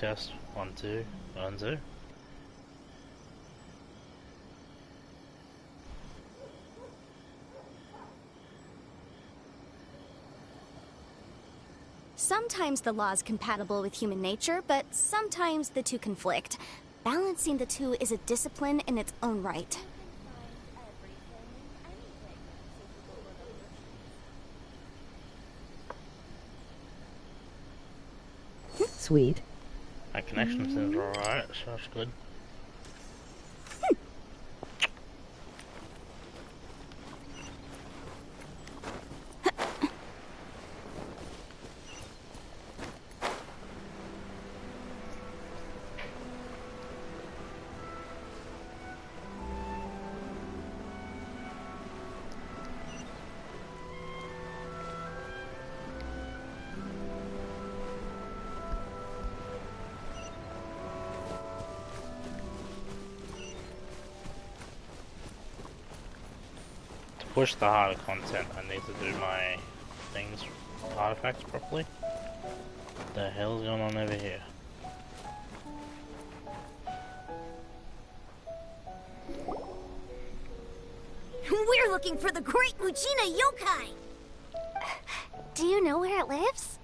test. 1, 2, 1, 2. Sometimes the law is compatible with human nature, but sometimes the two conflict. Balancing the two is a discipline in its own right. Sweet. My connection seems alright, so that's good. Push the harder content, I need to do my things, artifacts properly. What the hell's going on over here? We're looking for the Great Mujina Yokai! Do you know where it lives?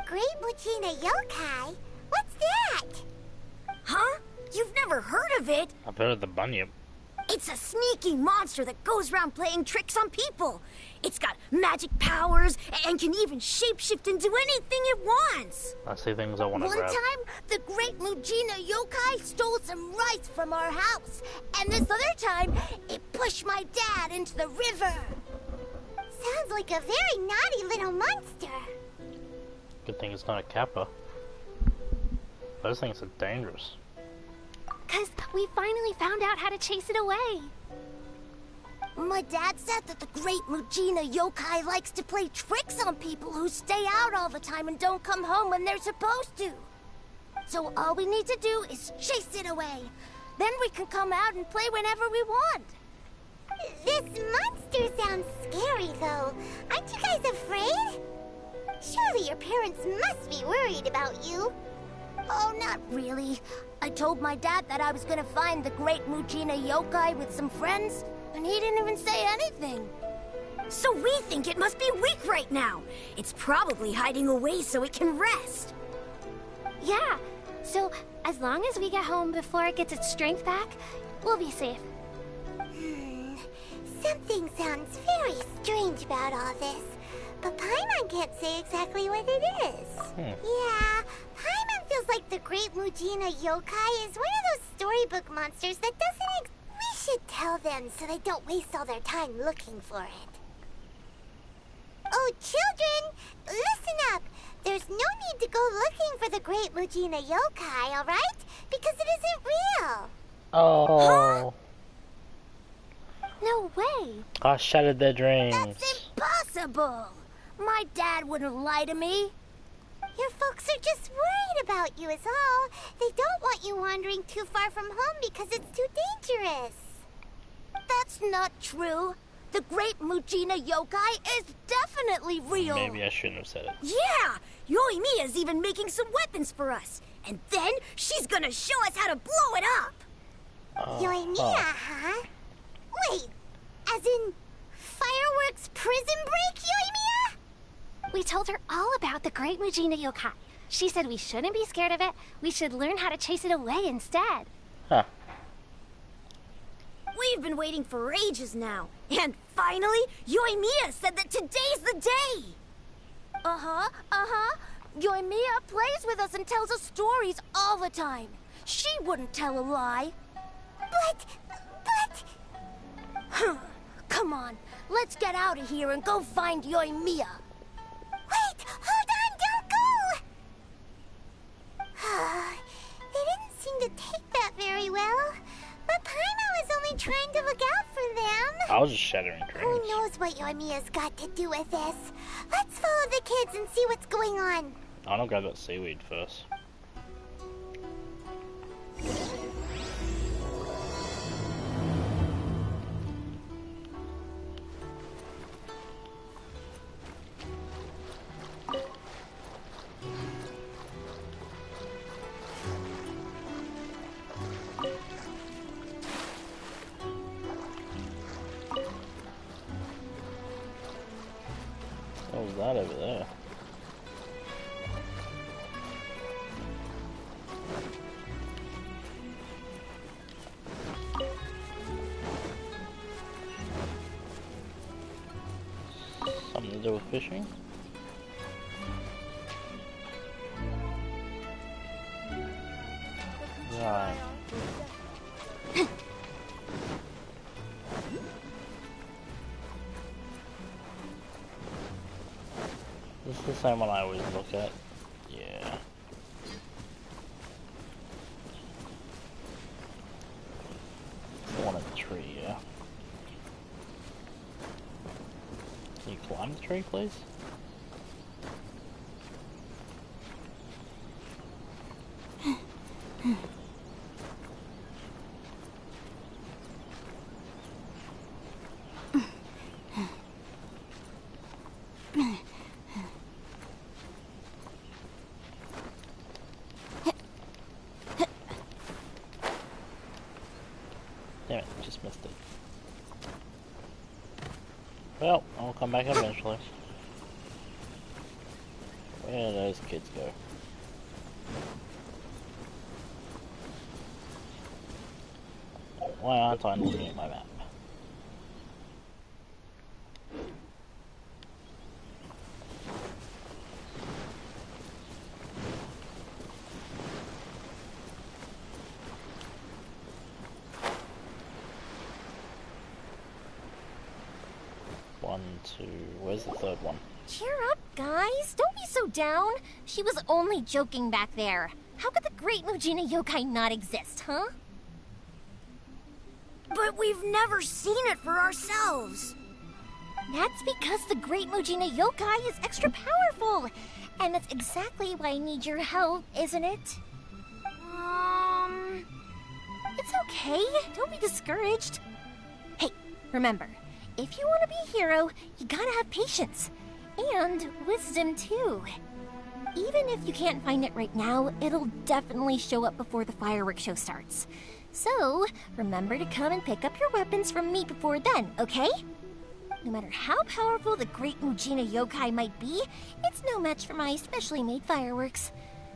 Great Mujina Yokai? What's that? Huh? You've never heard of it? I've heard of the bunyip. It's a sneaky monster that goes around playing tricks on people. It's got magic powers and can even shapeshift into anything it wants. I see things I want to grab. One time, the Great Mujina Yokai stole some rice from our house. And this other time, it pushed my dad into the river. Sounds like a very naughty little monster. Good thing it's not a kappa. Those things are dangerous. 'Cause we finally found out how to chase it away. My dad said that the Great Mujina Yokai likes to play tricks on people who stay out all the time and don't come home when they're supposed to. So all we need to do is chase it away. Then we can come out and play whenever we want. This monster sounds scary, though. Aren't you guys afraid? Surely your parents must be worried about you. Oh, not really. I told my dad that I was gonna find the Great Mujina Yokai with some friends, and he didn't even say anything. So we think it must be weak right now. It's probably hiding away so it can rest. Yeah, so as long as we get home before it gets its strength back, we'll be safe. Something sounds very strange about all this, but Paimon can't say exactly what it is. Yeah, Paimon feels like the Great Mujina Yokai is one of those storybook monsters that doesn't exist. We should tell them so they don't waste all their time looking for it. Oh, children, listen up. There's no need to go looking for the Great Mujina Yokai, alright? Because it isn't real. Oh. No way. I shattered their dreams. That's impossible. My dad wouldn't lie to me. Your folks are just worried about you is all. They don't want you wandering too far from home because it's too dangerous. That's not true. The Great Mujina Yokai is definitely real. Maybe I shouldn't have said it. Yeah! Yoimiya's even making some weapons for us. And then she's gonna show us how to blow it up. Yoimiya, huh? Wait, as in fireworks prison break, Yoimiya? We told her all about the Great Mujina Yokai. She said we shouldn't be scared of it. We should learn how to chase it away instead. Huh. We've been waiting for ages now. And finally, Yoimiya said that today's the day. Yoimiya plays with us and tells us stories all the time. She wouldn't tell a lie. But... Come on, let's get out of here and go find Yoimiya. Wait, hold on, don't go! They didn't seem to take that very well. But Paimon was only trying to look out for them. I was just shattering dreams. Who knows what Yoimiya's got to do with this? Let's follow the kids and see what's going on. I don't grab that seaweed first. is that over there? Something to do with fishing? Right. This is the same one I always look at. Yeah. It's the one at the tree, yeah. Can you climb the tree, please? Damn it, just missed it. Well, I'll come back eventually. Where do those kids go? Why aren't I looking at my map? One, two, where's the third one? Cheer up, guys. Don't be so down. She was only joking back there. How could the Great Mujina Yokai not exist, huh? But we've never seen it for ourselves. That's because the Great Mujina Yokai is extra powerful. And that's exactly why I need your help, isn't it? It's okay. Don't be discouraged. Hey, remember, if you want to be a hero, you gotta have patience. And wisdom, too. Even if you can't find it right now, it'll definitely show up before the fireworks show starts. So, remember to come and pick up your weapons from me before then, okay? No matter how powerful the Great Mujina Yokai might be, it's no match for my specially made fireworks.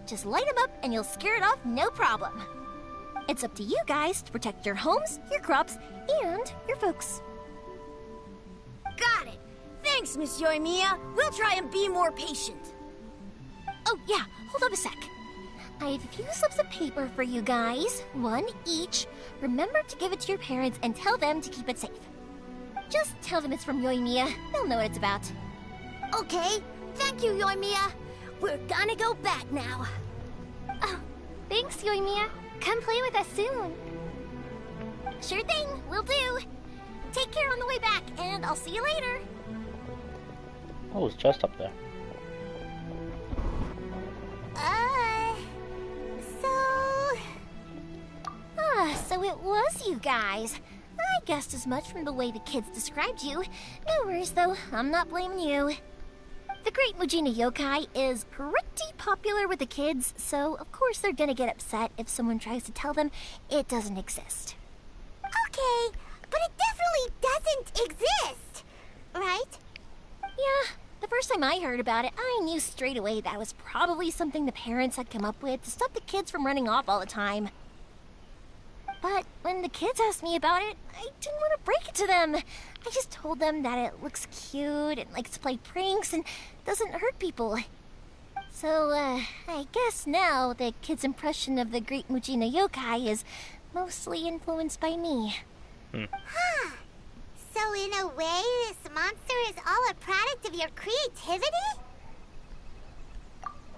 Just light them up and you'll scare it off no problem. It's up to you guys to protect your homes, your crops, and your folks. Got it. Thanks, Miss Yoimiya. We'll try and be more patient. Oh, yeah, hold up a sec. I have a few slips of paper for you guys, one each. Remember to give it to your parents and tell them to keep it safe. Just tell them it's from Yoimiya. They'll know what it's about. Okay. Thank you, Yoimiya. We're gonna go back now. Oh, thanks, Yoimiya. Come play with us soon. Sure thing, will do. Take care on the way back, and I'll see you later. Oh, it's just up there. So it was you guys. I guessed as much from the way the kids described you. No worries, though. I'm not blaming you. The Great Mujina Yokai is pretty popular with the kids, so of course they're gonna get upset if someone tries to tell them it doesn't exist. Okay, but it definitely doesn't exist, right? Yeah, the first time I heard about it, I knew straight away that was probably something the parents had come up with to stop the kids from running off all the time. But when the kids asked me about it, I didn't want to break it to them. I just told them that it looks cute and likes to play pranks and doesn't hurt people. So, I guess now the kids' impression of the Great Mujina Yokai is mostly influenced by me. Huh. So in a way, this monster is all a product of your creativity?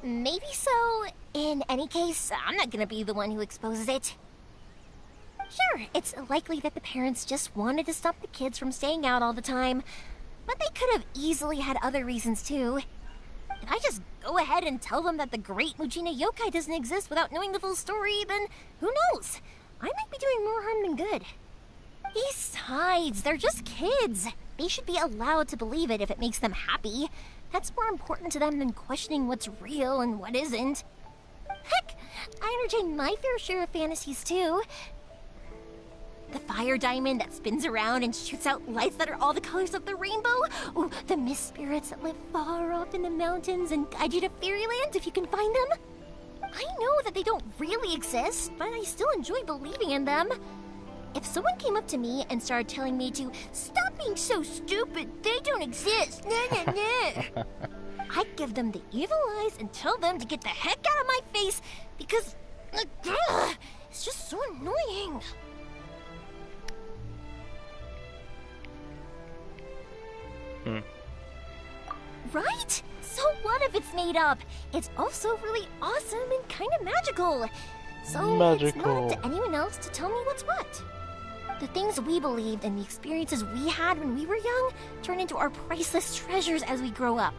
Maybe so. In any case, I'm not gonna be the one who exposes it. Sure, it's likely that the parents just wanted to stop the kids from staying out all the time, but they could have easily had other reasons too. If I just go ahead and tell them that the Great Mujina Yokai doesn't exist without knowing the full story, then who knows? I might be doing more harm than good. Besides, they're just kids. They should be allowed to believe it if it makes them happy. That's more important to them than questioning what's real and what isn't. Heck, I entertain my fair share of fantasies too. The fire diamond that spins around and shoots out lights that are all the colors of the rainbow. Ooh, the mist spirits that live far off in the mountains and guide you to fairyland if you can find them. I know that they don't really exist, but I still enjoy believing in them. If someone came up to me and started telling me to stop being so stupid, they don't exist, nah. I'd give them the evil eyes and tell them to get the heck out of my face because it's just so annoying. Right? So what if it's made up? It's also really awesome and kind of magical. So it's not up to anyone else to tell me what's what. The things we believed and the experiences we had when we were young turn into our priceless treasures as we grow up.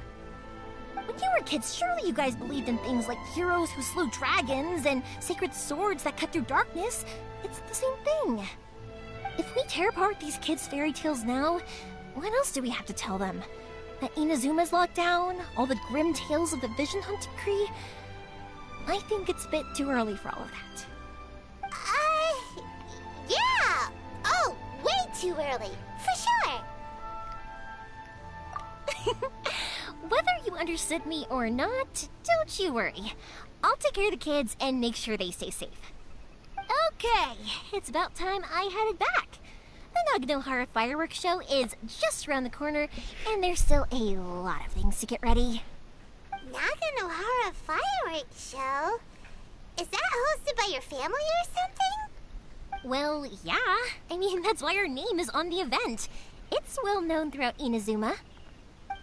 When you were kids, surely you guys believed in things like heroes who slew dragons and sacred swords that cut through darkness. It's the same thing. If we tear apart these kids' fairy tales now, what else do we have to tell them? That Inazuma's locked down? All the grim tales of the vision hunting Cree? I think it's a bit too early for all of that. Yeah! Oh, way too early, for sure! Whether you understood me or not, don't you worry. I'll take care of the kids and make sure they stay safe. Okay, it's about time I headed back. The Naganohara fireworks show is just around the corner, and there's still a lot of things to get ready. Naganohara fireworks show? Is that hosted by your family or something? Well, yeah. I mean, that's why our name is on the event. It's well known throughout Inazuma.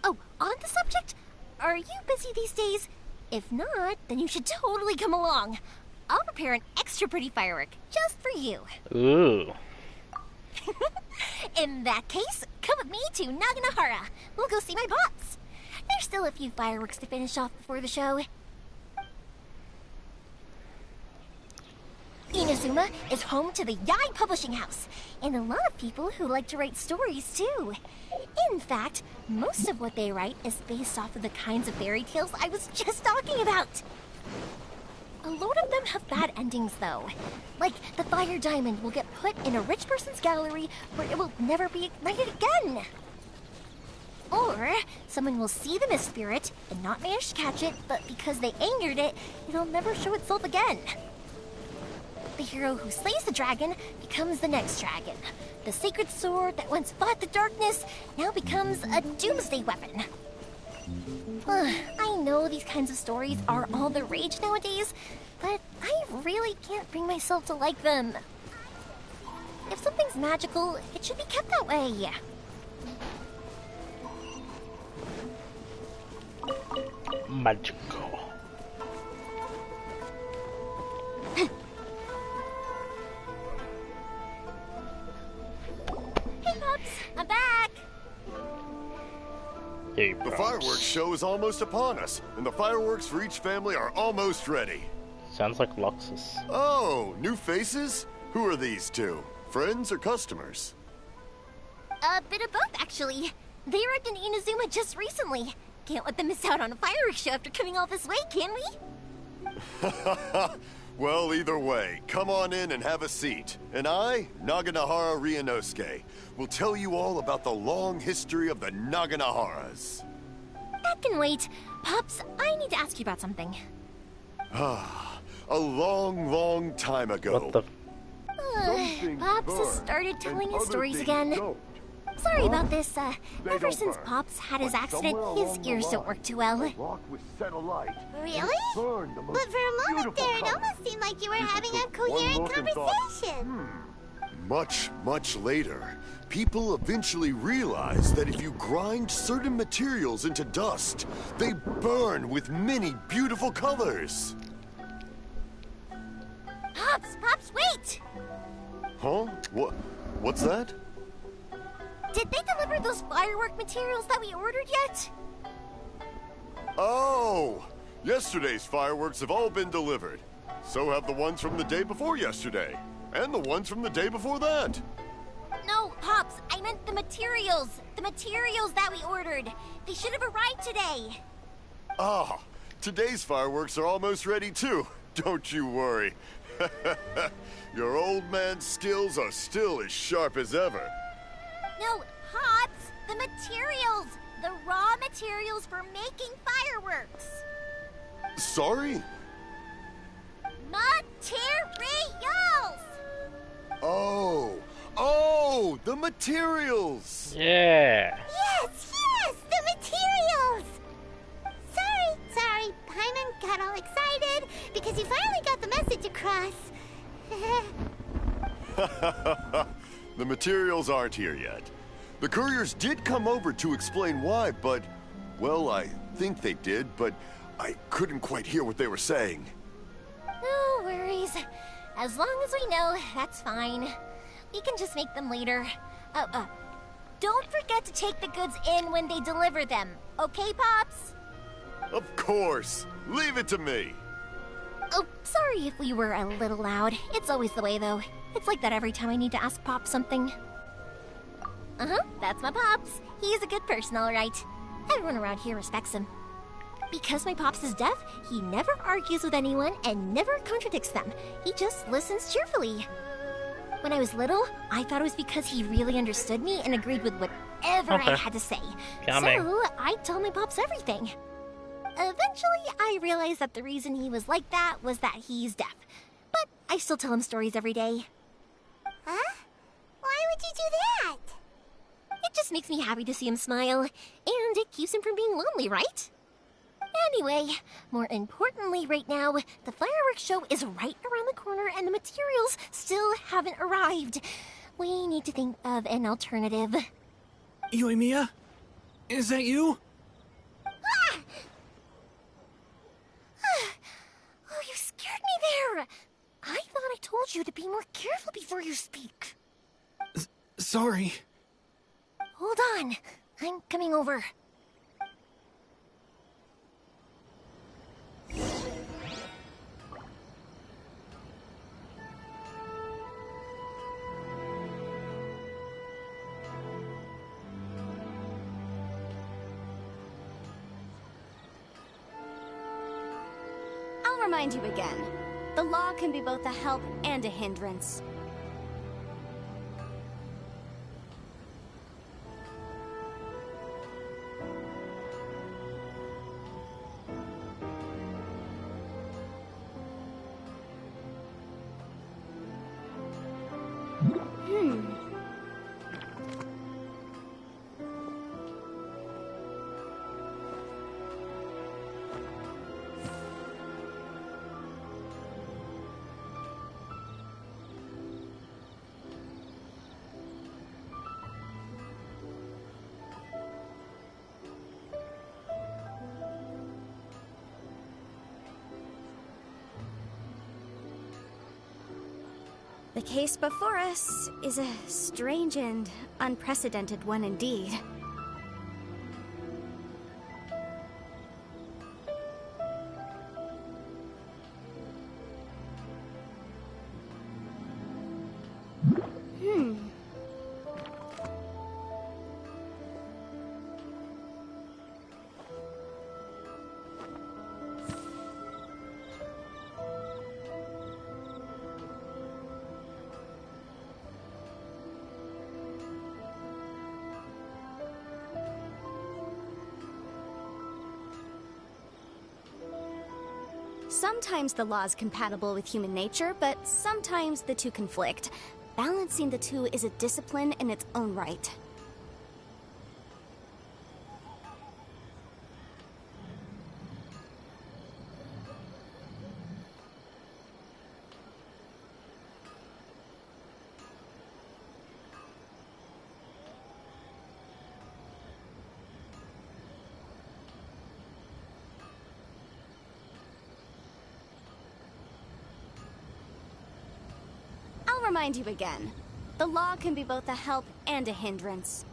Oh, on the subject, are you busy these days? If not, then you should totally come along. I'll prepare an extra pretty firework just for you. Ooh. In that case, come with me to Naganohara. We'll go see my boss. There's still a few fireworks to finish off before the show. Inazuma is home to the Yai Publishing House, and a lot of people who like to write stories too. In fact, most of what they write is based off of the kinds of fairy tales I was just talking about. A lot of them have bad endings though. Like, the fire diamond will get put in a rich person's gallery where it will never be ignited again. Or, someone will see the mist spirit and not manage to catch it, but because they angered it, it'll never show itself again. The hero who slays the dragon becomes the next dragon. The sacred sword that once fought the darkness now becomes a doomsday weapon. I know these kinds of stories are all the rage nowadays, but I really can't bring myself to like them. If something's magical, it should be kept that way. Magical. Hey, Pops, I'm back. Hey, The fireworks show is almost upon us, and the fireworks for each family are almost ready. Sounds like Luxus. Oh, new faces? Who are these two? Friends or customers? A bit of both, actually. They arrived in Inazuma just recently. Can't let them miss out on a fireworks show after coming all this way, can we? Well, either way, come on in and have a seat. And I, Naganohara Ryunosuke, will tell you all about the long history of the Naganoharas. That can wait. Pops, I need to ask you about something. A long, long time ago. What the? Pops has started telling his stories again. Sorry about this. Ever since Pops had his accident, his ears don't work too well. Really? But for a moment there, it almost seemed like you were having a coherent conversation. Much, much later, people eventually realized that if you grind certain materials into dust, they burn with many beautiful colors. Pops, wait! Huh? What's that? Did they deliver those firework materials that we ordered yet? Oh! Yesterday's fireworks have all been delivered. So have the ones from the day before yesterday. And the ones from the day before that. No, Pops, I meant the materials. The materials that we ordered. They should have arrived today. Ah, today's fireworks are almost ready too. Don't you worry. Your old man's skills are still as sharp as ever. No, Pops! The materials! The raw materials for making fireworks! Sorry? Materials! Oh, the materials! Yeah. Yes, the materials! Sorry, Paimon got all excited because he finally got the message across. The materials aren't here yet. The couriers did come over to explain why, but, well, I think they did, but I couldn't quite hear what they were saying. No worries. As long as we know, that's fine. We can just make them later. Don't forget to take the goods in when they deliver them, okay, Pops? Of course. Leave it to me. Oh, sorry if we were a little loud. It's always the way, though. It's like that every time I need to ask Pops something. That's my Pops. He's a good person, all right. Everyone around here respects him. Because my Pops is deaf, he never argues with anyone and never contradicts them. He just listens cheerfully. When I was little, I thought it was because he really understood me and agreed with whatever I had to say. Coming. So, I told my Pops everything. Eventually, I realized that the reason he was like that was that he's deaf. But I still tell him stories every day. Huh? Why would you do that? It just makes me happy to see him smile, and it keeps him from being lonely, right? Anyway, more importantly right now, the fireworks show is right around the corner and the materials still haven't arrived. We need to think of an alternative. Yoimiya? Is that you? Oh, you scared me there! I thought I told you to be more careful before you speak. Sorry. Hold on, I'm coming over. I'll remind you again. The law can be both a help and a hindrance. The case before us is a strange and unprecedented one indeed. Sometimes the law is compatible with human nature, but sometimes the two conflict. Balancing the two is a discipline in its own right. I'll remind you again. The law can be both a help and a hindrance.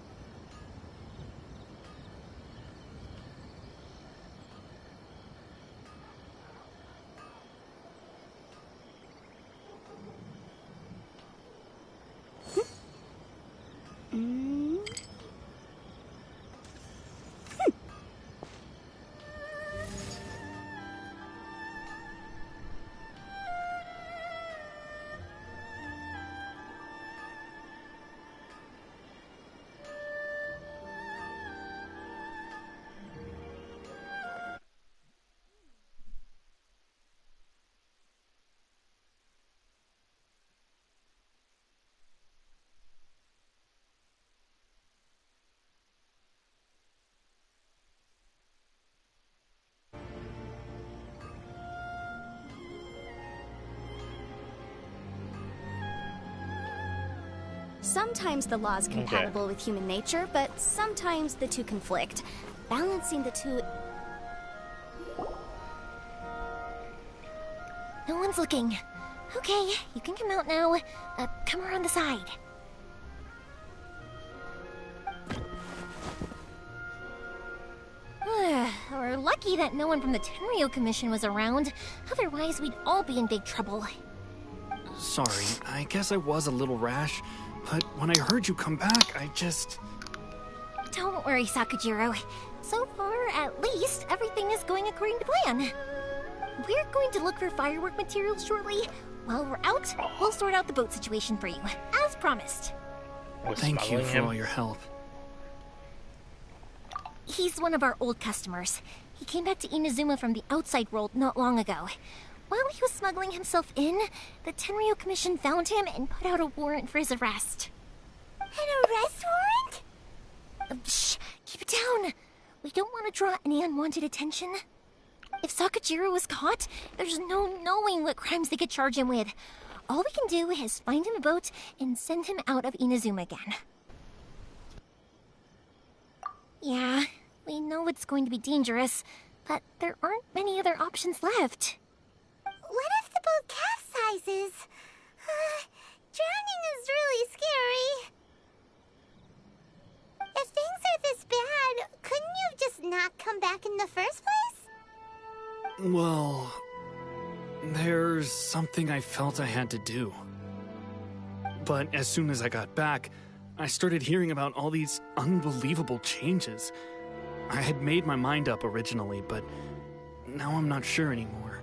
Sometimes the law is compatible with human nature, but sometimes the two conflict. Balancing the two... No one's looking. Okay, you can come out now. Come around the side. We're lucky that no one from the Tenryo Commission was around. Otherwise, we'd all be in big trouble. Sorry, I guess I was a little rash, but when I heard you come back, I just... Don't worry, Sakujiro. So far, at least, everything is going according to plan. We're going to look for firework materials shortly. While we're out, we'll sort out the boat situation for you, as promised. Thank you for all your help. He's one of our old customers. He came back to Inazuma from the outside world not long ago. While he was smuggling himself in, the Tenryo Commission found him and put out a warrant for his arrest. An arrest warrant? Shh! Keep it down! We don't want to draw any unwanted attention. If Sakujiro was caught, there's no knowing what crimes they could charge him with. All we can do is find him a boat and send him out of Inazuma again. Yeah, we know it's going to be dangerous, but there aren't many other options left. What if the boat capsizes? Drowning is really scary. If things are this bad, couldn't you just not come back in the first place? Well, there's something I felt I had to do. But as soon as I got back, I started hearing about all these unbelievable changes. I had made my mind up originally, but now I'm not sure anymore.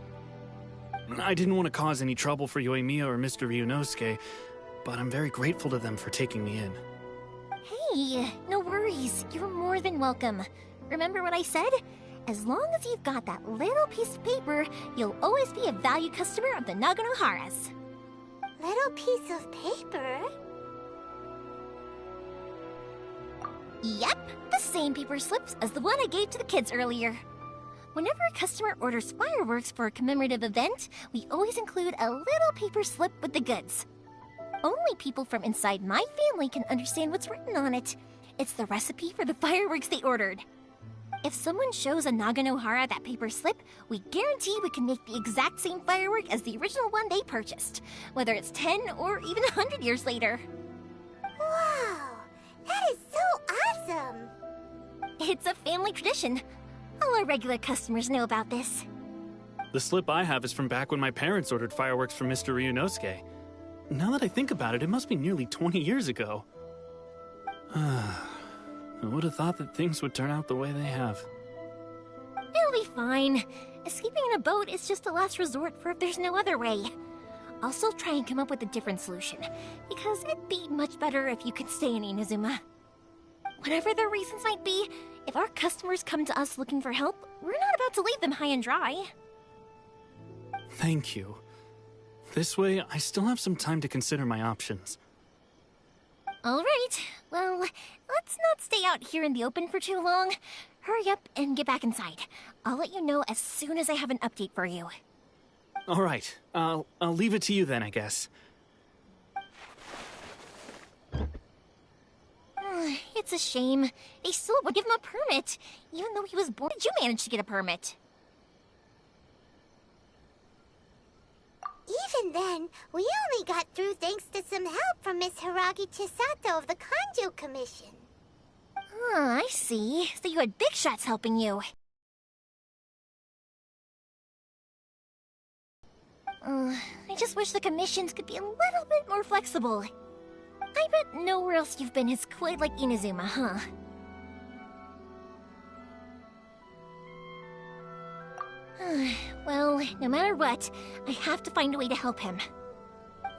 I didn't want to cause any trouble for Yoimiya or Mr. Ryunosuke, but I'm very grateful to them for taking me in. Hey, no worries. You're more than welcome. Remember what I said? As long as you've got that little piece of paper, you'll always be a valued customer of the Naganoharas. Little piece of paper? Yep, the same paper slips as the one I gave to the kids earlier. Whenever a customer orders fireworks for a commemorative event, we always include a little paper slip with the goods. Only people from inside my family can understand what's written on it. It's the recipe for the fireworks they ordered. If someone shows a Naganohara that paper slip, we guarantee we can make the exact same firework as the original one they purchased, whether it's 10 or even 100 years later. Wow, that is so awesome! It's a family tradition. All our regular customers know about this. The slip I have is from back when my parents ordered fireworks from Mr. Ryunosuke. Now that I think about it, it must be nearly 20 years ago. I would have thought that things would turn out the way they have. It'll be fine. Escaping in a boat is just a last resort for if there's no other way. I'll still try and come up with a different solution, because it'd be much better if you could stay in Inazuma. Whatever their reasons might be, if our customers come to us looking for help, we're not about to leave them high and dry. Thank you. This way, I still have some time to consider my options. All right. Well, let's not stay out here in the open for too long. Hurry up and get back inside. I'll let you know as soon as I have an update for you. All right. I'll leave it to you then, I guess. It's a shame. They still would give him a permit. Even though he was born, did you manage to get a permit? Even then, we only got through thanks to some help from Miss Hiragi Chisato of the Kanjo Commission. I see. So you had big shots helping you. I just wish the commissions could be a little bit more flexible. I bet nowhere else you've been is quite like Inazuma, huh? Well, no matter what, I have to find a way to help him.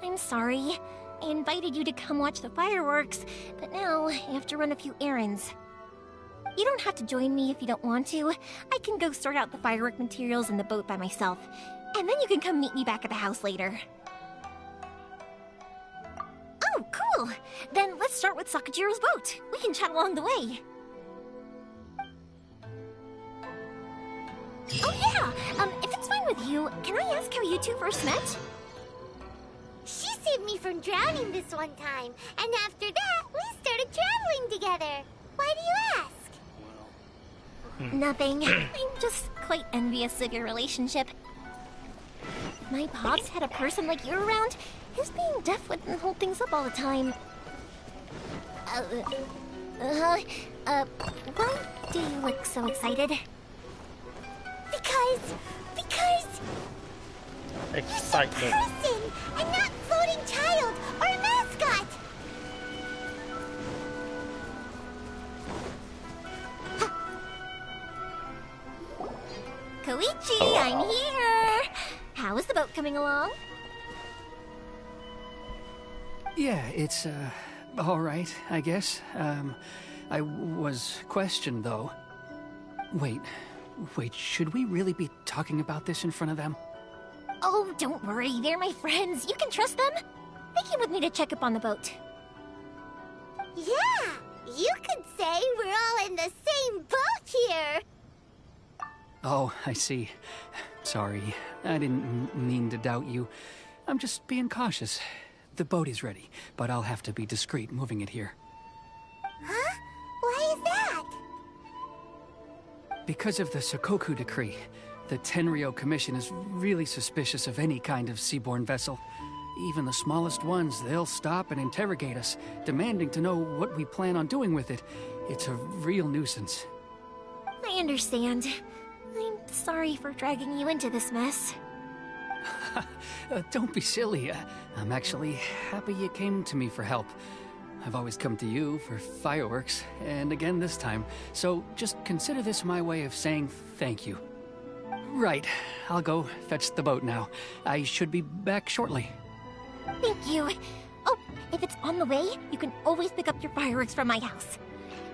I'm sorry. I invited you to come watch the fireworks, but now I have to run a few errands. You don't have to join me if you don't want to. I can go sort out the firework materials in the boat by myself, and then you can come meet me back at the house later. Oh, cool! Then let's start with Sakujiro's boat. We can chat along the way. Oh yeah! If it's fine with you, can I ask how you two first met? She saved me from drowning this one time, and after that, we started traveling together. Why do you ask? Nothing. I'm just quite envious of your relationship. My pops had a person like you around. His being deaf wouldn't hold things up all the time. Why do you look so excited? Because Excitement. you're a person, and not floating child or a mascot. Koichi, I'm here! How is the boat coming along? Yeah, it's, all right, I guess. I was questioned, though. Wait, should we really be talking about this in front of them? Oh, don't worry, they're my friends. You can trust them. They came with me to check up on the boat. Yeah, you could say we're all in the same boat here. Oh, I see. Sorry, I didn't mean to doubt you. I'm just being cautious. The boat is ready, but I'll have to be discreet moving it here. Huh? Why is that? Because of the Sokoku decree, the Tenryo Commission is really suspicious of any kind of seaborne vessel. Even the smallest ones, they'll stop and interrogate us, demanding to know what we plan on doing with it. It's a real nuisance. I understand. I'm sorry for dragging you into this mess. Don't be silly. I'm actually happy you came to me for help. I've always come to you for fireworks, and again this time, so just consider this my way of saying thank you. Right, I'll go fetch the boat now. I should be back shortly. Thank you. Oh, if it's on the way, you can always pick up your fireworks from my house.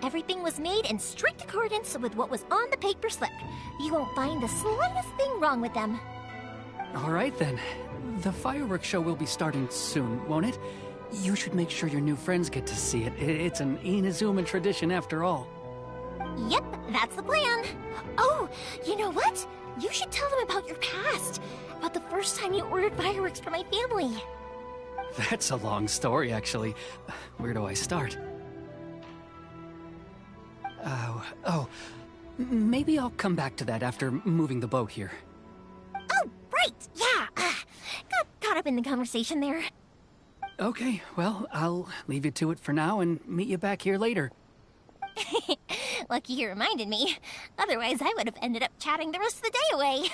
Everything was made in strict accordance with what was on the paper slip. You won't find the slightest thing wrong with them. All right then. The fireworks show will be starting soon, won't it? You should make sure your new friends get to see it. It's an Inazuman tradition after all. Yep, that's the plan. Oh, you know what? You should tell them about your past. About the first time you ordered fireworks for my family. That's a long story, actually. Where do I start? Maybe I'll come back to that after moving the boat here. Oh, right, yeah. Got caught up in the conversation there. Okay, well, I'll leave you to it for now and meet you back here later. Lucky you reminded me. Otherwise, I would have ended up chatting the rest of the day away.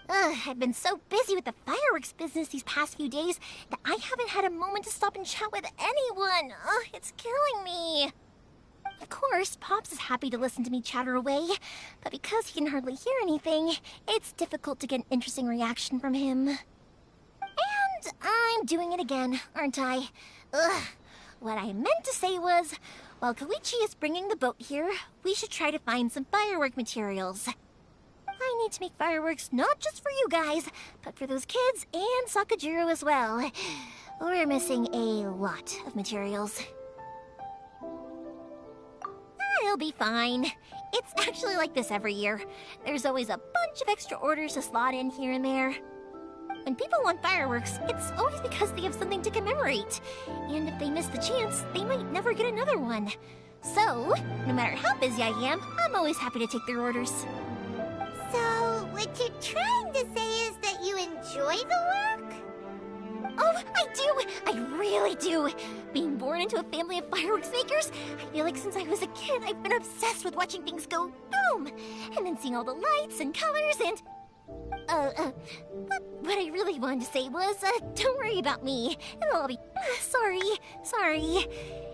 I've been so busy with the fireworks business these past few days that I haven't had a moment to stop and chat with anyone. It's killing me. Of course, Pops is happy to listen to me chatter away, but because he can hardly hear anything, it's difficult to get an interesting reaction from him. And I'm doing it again, aren't I? What I meant to say was, while Koichi is bringing the boat here, we should try to find some firework materials. I need to make fireworks not just for you guys, but for those kids and Sakajiro as well. We're missing a lot of materials. It'll be fine. It's actually like this every year. There's always a bunch of extra orders to slot in here and there. When people want fireworks, it's always because they have something to commemorate. And if they miss the chance, they might never get another one. So, no matter how busy I am, I'm always happy to take their orders. So, what you're trying to say is that you enjoy the work? Oh, I do! I really do! Being born into a family of fireworks makers, I feel like since I was a kid, I've been obsessed with watching things go boom! And then seeing all the lights and colors and... What I really wanted to say was, don't worry about me. It'll all be... Sorry.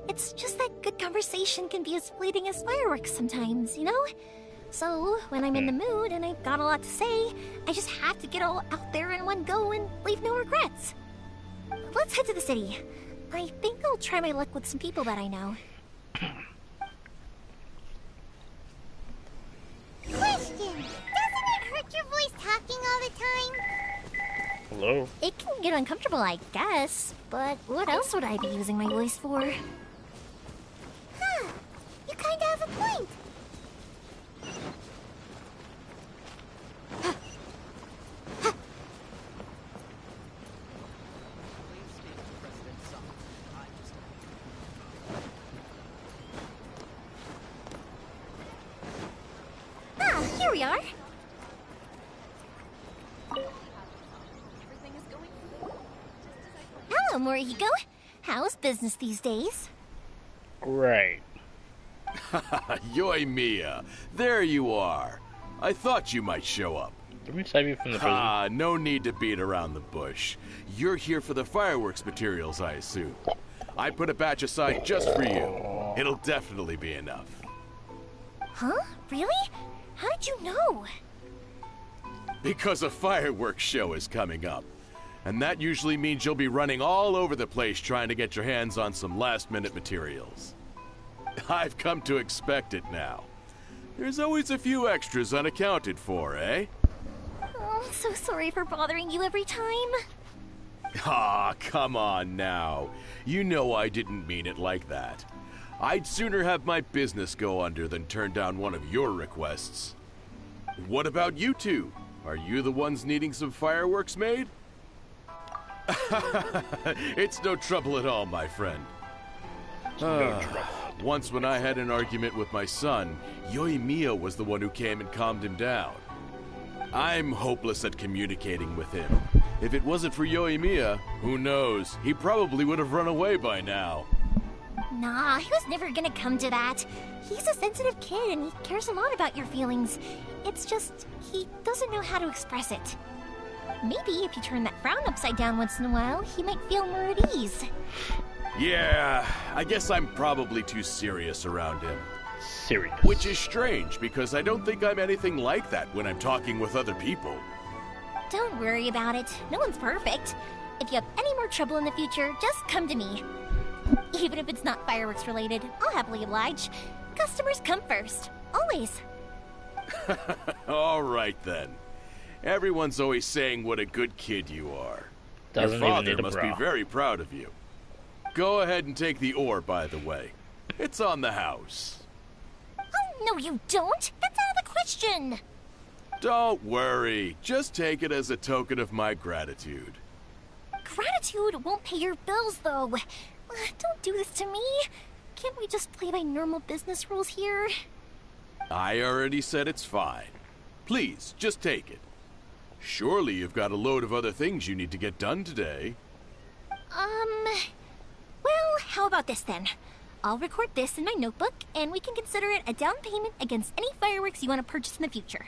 It's just that good conversation can be as fleeting as fireworks sometimes, you know? So, when I'm in the mood and I've got a lot to say, I just have to get all out there in one go and leave no regrets. Let's head to the city. I think I'll try my luck with some people that I know. Question! Doesn't it hurt your voice talking all the time? Hello? It can get uncomfortable, I guess, but what else would I be using my voice for? Huh. You kinda have a point. we are. Hello, Morihiko. How's business these days? Great. Yoimiya, there you are. I thought you might show up. Did we save you from the prison? Ah, no need to beat around the bush. You're here for the fireworks materials, I assume. I put a batch aside just for you. It'll definitely be enough. Huh? Really? How did you know? Because a fireworks show is coming up. And that usually means you'll be running all over the place trying to get your hands on some last-minute materials. I've come to expect it now. There's always a few extras unaccounted for, eh? Oh, I'm so sorry for bothering you every time. Ah, come on now. You know I didn't mean it like that. I'd sooner have my business go under than turn down one of your requests. What about you two? Are you the ones needing some fireworks made? It's no trouble at all, my friend. Once when I had an argument with my son, Yoimiya was the one who came and calmed him down. I'm hopeless at communicating with him. If it wasn't for Yoimiya, who knows, he probably would have run away by now. Nah, he was never gonna come to that. He's a sensitive kid and he cares a lot about your feelings. It's just, he doesn't know how to express it. Maybe if you turn that frown upside down once in a while, he might feel more at ease. Yeah, I guess I'm probably too serious around him. Serious. Which is strange, because I don't think I'm anything like that when I'm talking with other people. Don't worry about it. No one's perfect. If you have any more trouble in the future, just come to me. Even if it's not fireworks related, I'll happily oblige. Customers come first. Always. All right then. Everyone's always saying what a good kid you are. Doesn't Your even father need a must bra. be very proud of you. Go ahead and take the ore, by the way. It's on the house. Oh, no you don't. That's out of the question. Don't worry. Just take it as a token of my gratitude. Gratitude won't pay your bills, though. Don't do this to me. Can't we just play by normal business rules here? I already said it's fine. Please, just take it. Surely you've got a load of other things you need to get done today. Well, how about this then? I'll record this in my notebook, and we can consider it a down payment against any fireworks you want to purchase in the future.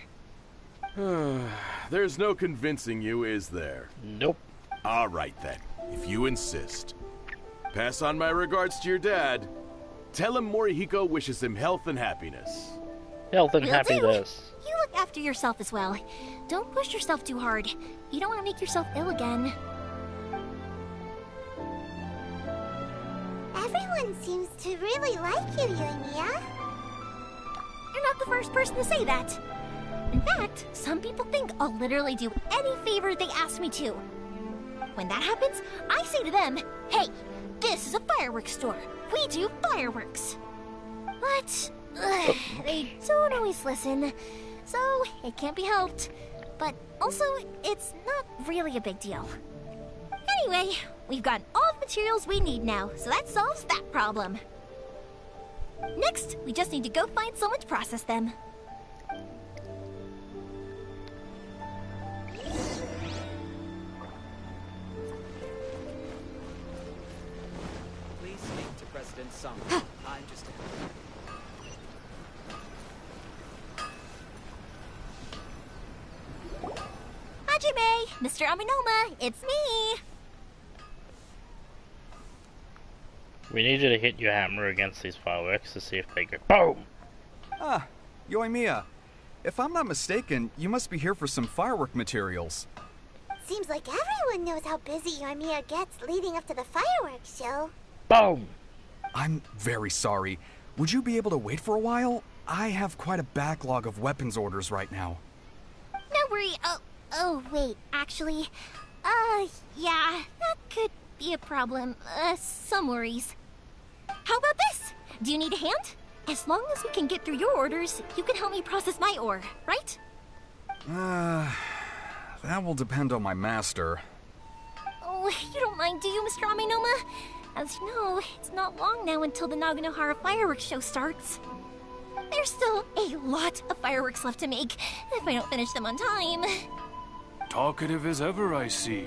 There's no convincing you, is there? Nope. All right then, if you insist. Pass on my regards to your dad. Tell him Morihiko wishes him health and happiness. Health and Will happiness. do. You look after yourself as well. Don't push yourself too hard. You don't want to make yourself ill again. Everyone seems to really like you, Yoimiya. You're not the first person to say that. In fact, some people think I'll literally do any favor they ask me to. When that happens, I say to them, hey, this is a fireworks store. We do fireworks. But they don't always listen, so it can't be helped. But also, it's not really a big deal. Anyway, we've got all the materials we need now, so that solves that problem. Next, we just need to go find someone to process them. Please speak to President Sung. I'm just... Hajime! Mr. Aminoma, it's me! We need you to hit your hammer against these fireworks to see if they go BOOM! Ah, Yoimiya. If I'm not mistaken, you must be here for some firework materials. Seems like everyone knows how busy Yoimiya gets leading up to the fireworks show. BOOM! I'm very sorry. Would you be able to wait for a while? I have quite a backlog of weapons orders right now. No worry. Oh, wait, actually, yeah, that could be a problem. Some worries. How about this? Do you need a hand? As long as we can get through your orders, you can help me process my ore, right? That will depend on my master. Oh, you don't mind, do you, Mr. Aminoma? As you know, it's not long now until the Naganohara fireworks show starts. There's still a lot of fireworks left to make if I don't finish them on time. Talkative as ever, I see,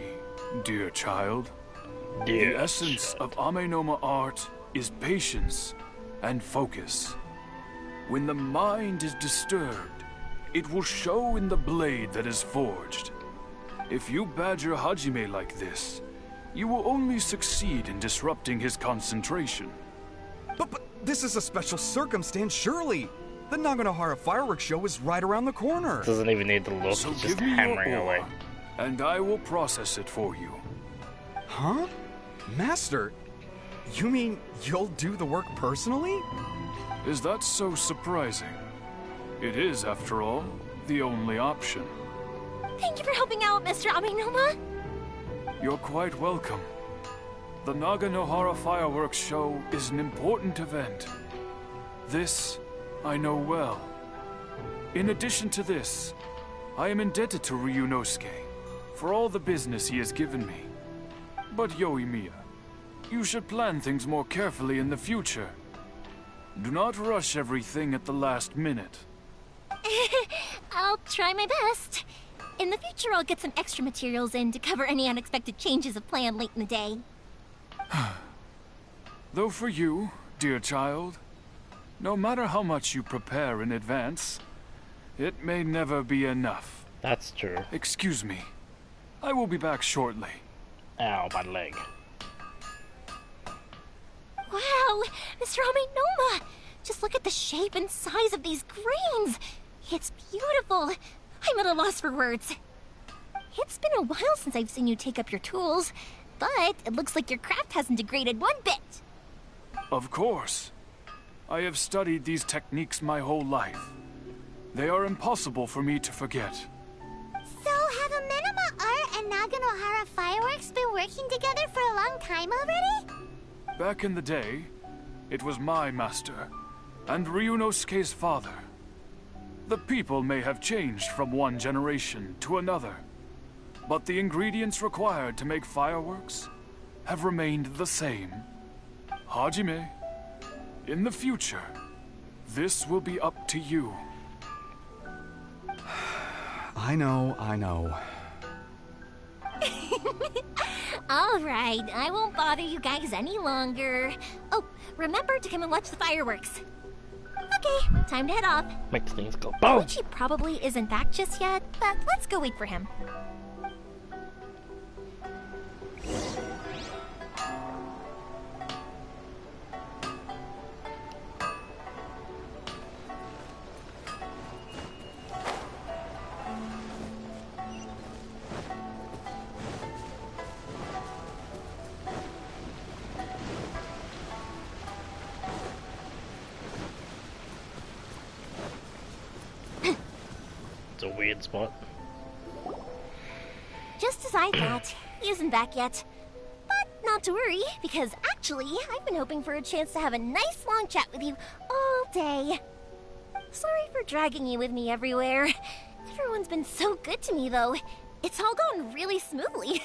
dear child. The essence of Amenoma art is patience and focus. When the mind is disturbed, it will show in the blade that is forged. If you badger Hajime like this, you will only succeed in disrupting his concentration. But this is a special circumstance, surely. The Naganohara fireworks show is right around the corner. Doesn't even need to look, So he's just give me hammering your away. ore, and I will process it for you. Huh? Master, you mean you'll do the work personally? Is that so surprising? It is, after all, the only option. Thank you for helping out, Mr. Amenoma. You're quite welcome. The Naganohara fireworks show is an important event. This I know well. In addition to this, I am indebted to Ryunosuke for all the business he has given me. But Yoimiya, you should plan things more carefully in the future. Do not rush everything at the last minute. I'll try my best. In the future, I'll get some extra materials in to cover any unexpected changes of plan late in the day. Though for you, dear child, no matter how much you prepare in advance, it may never be enough. That's true. Excuse me. I will be back shortly. Ow, my leg. Wow, Mr. Amenoma! Just look at the shape and size of these grains! It's beautiful! I'm at a loss for words. It's been a while since I've seen you take up your tools, but it looks like your craft hasn't degraded one bit. Of course. I have studied these techniques my whole life. They are impossible for me to forget. So, have Amenoma Art and Naganohara Fireworks been working together for a long time already? Back in the day, it was my master, and Ryunosuke's father. The people may have changed from one generation to another, but the ingredients required to make fireworks have remained the same. Hajime, in the future, this will be up to you. I know. All right, I won't bother you guys any longer. Oh, remember to come and watch the fireworks. Okay, time to head off. Makes things go boom! He probably isn't back just yet, but let's go wait for him. It's a weird spot. Just as I thought, he isn't back yet. But not to worry, because actually, I've been hoping for a chance to have a nice long chat with you all day. Sorry for dragging you with me everywhere. Everyone's been so good to me, though. It's all gone really smoothly.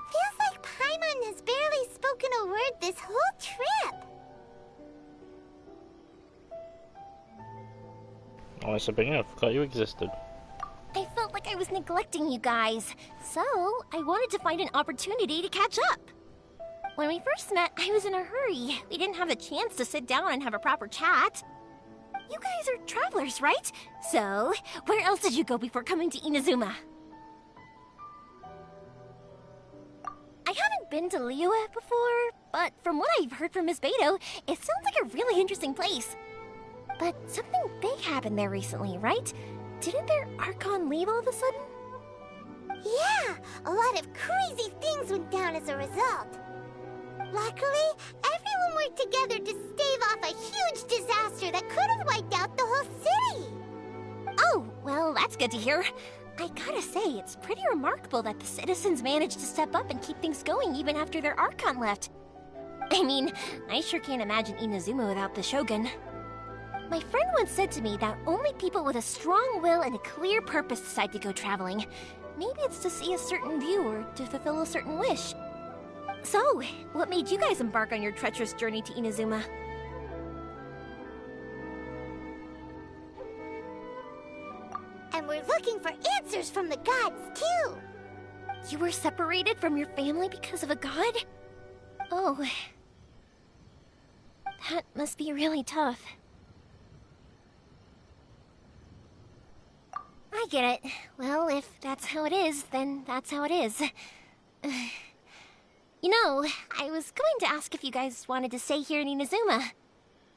Feels like Paimon has barely spoken a word this whole trip. Oh, Sabina, I forgot you existed. I felt like I was neglecting you guys, so I wanted to find an opportunity to catch up. When we first met, I was in a hurry. We didn't have a chance to sit down and have a proper chat. You guys are travelers, right? So, where else did you go before coming to Inazuma? I haven't been to Liyue before, but from what I've heard from Miss Beto, it sounds like a really interesting place. But something big happened there recently, right? Didn't their Archon leave all of a sudden? Yeah, a lot of crazy things went down as a result. Luckily, everyone worked together to stave off a huge disaster that could have wiped out the whole city. Oh, well, that's good to hear. I gotta say, it's pretty remarkable that the citizens managed to step up and keep things going even after their Archon left. I mean, I sure can't imagine Inazuma without the Shogun. My friend once said to me that only people with a strong will and a clear purpose decide to go traveling. Maybe it's to see a certain view or to fulfill a certain wish. So, what made you guys embark on your treacherous journey to Inazuma? looking for answers from the gods, too. You were separated from your family because of a god? Oh. That must be really tough. I get it. Well, if that's how it is, then that's how it is. You know, I was going to ask if you guys wanted to stay here in Inazuma.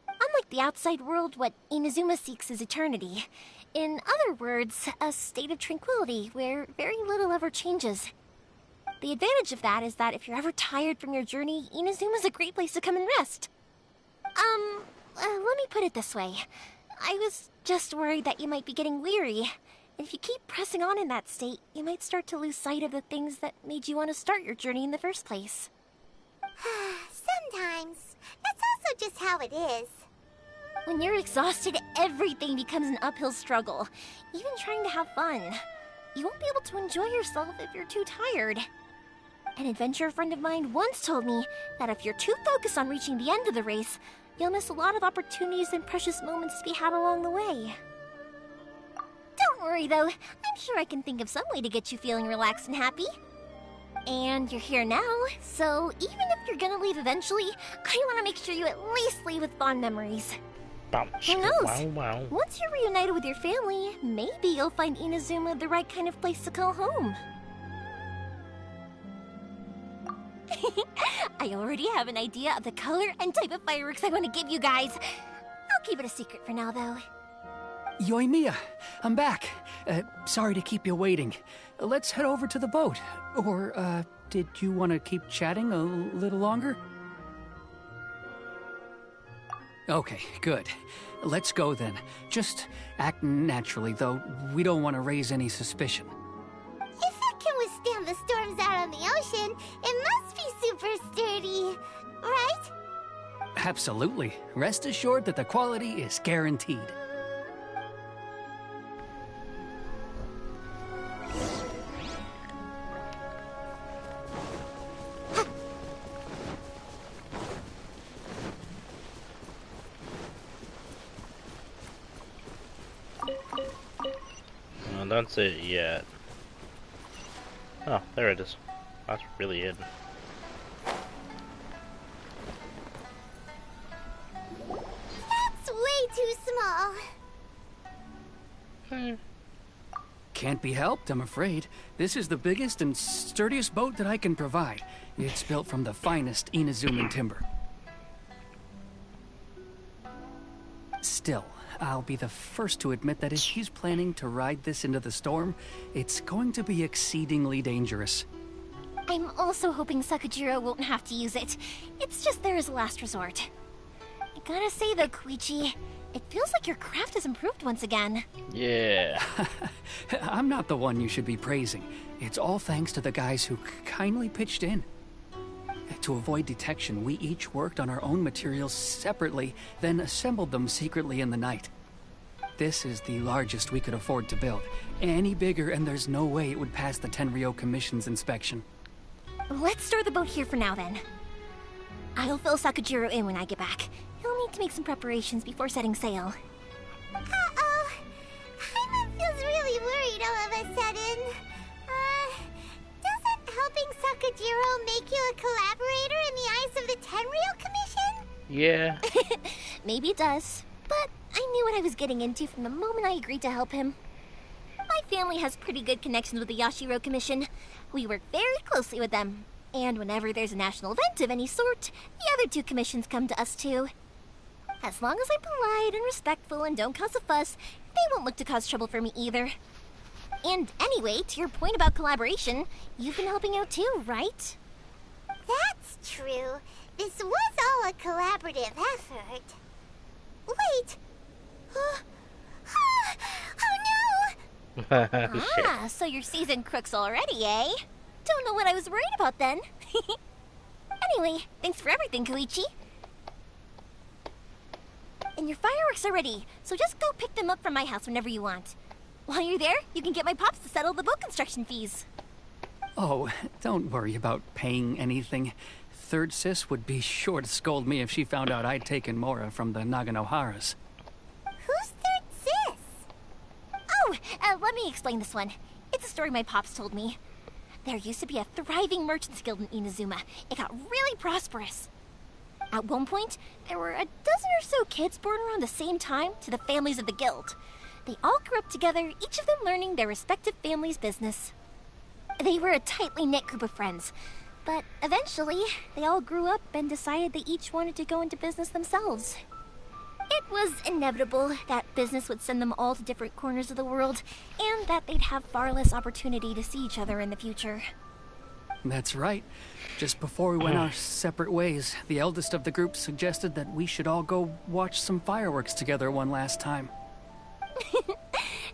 Unlike the outside world, what Inazuma seeks is eternity. In other words, a state of tranquility where very little ever changes. The advantage of that is that if you're ever tired from your journey, Inazuma's a great place to come and rest. Let me put it this way. I was just worried that you might be getting weary. And if you keep pressing on in that state, you might start to lose sight of the things that made you want to start your journey in the first place. Sometimes. That's also just how it is. When you're exhausted, everything becomes an uphill struggle. Even trying to have fun. You won't be able to enjoy yourself if you're too tired. An adventurer friend of mine once told me that if you're too focused on reaching the end of the race, you'll miss a lot of opportunities and precious moments to be had along the way. Don't worry though, I'm sure I can think of some way to get you feeling relaxed and happy. And you're here now, so even if you're gonna leave eventually, I want to make sure you at least leave with fond memories. Who knows? Wow. Once you're reunited with your family, maybe you'll find Inazuma the right kind of place to call home. I already have an idea of the color and type of fireworks I want to give you guys. I'll keep it a secret for now, though. Yoimiya, I'm back. Sorry to keep you waiting. Let's head over to the boat. Or, did you want to keep chatting a little longer? Okay, good. Let's go then. Just act naturally, though we don't want to raise any suspicion. If it can withstand the storms out on the ocean, it must be super sturdy, right? Absolutely. Rest assured that the quality is guaranteed. No, don't see it yet. Oh, there it is. That's really hidden. That's way too small. Can't be helped, I'm afraid. This is the biggest and sturdiest boat that I can provide. It's built from the finest Inazuman timber. Still, I'll be the first to admit that if he's planning to ride this into the storm, it's going to be exceedingly dangerous. I'm also hoping Sakajiro won't have to use it. It's just there as a last resort. I gotta say though, Koichi, it feels like your craft has improved once again. Yeah. I'm not the one you should be praising. It's all thanks to the guys who kindly pitched in. To avoid detection, we each worked on our own materials separately, then assembled them secretly in the night. This is the largest we could afford to build. Any bigger and there's no way it would pass the Tenryou Commission's inspection. Let's store the boat here for now then. I'll fill Sakajiro in when I get back. He'll need to make some preparations before setting sail. Uh-oh. Paimon feels really worried all of a sudden. Doesn't helping Sakajiro make you a collaborator in the eyes of the Tenryou Commission? Yeah. Maybe it does, but I knew what I was getting into from the moment I agreed to help him. My family has pretty good connections with the Yashiro Commission. We work very closely with them. And whenever there's a national event of any sort, the other two commissions come to us too. As long as I'm polite and respectful and don't cause a fuss, they won't look to cause trouble for me either. And anyway, to your point about collaboration, you've been helping out too, right? That's true. This was all a collaborative effort. Wait! Oh no! So you're seasoned crooks already, eh? Don't know what I was worried about then. Anyway, thanks for everything, Koichi. And your fireworks are ready, so just go pick them up from my house whenever you want. While you're there, you can get my pops to settle the boat construction fees. Oh, don't worry about paying anything. Third Sis would be sure to scold me if she found out I'd taken Mora from the Naganoharas. Who's Third Sis? Oh, Let me explain this one. It's a story my pops told me. There used to be a thriving merchants guild in Inazuma. It got really prosperous. At one point, there were a dozen or so kids born around the same time to the families of the guild. They all grew up together, each of them learning their respective family's business. They were a tightly knit group of friends, but eventually, they all grew up and decided they each wanted to go into business themselves. It was inevitable that business would send them all to different corners of the world, and that they'd have far less opportunity to see each other in the future. That's right. Just before we went our separate ways, the eldest of the group suggested that we should all go watch some fireworks together one last time.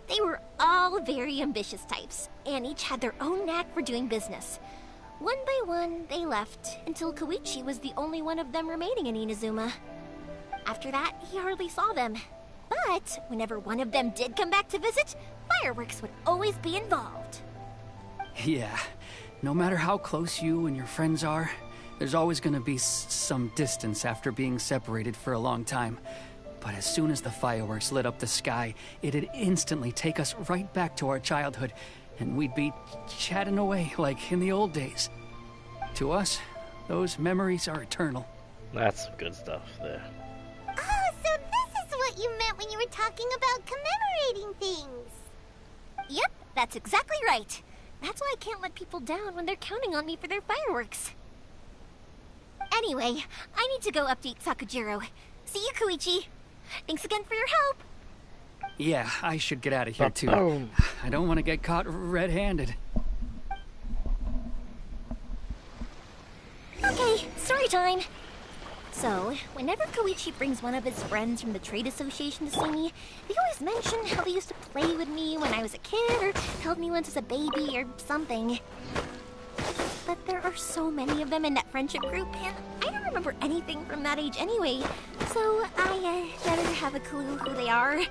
They were all very ambitious types, and each had their own knack for doing business. One by one, they left, until Koichi was the only one of them remaining in Inazuma. After that, he hardly saw them. But whenever one of them did come back to visit, fireworks would always be involved. Yeah, no matter how close you and your friends are, there's always gonna be some distance after being separated for a long time. But as soon as the fireworks lit up the sky, it'd instantly take us right back to our childhood, and we'd be chatting away like in the old days. To us, those memories are eternal. That's some good stuff there. Oh, so this is what you meant when you were talking about commemorating things. Yep, that's exactly right. That's why I can't let people down when they're counting on me for their fireworks. Anyway, I need to go update Sakujiro. See you, Koichi. Thanks again for your help. Yeah, I should get out of here too. I don't want to get caught red-handed. Okay, story time. So, whenever Koichi brings one of his friends from the trade association to see me, they always mention how they used to play with me when I was a kid, or held me once as a baby, or something. But there are so many of them in that friendship group, and I don't remember anything from that age anyway, so I better have a clue who they are.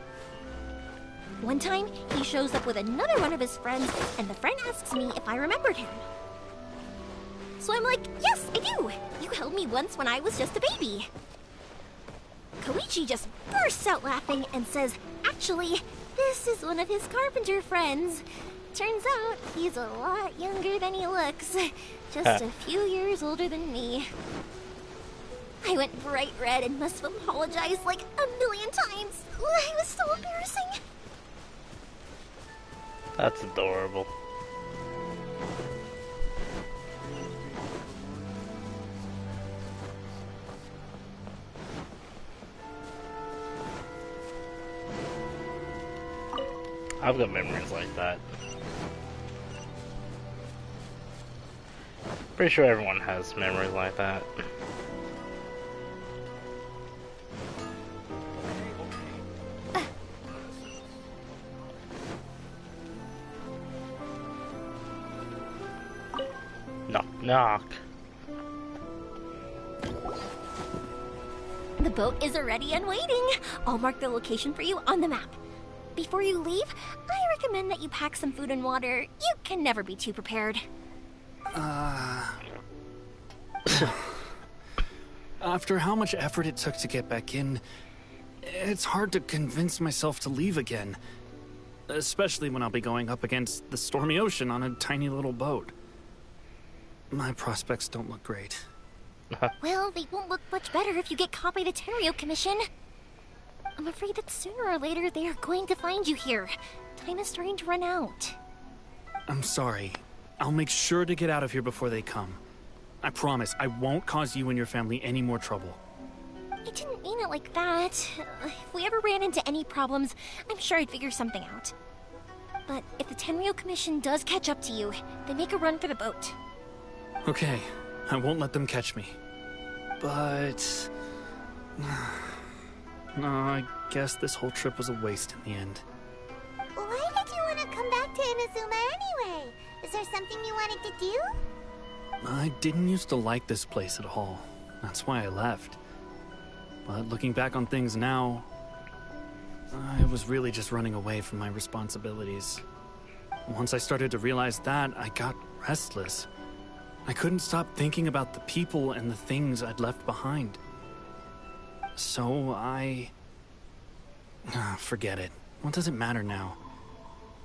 One time, he shows up with another one of his friends, and the friend asks me if I remembered him. So I'm like, yes, I do! You held me once when I was just a baby. Koichi just bursts out laughing and says, actually, this is one of his carpenter friends. Turns out, he's a lot younger than he looks. Just a few years older than me. I went bright red and must have apologized like 1,000,000 times. It was so embarrassing. That's adorable. I've got memories like that. Pretty sure everyone has memories like that. Knock, knock. The boat is ready and waiting. I'll mark the location for you on the map. Before you leave, I recommend that you pack some food and water. You can never be too prepared. After how much effort it took to get back in, it's hard to convince myself to leave again. Especially when I'll be going up against the stormy ocean on a tiny little boat. My prospects don't look great. Well, they won't look much better if you get caught by the Terrio Commission. I'm afraid that sooner or later they are going to find you here. Time is starting to run out. I'm sorry. I'll make sure to get out of here before they come. I promise I won't cause you and your family any more trouble. I didn't mean it like that. If we ever ran into any problems, I'm sure I'd figure something out. But if the Tenryo Commission does catch up to you, they make a run for the boat. Okay, I won't let them catch me. But... no, I guess this whole trip was a waste in the end. Why did you want to come back to Inazuma anyway? Is there something you wanted to do? I didn't used to like this place at all. That's why I left. But looking back on things now, I was really just running away from my responsibilities. Once I started to realize that, I got restless. I couldn't stop thinking about the people and the things I'd left behind. So I... forget it. What does it matter now?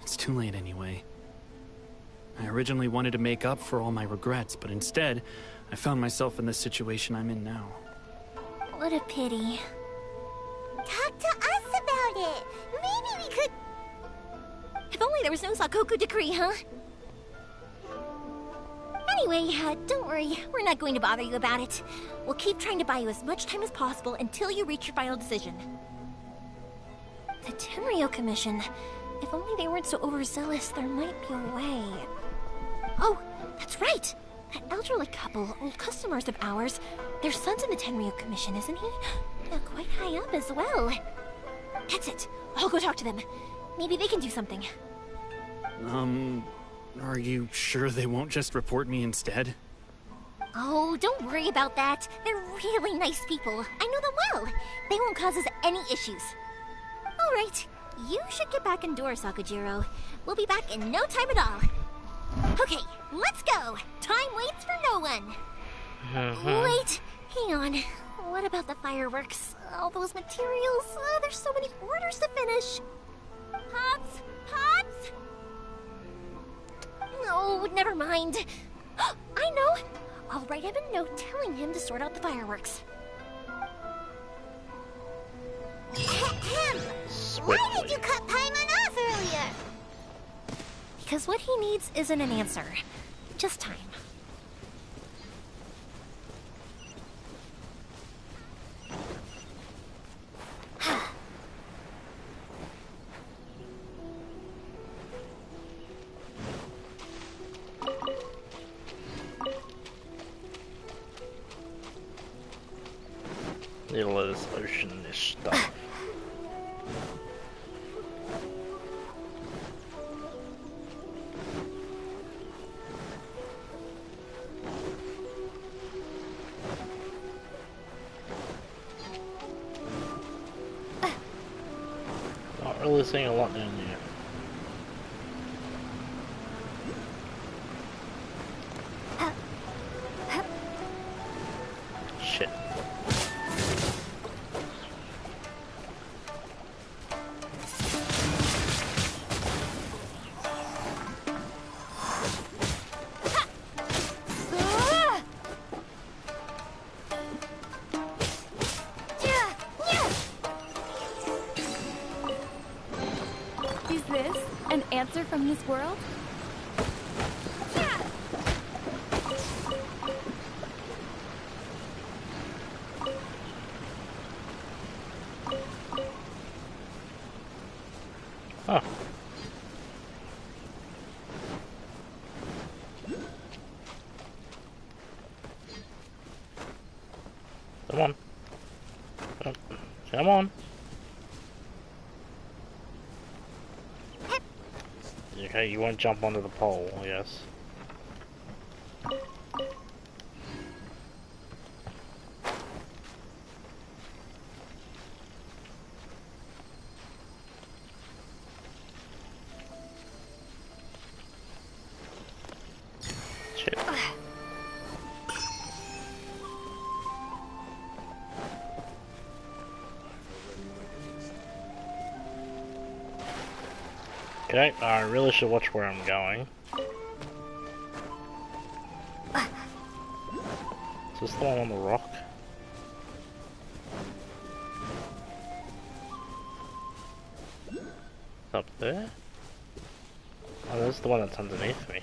It's too late anyway. I originally wanted to make up for all my regrets, but instead, I found myself in the situation I'm in now. What a pity. Talk to us about it. Maybe we could... If only there was no Sakoku decree, huh? Anyway, don't worry. We're not going to bother you about it. We'll keep trying to buy you as much time as possible until you reach your final decision. The Tenryo Commission. If only they weren't so overzealous, there might be a way. Oh, that's right! That elderly couple, old customers of ours, their son's in the Tenryo Commission, isn't he? Quite high up as well. That's it. I'll go talk to them. Maybe they can do something. Are you sure they won't just report me instead? Oh, don't worry about that. They're really nice people. I know them well. They won't cause us any issues. All right. You should get back indoors, Sakujiro. We'll be back in no time at all. Okay, let's go. Time waits for no one. Wait, hang on. What about the fireworks? All those materials? There's so many orders to finish. Pops? Pops? No, never mind. I know. I'll write him a note telling him to sort out the fireworks. Why did you cut Paimon off earlier? Because what he needs isn't an answer. Just time. Need to let us ocean this stuff. Not really seeing a lot down here. Shit. Is this an answer from this world? Oh. Come on. Come on. Okay, you won't jump onto the pole, I guess. Shit. Okay, I really should watch where I'm going. Is this the one on the rock? Up there? Oh, that's the one that's underneath me.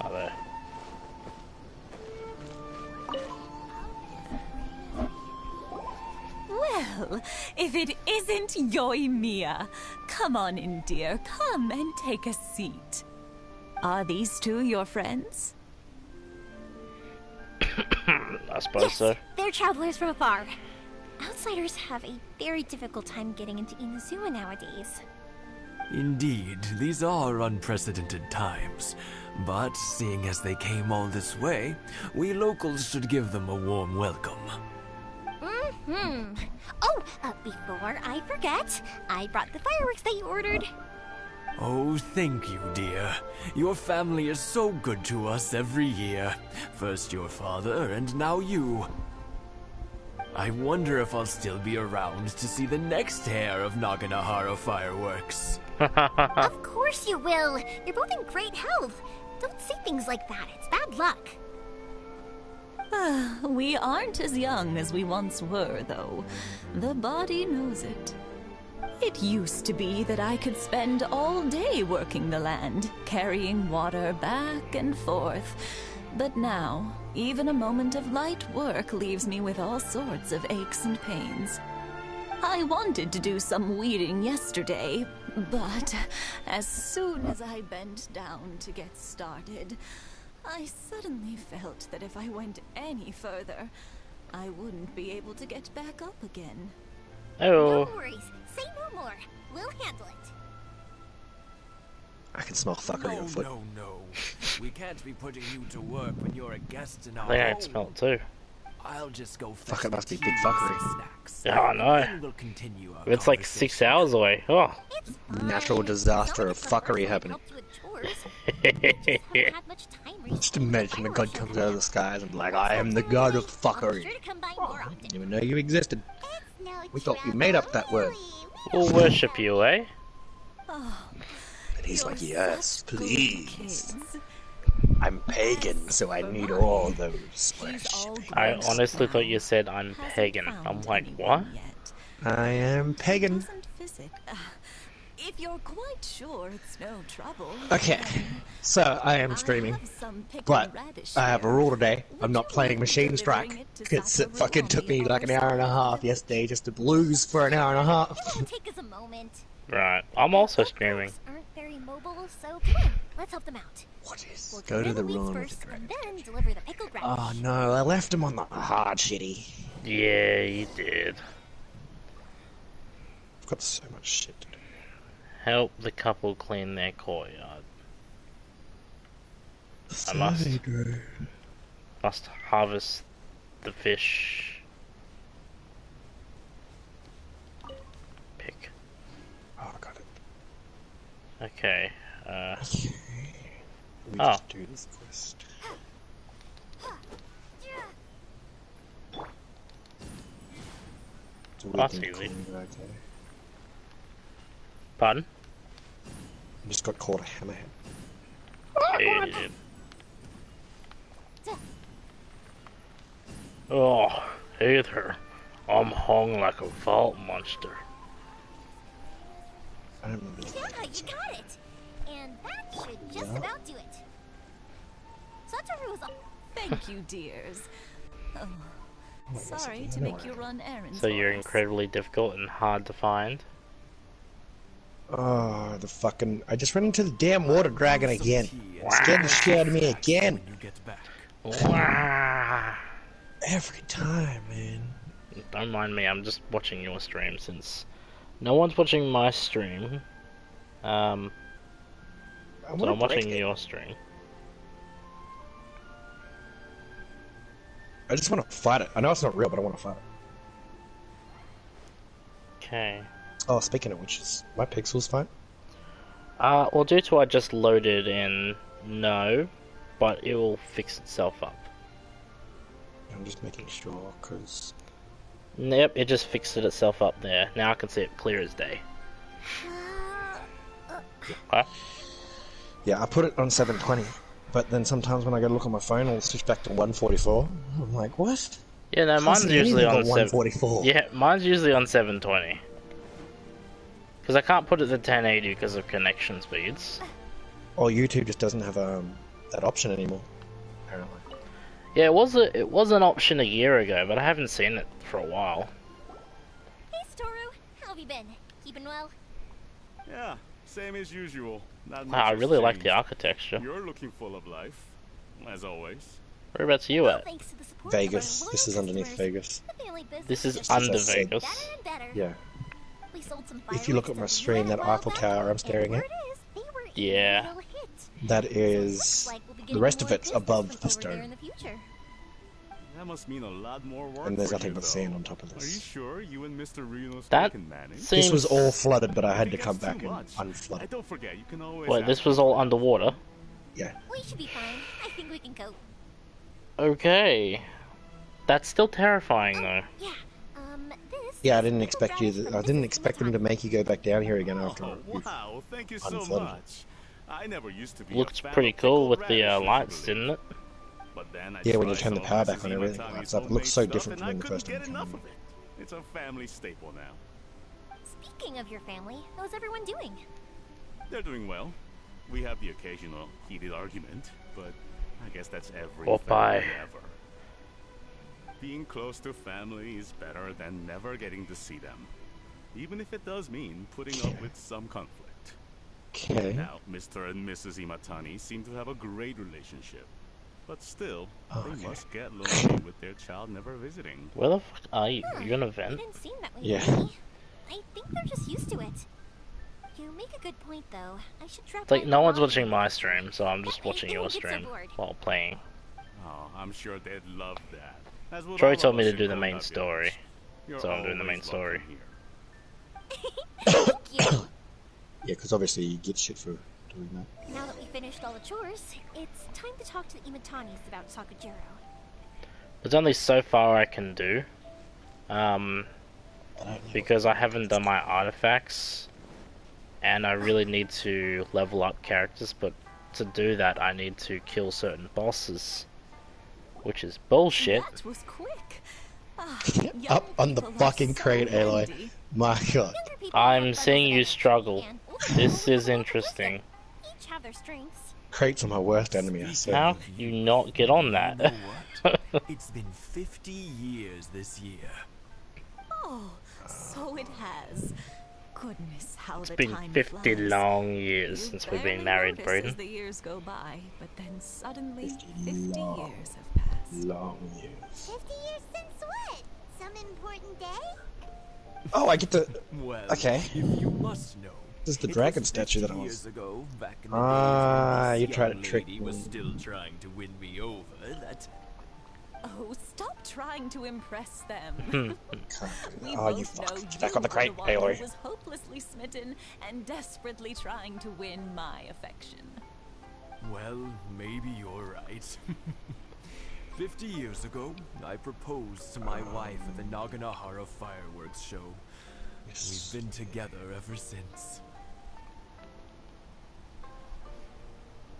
Oh, there. Well, if it isn't Yoimiya, come on in, dear. Come and take a seat. Are these two your friends? I suppose so. They're travelers from afar. Outsiders have a very difficult time getting into Inazuma nowadays. Indeed, these are unprecedented times. But seeing as they came all this way, we locals should give them a warm welcome. Oh, before I forget, I brought the fireworks that you ordered. Oh, thank you, dear. Your family is so good to us every year. First your father, and now you. I wonder if I'll still be around to see the next hair of Naganohara fireworks. Of course you will. You're both in great health. Don't say things like that. It's bad luck. We aren't as young as we once were, though. The body knows it. It used to be that I could spend all day working the land, carrying water back and forth. But now, even a moment of light work leaves me with all sorts of aches and pains. I wanted to do some weeding yesterday, but as soon as I bent down to get started, I suddenly felt that if I went any further, I wouldn't be able to get back up again. Oh. No worries. Say no more. We'll handle it. I can smell fuckery on foot. No. We can't be putting you to work when you're a guest in our I home. can smell it too. I'll just go Fuck, it must be big fuckery. Yeah, I know. We'll continue our It's like 6 hours away. Oh. Natural disaster of fuckery happening. Just imagine the god comes out of the skies and be like, I am the god of fuckery. Didn't even know you existed. We thought you made up that word. We'll worship you, eh? And he's like, yes, please. I'm pagan, so I need all those. I honestly thought you said I'm pagan. I'm like, what? I am pagan. If you're quite sure it's no trouble. Okay, so I am streaming, but I have a rule today. I'm not playing Machine Strike, because it fucking took me like an hour and a half yesterday just to lose for an hour and a half. It'll take us a moment. Right, I'm also streaming. Aren't very mobile, so come on, let's help them out. What is? We'll Go to the weeds run with first, the and then deliver the pickled radish. Oh no, I left him on the hard shitty. Yeah, you did. I've got so much shit to do. Help the couple clean their courtyard. I must harvest the fish. Pick. Oh, I got it. Okay. We just do this quest. That's easy. Pardon? I just got caught a hammerhead. Yeah. Oh, hey there. I'm hung like a vault monster. I don't remember. Yeah, you got it. And that should just about do it. Satoru's Thank you, dears. Oh, sorry to make you run errands. So you're incredibly difficult and hard to find. Oh, the fucking... I just ran into the damn water dragon again. Scared the shit out of me again. Wow. Every time, man. Don't mind me, I'm just watching your stream since no one's watching my stream. So I'm watching your stream. I just want to fight it. I know it's not real, but I want to fight it. Okay. Oh, speaking of which, is my pixels fine? Well, due to I just loaded in, no, but it will fix itself up. I'm just making sure, because... Yep, it just fixed it itself up there. Now I can see it clear as day. What? Yeah, I put it on 720, but then sometimes when I go to look on my phone, it'll switch back to 144. I'm like, what? Yeah, no, mine's usually on 144. Yeah, mine's usually on 720. Because I can't put it to 1080 because of connection speeds. Oh, YouTube just doesn't have that option anymore, apparently. Yeah, it was an option a year ago, but I haven't seen it for a while. Hey, Satoru. How have you been? Keeping well? Yeah, same as usual. Not Wow, I much really has like the changed. architecture. You're looking full of life, as always. Whereabouts are you at? Vegas. This is underneath Vegas. This is under Vegas. Yeah. If you look at my stream, that Eiffel Tower I'm staring at, Yeah. that is... the rest of it's above the stone. That That must mean a lot more work. And there's for nothing you, but though. sand on top of Are you this. sure you and Mr. Reno That can manage? seems... This was all flooded, but I had to think come that's back too and much. unflood it. Don't forget, you can always. Wait, this was all underwater? Yeah. We should be fine. I think we can cope. Okay. That's still terrifying, though. Yeah. This. Yeah, I didn't expect you. I didn't expect them to make you go back down here again after. Wow, thank you so unflooded. much. I never used to be. Looks pretty cool with the lights, didn't it? But then I Yeah, when you tried turn the some power of back on, Mrs. everything Imatani's lights up. It looks homemade so stuff, different and from I the couldn't first time. get enough of it. It's a family staple now. Speaking of your family, how's everyone doing? They're doing well. We have the occasional heated argument, but I guess that's every Or bye. family ever. Being close to family is better than never getting to see them, even if it does mean putting up with some conflict. Okay. Now, Mr. and Mrs. Imatani seem to have a great relationship, but still, they must get lonely with their child never visiting. Where the fuck are you? You in a vent? Didn't seem that way. Yeah. To me. I think they're just used to it. You make a good point, though. I should drop. It's like by no the one's lobby. watching my stream, so I'm just watching your Don't get so stream bored. while playing. Oh, I'm sure they'd love that. As would Troy all told of me us to in do the Grown main Up story, Village. so I'm doing the You're main story. always Yeah, because obviously you get shit for doing that. Now that we finished all the chores, it's time to talk to the Imatanis about Sakujiro. There's only so far I can do, because I haven't done my artifacts, and I really need to level up characters, but to do that I need to kill certain bosses, which is bullshit. That was quick. Up on the fucking crate, Aloy. My god. I'm seeing you struggle. This is interesting. Each have their strengths. Crates are my worst enemy, I say. How can you not get on that? You know what? It's been 50 years this year. Oh, so it has. Goodness, how It's the been time 50 flies. long years You since we've barely been married, notice Braden. as the years go by, but then suddenly 50 years have passed. Long years. 50 years since what? Some important day? Oh, I get to. Well, Okay. if you must know, This is the it dragon was statue that I 50 was. years ago, back in the Ah, days when you this tried young to trick lady was me. still trying to win me over. That Oh, stop trying to impress them. We Oh, you both fuck. know Get back on the you crate, were the one Aloy. who was hopelessly smitten and desperately trying to win my affection. well, maybe you're right. 50 years ago, I proposed to my wife at the Naganahara fireworks show. We've been together ever since.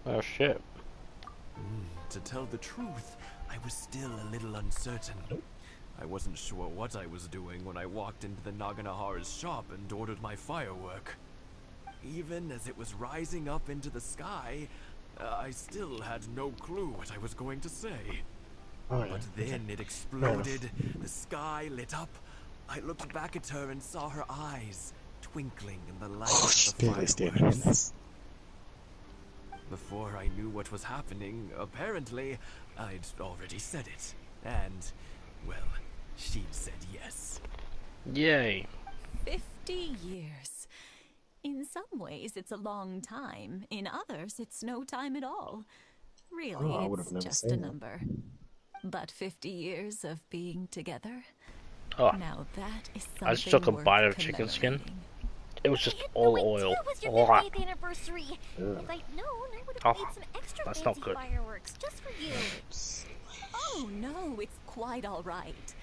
Oh shit. To tell the truth, I was still a little uncertain. I wasn't sure what I was doing when I walked into the Naganahara's shop and ordered my firework. Even as it was rising up into the sky, I still had no clue what I was going to say. But then it exploded, the sky lit up. I looked back at her and saw her eyes twinkling in the light of the fireworks. Before I knew what was happening, apparently, I'd already said it. And, well, she'd said yes. Yay. 50 years. In some ways, it's a long time. In others, it's no time at all. Really, Oh, I would've it's never just seen a that. number. But 50 years of being together? Oh. Now that is something I just took a worth bite of chicken skin. It was just all oil. It was your Ugh. 50th anniversary. Ugh. If I'd known, I would have Oh, made some extra that's fancy not good. fireworks just for you. Oh no, it's quite all right.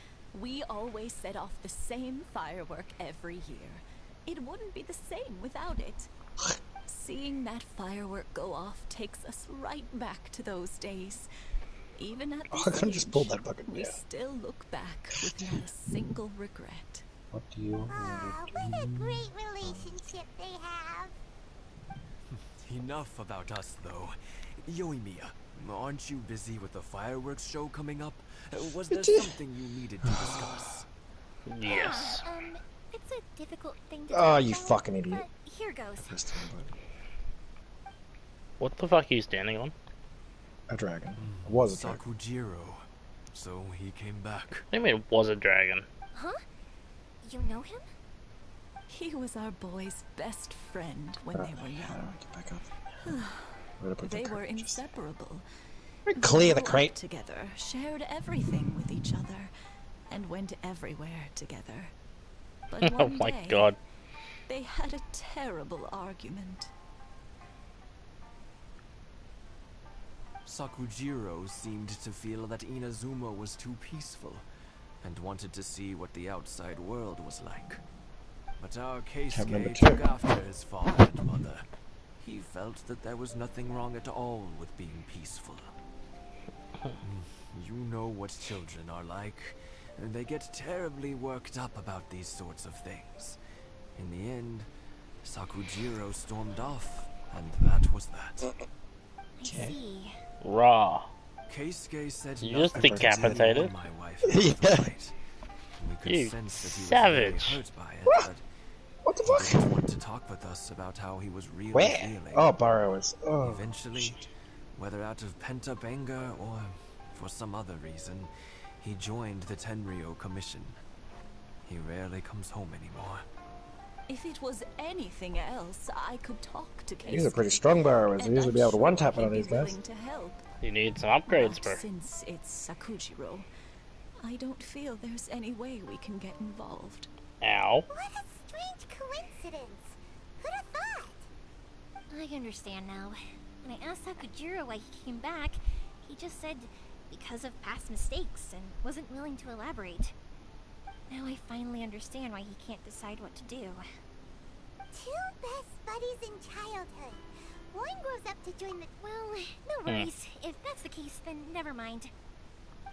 We always set off the same firework every year. It wouldn't be the same without it. Seeing that firework go off takes us right back to those days. Even at Oh, this I could've just age, pulled that bucket, we yeah. still look back with not a single regret. What do you Aw, what a great relationship they have. Enough about us, though. Yoimiya, aren't you busy with the fireworks show coming up? Was there something you needed to discuss? Yes. It's a difficult thing to Oh, talk you about, fucking idiot. but here goes. What the fuck are you standing on? A dragon. It was a dragon. Sakujiro. So he came back. What do you mean it was a dragon? Huh? You know him? He was our boy's best friend when they were young. Get back up. Where'd I put They that were cartridge? inseparable. Clear the Grew up crate. together, shared everything with each other, and went everywhere together. But Oh one my day, god. they had a terrible argument. Sakujiro seemed to feel that Inazuma was too peaceful and wanted to see what the outside world was like. But our Keisuke took after his father and mother. He felt that there was nothing wrong at all with being peaceful. You know what children are like. They get terribly worked up about these sorts of things. In the end, Sakujiro stormed off, and that was that. I see. Raw. Keisuke said You just nothing decapitated? to my wife after the fight. We could You sense that he was savage. very hurt by it, but what the he didn't want to talk with us about how he was really Where? feeling. Oh, Burrowers. Oh, Eventually, shit. whether out of pent-up anger or for some other reason, he joined the Tenryo Commission. He rarely comes home anymore. If it was anything else, I could talk to Keisuke. These are pretty strong Burrowers. They usually be able to one-tap it on these guys. To help. You need some upgrades, But bro. since it's Sakujiro, I don't feel there's any way we can get involved. Ow. What a strange coincidence. Who'd have thought? I understand now. When I asked Sakujiro why he came back, he just said because of past mistakes and wasn't willing to elaborate. Now I finally understand why he can't decide what to do. Two best buddies in childhood. One grows up to join the... Well, no worries. If that's the case, then never mind.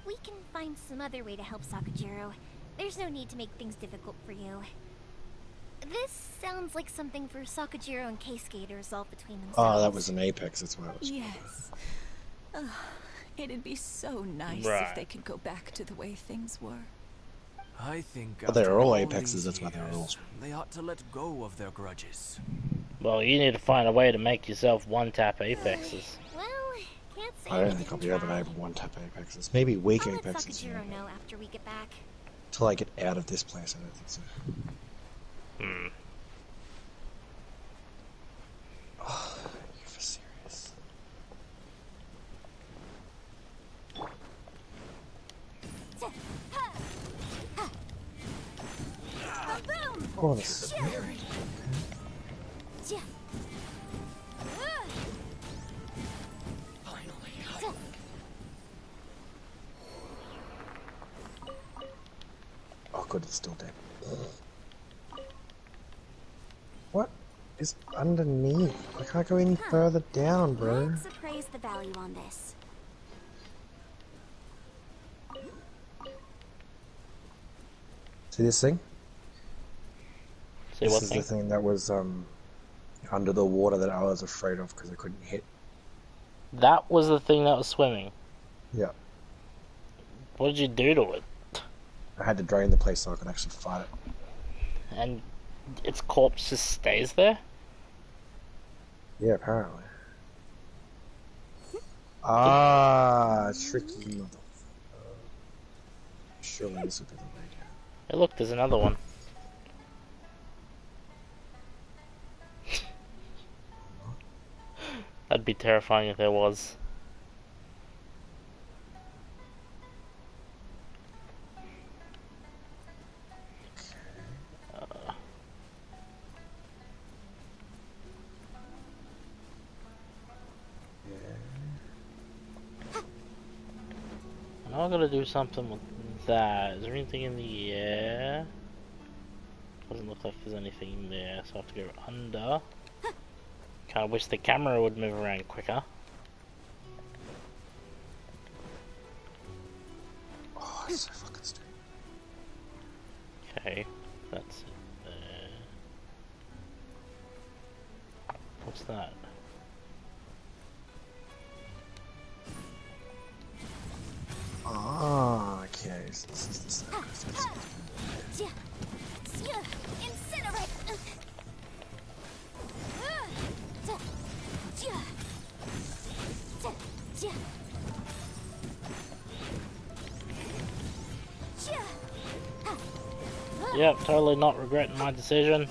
We can find some other way to help Sakujiro. There's no need to make things difficult for you. This sounds like something for Sakujiro and Keisuke to resolve between themselves. Oh, that was an Apex. That's why it was. Yes. It'd be so nice Right. if they could go back to the way things were. I think Well, they after were all all Apexes, these that's why they were all. years, they ought to let go of their grudges. Well, you need to find a way to make yourself one-tap Apexes. Well, can't say I don't think I'll be able to have one-tap Apexes. Maybe weak I'll let Apexes. Sakujiro know after we get back. Till I get out of this place, I don't think so. Oh, you for serious? Oh, this is weird. Oh, good, it's still dead. What is underneath? I can't go any further down, bro. Let's appraise the value on this. See this thing? See This what is thing? the thing that was under the water that I was afraid of because I couldn't hit. That was the thing that was swimming. Yeah. What did you do to it? I had to drain the place so I could actually fight it. And its corpse just stays there? Yeah, apparently. Ah, tricky mother. Surely this would be the way. Hey look, there's another one. That'd be terrifying if there was. Now I gotta do something with that. Is there anything in the air? Doesn't look like there's anything in there, so I have to go under. Kinda wish the camera would move around quicker. Oh, it's so fucking stupid. Okay, that's it there. What's that? Ah, okay, so this is the circus. Incinerate! Yep, totally not regretting my decision.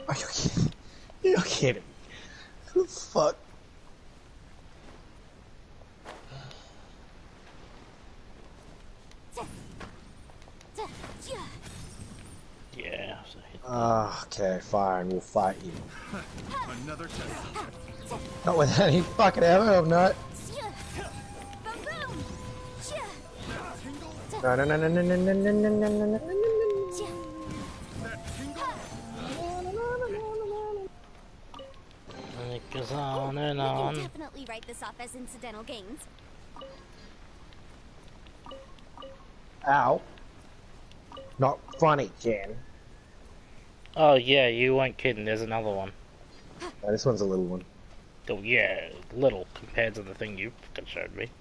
Are you kidding? You're kidding. What the fuck? Yeah. Okay, fine. We'll fight you. Another test. Not with any fucking ammo, I'm not. No, no, no, no, no, no, no, no, no, no, no, no, no. And it goes on and We can on. definitely write this off as incidental gains. Ow. Not funny, Jen. Oh yeah, you weren't kidding. There's another one. Oh, this one's a little one. Oh yeah, little compared to the thing you fucking showed me.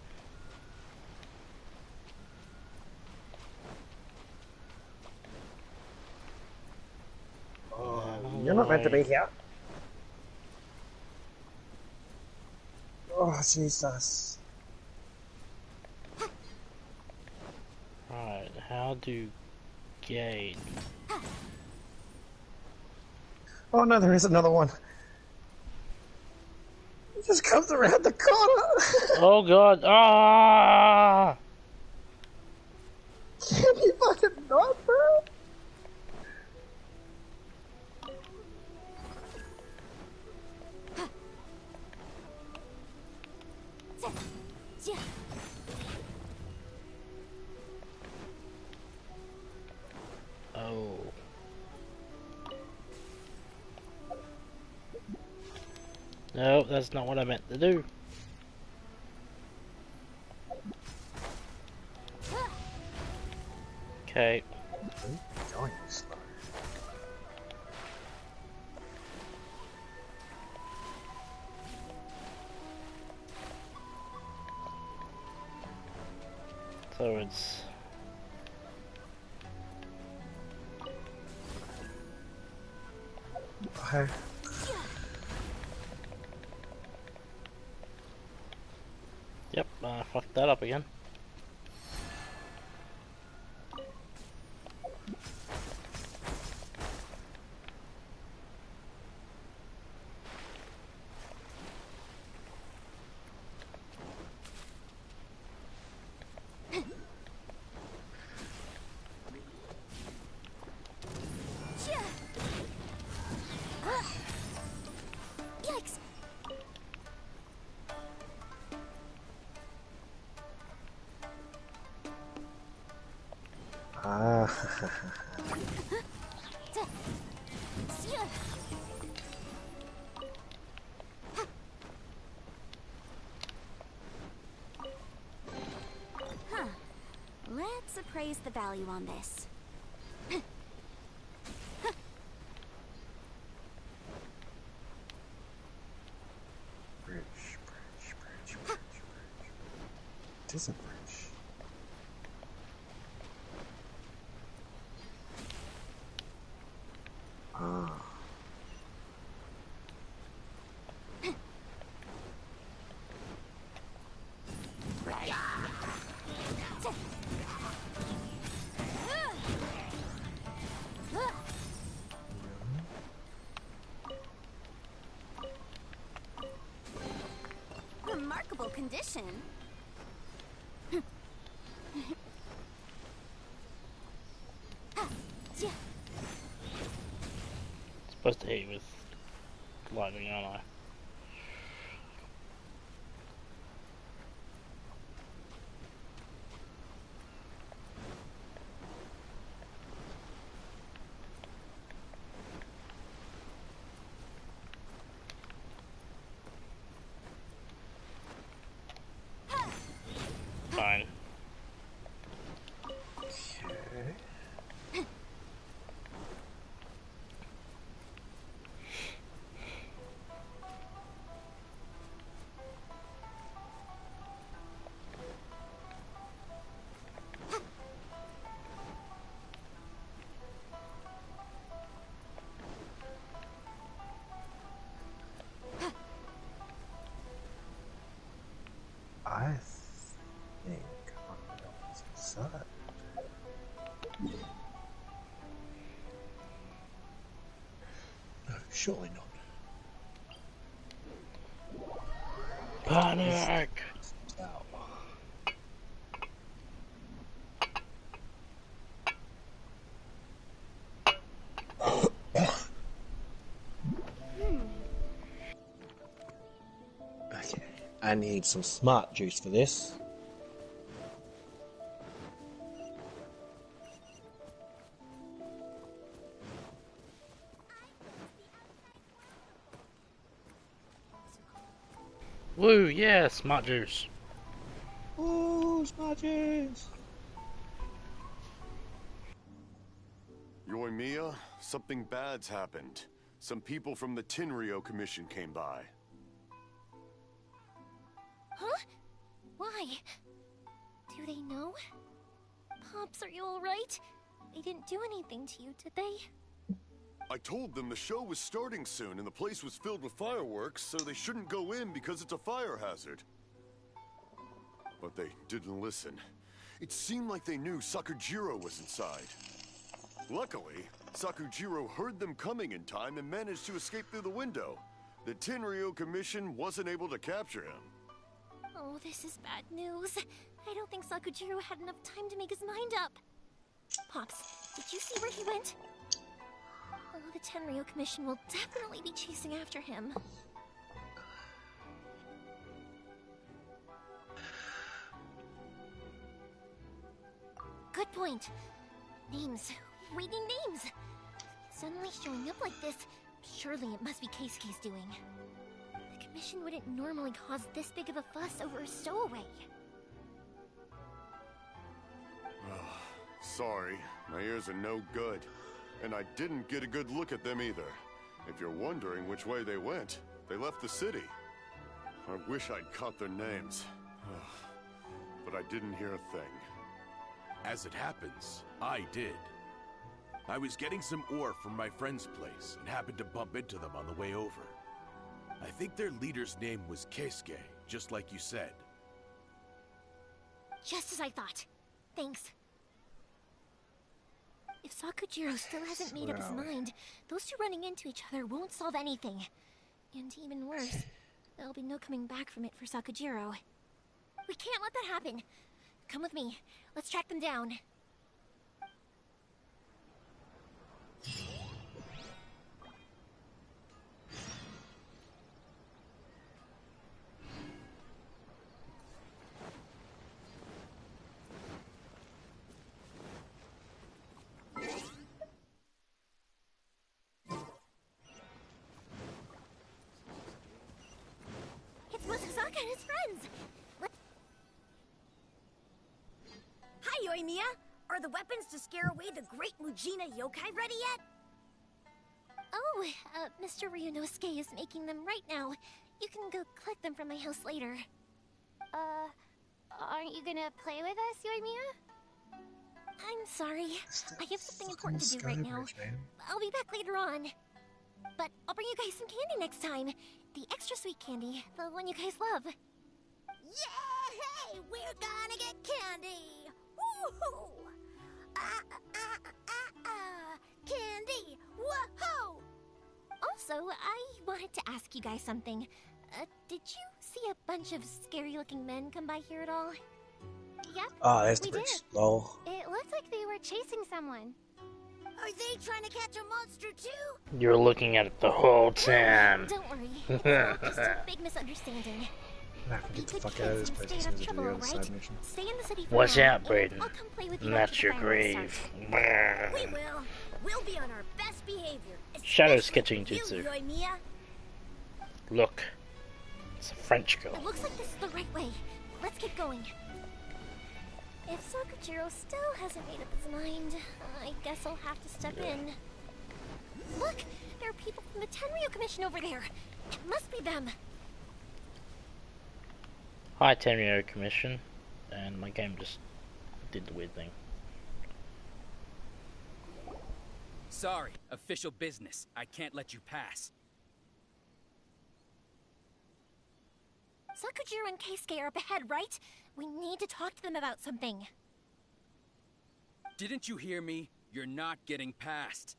You're not meant to be here. Oh, Jesus. Right, how do gate? Oh no, there is another one. It just comes around the corner. Oh god, ah! Can you fucking not, bro? Oh. No, that's not what I meant to do. Okay. So it's... Okay. Yep, I fucked that up again. Yikes! Ah. Huh. Let's appraise the value on this. It is a bridge. Ah. Remarkable condition. Supposed to hit you with lightning, aren't I? Fine. Surely not. Panic! Okay, I need some smart juice for this. Woo, yeah, smart juice. Ooh, smart juice. Yoimiya, something bad's happened. Some people from the Tenryo Commission came by. Huh? Why? Do they know? Pops, are you alright? They didn't do anything to you, did they? I told them the show was starting soon and the place was filled with fireworks, so they shouldn't go in because it's a fire hazard. But they didn't listen. It seemed like they knew Sakujiro was inside. Luckily, Sakujiro heard them coming in time and managed to escape through the window. The Tenryo Commission wasn't able to capture him. Oh, this is bad news. I don't think Sakujiro had enough time to make his mind up. Pops, did you see where he went? Oh, the Tenryo Commission will definitely be chasing after him. Good point. Names. We need names. Suddenly showing up like this, surely it must be Keisuke's doing. The Commission wouldn't normally cause this big of a fuss over a stowaway. Sorry, my ears are no good. And I didn't get a good look at them either. If you're wondering which way they went, they left the city. I wish I'd caught their names. But I didn't hear a thing. As it happens, I did. I was getting some ore from my friend's place and happened to bump into them on the way over. I think their leader's name was Keisuke, just like you said. Just as I thought. Thanks. If Sakujiro still hasn't made up his mind, those two running into each other won't solve anything. And even worse, there'll be no coming back from it for Sakujiro. We can't let that happen. Come with me. Let's track them down. It's Masasaka and his friends! Hi, Yoimiya! Are the weapons to scare away the great Mujina yokai ready yet? Oh, Mr. Ryunosuke is making them right now. You can go collect them from my house later. Aren't you gonna play with us, Yoimiya? I'm sorry. I have something important to do right now. I'll be back later on. But I'll bring you guys some candy next time. The extra sweet candy, the one you guys love. Yay! We're gonna get candy! Woohoo! Candy! Woohoo! Also, I wanted to ask you guys something. Did you see a bunch of scary-looking men come by here at all? Yep. Oh, there's the we bridge. did. Lol. It looks like they were chasing someone. Are they trying to catch a monster too? You're looking at it the whole time. Don't worry. It's all just a big misunderstanding. I can get the fuck out of this place as soon as I do the other side mission. Stay in the city for Watch now, out, Brayden. I'll come play with you And that's after your the fireworks grave. start. We will. We'll be on our best behavior. Shadow especially sketching you, jutsu. Yoimiya. Look. It's a French girl. It looks like this is the right way. Let's get going. If Sakujiro still hasn't made up his mind, I guess I'll have to step in. Look! There are people from the Tenryo Commission over there! It must be them! Hi, Tenryo Commission. And my game just did the weird thing. Sorry, official business. I can't let you pass. Sakujiro and Keisuke are up ahead, right? We need to talk to them about something. Didn't you hear me? You're not getting past.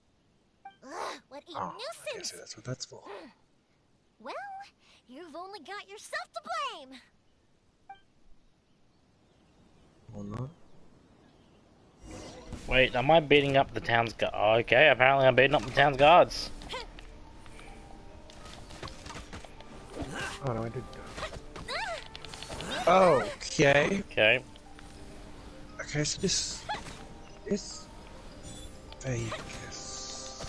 Ugh, what a Oh, I nuisance! guess that's what that's for. Well, you've only got yourself to blame. Or not. Wait, am I beating up the town's guard? Oh, okay, apparently I'm beating up the town's guards. Oh no, I did. Okay. Okay. Okay, so this is Vegas.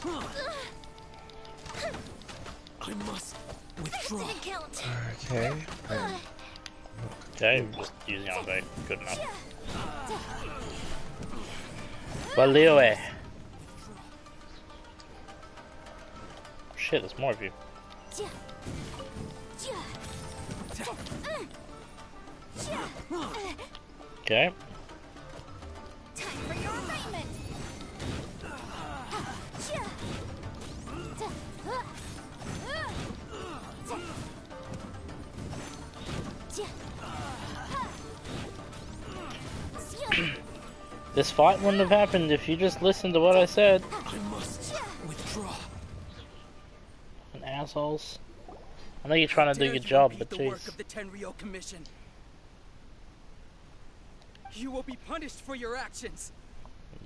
I must withdraw. Okay. Okay, just using on very good enough. Value. Shit, there's more of you. Okay. Time for your arraignment. This fight wouldn't have happened if you just listened to what I said. I must withdraw. And assholes. I know you're trying to do your job, but the work jeez. of the Tenryou Commission. You will be punished for your actions.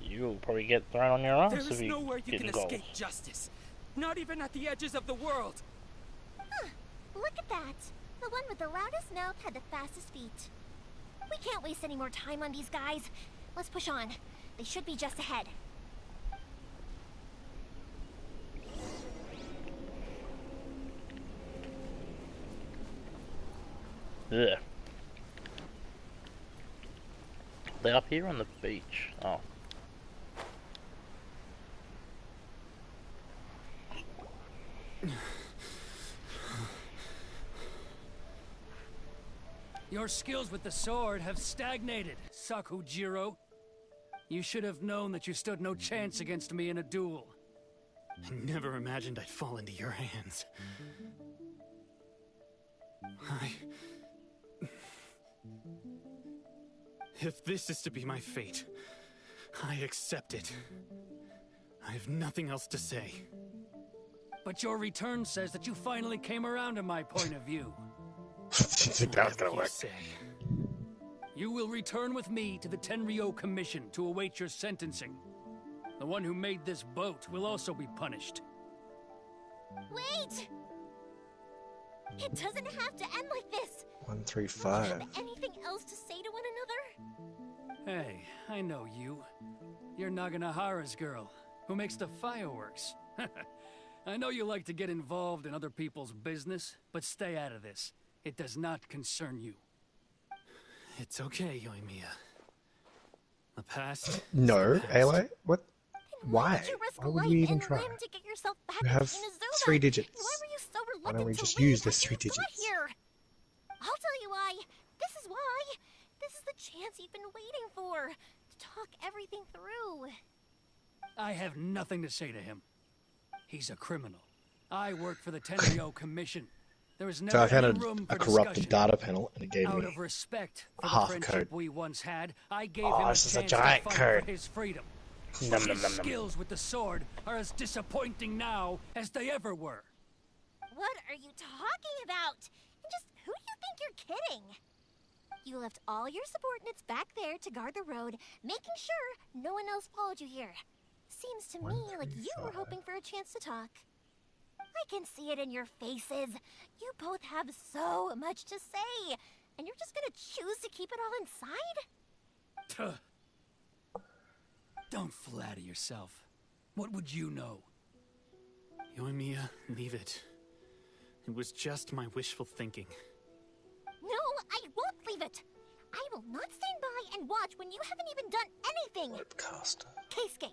You will probably get thrown on your ass There if is you nowhere you get can involved. escape justice. Not even at the edges of the world. Huh, look at that. The one with the loudest mouth had the fastest feet. We can't waste any more time on these guys. Let's push on. They should be just ahead. Ugh. They're up here on the beach. Oh. Your skills with the sword have stagnated, Sakujiro. You should have known that you stood no chance against me in a duel. I never imagined I'd fall into your hands. If this is to be my fate, I accept it. I have nothing else to say. But your return says that you finally came around to my point of view. Do you think that was gonna work? You will return with me to the Tenryou Commission to await your sentencing. The one who made this boat will also be punished. Wait! It doesn't have to end like this. 135. Have anything else to say to one another? Hey, I know you. You're Naganohara's girl, who makes the fireworks. I know you like to get involved in other people's business, but stay out of this. It does not concern you. It's okay, Yoimiya. The past... No, Aloy? What? Why? Why would we even try? To get yourself back We have Inazuma? 3 digits. Why were you so reluctant Why don't we to just leave use this after 3 you got digits? Here? I'll tell you why. This is why. This is the chance you've been waiting for. To talk everything through. I have nothing to say to him. He's a criminal. I work for the Tenryou Commission. There is never So I found any room a for corrupted discussion. data panel and it gave Out me of respect for the half friendship code. we once had, I gave Oh, him a this is a chance giant to fight code. for his freedom. Nom, But nom, his nom, nom. skills with the sword are as disappointing now as they ever were. What are you talking about? And just who do you think you're kidding? You left all your subordinates back there to guard the road, making sure no one else followed you here. Seems to me like you were hoping for a chance to talk. I can see it in your faces. You both have so much to say, and you're just gonna choose to keep it all inside? Tuh. Don't flatter yourself. What would you know? Yoimiya, leave it. It was just my wishful thinking. No, I won't leave it. I will not stand by and watch when you haven't even done anything. Webcaster. Keisuke,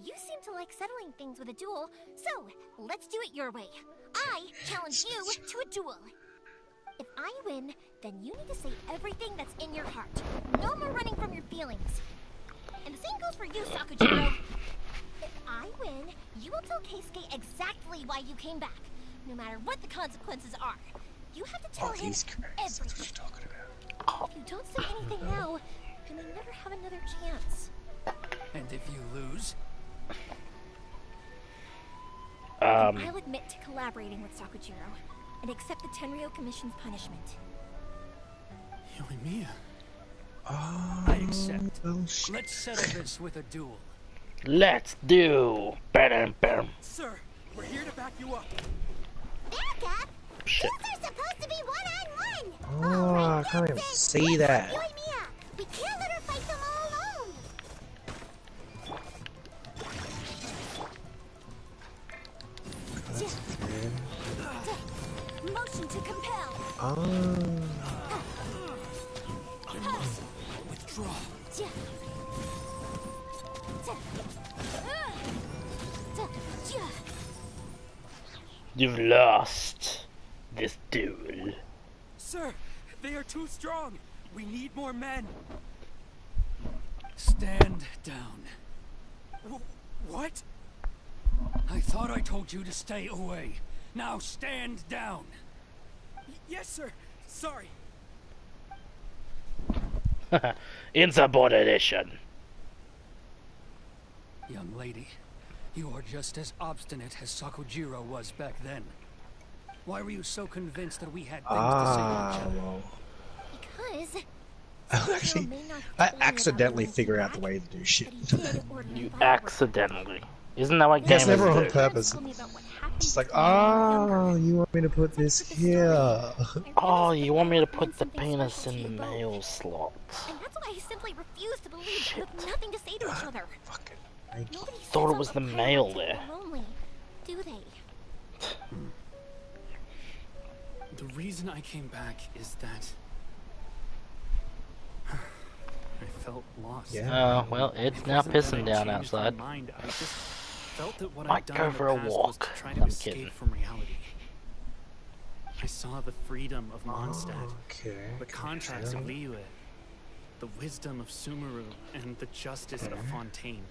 you seem to like settling things with a duel, so let's do it your way. I challenge you to a duel. If I win, then you need to say everything that's in your heart. No more running from your feelings. And the same goes for you, Sakujiro. If I win, you will tell Keisuke exactly why you came back, no matter what the consequences are. You have to tell him everything. If you don't say anything now, you may never have another chance. And if you lose? I'll admit to collaborating with Sakujiro and accept the Tenryo Commission's punishment. Yoimiya. I accept. Let's settle this with a duel. Let's do. Bam, bam. Sir, we're here to back you up. Back up? Shit. These are supposed to be one-on-one. Oh, I can't even see that. Yoimiya, we can't let her fight them all alone. Motion to compel. I must withdraw. You've lost this duel. Sir, they are too strong. We need more men. Stand down. What? I thought I told you to stay away. Now stand down. Yes, sir. Sorry. Insubordination. Young lady, you are just as obstinate as Sakujiro was back then. Why were you so convinced that we had things to say to each other? Because Actually, I accidentally figure out the way to do shit. You accidentally. Isn't that what That's gamers never on do? purpose. It's like, oh, you want me to put this here? Oh, you want me to put the penis in the male slot? And that's why I simply refuse to believe that you have nothing to say to each other. Nobody Thought says it was all the the male pirates there. are lonely, do they? The reason I came back is that I felt lost. Oh, well, it's now pissing down outside. I just felt that what Might I'd done go in the for a past was walk. to try to I'm escape kidding. from reality. I saw the freedom of Mondstadt, the contracts of Liyue, the wisdom of Sumeru, and the justice of Fontaine.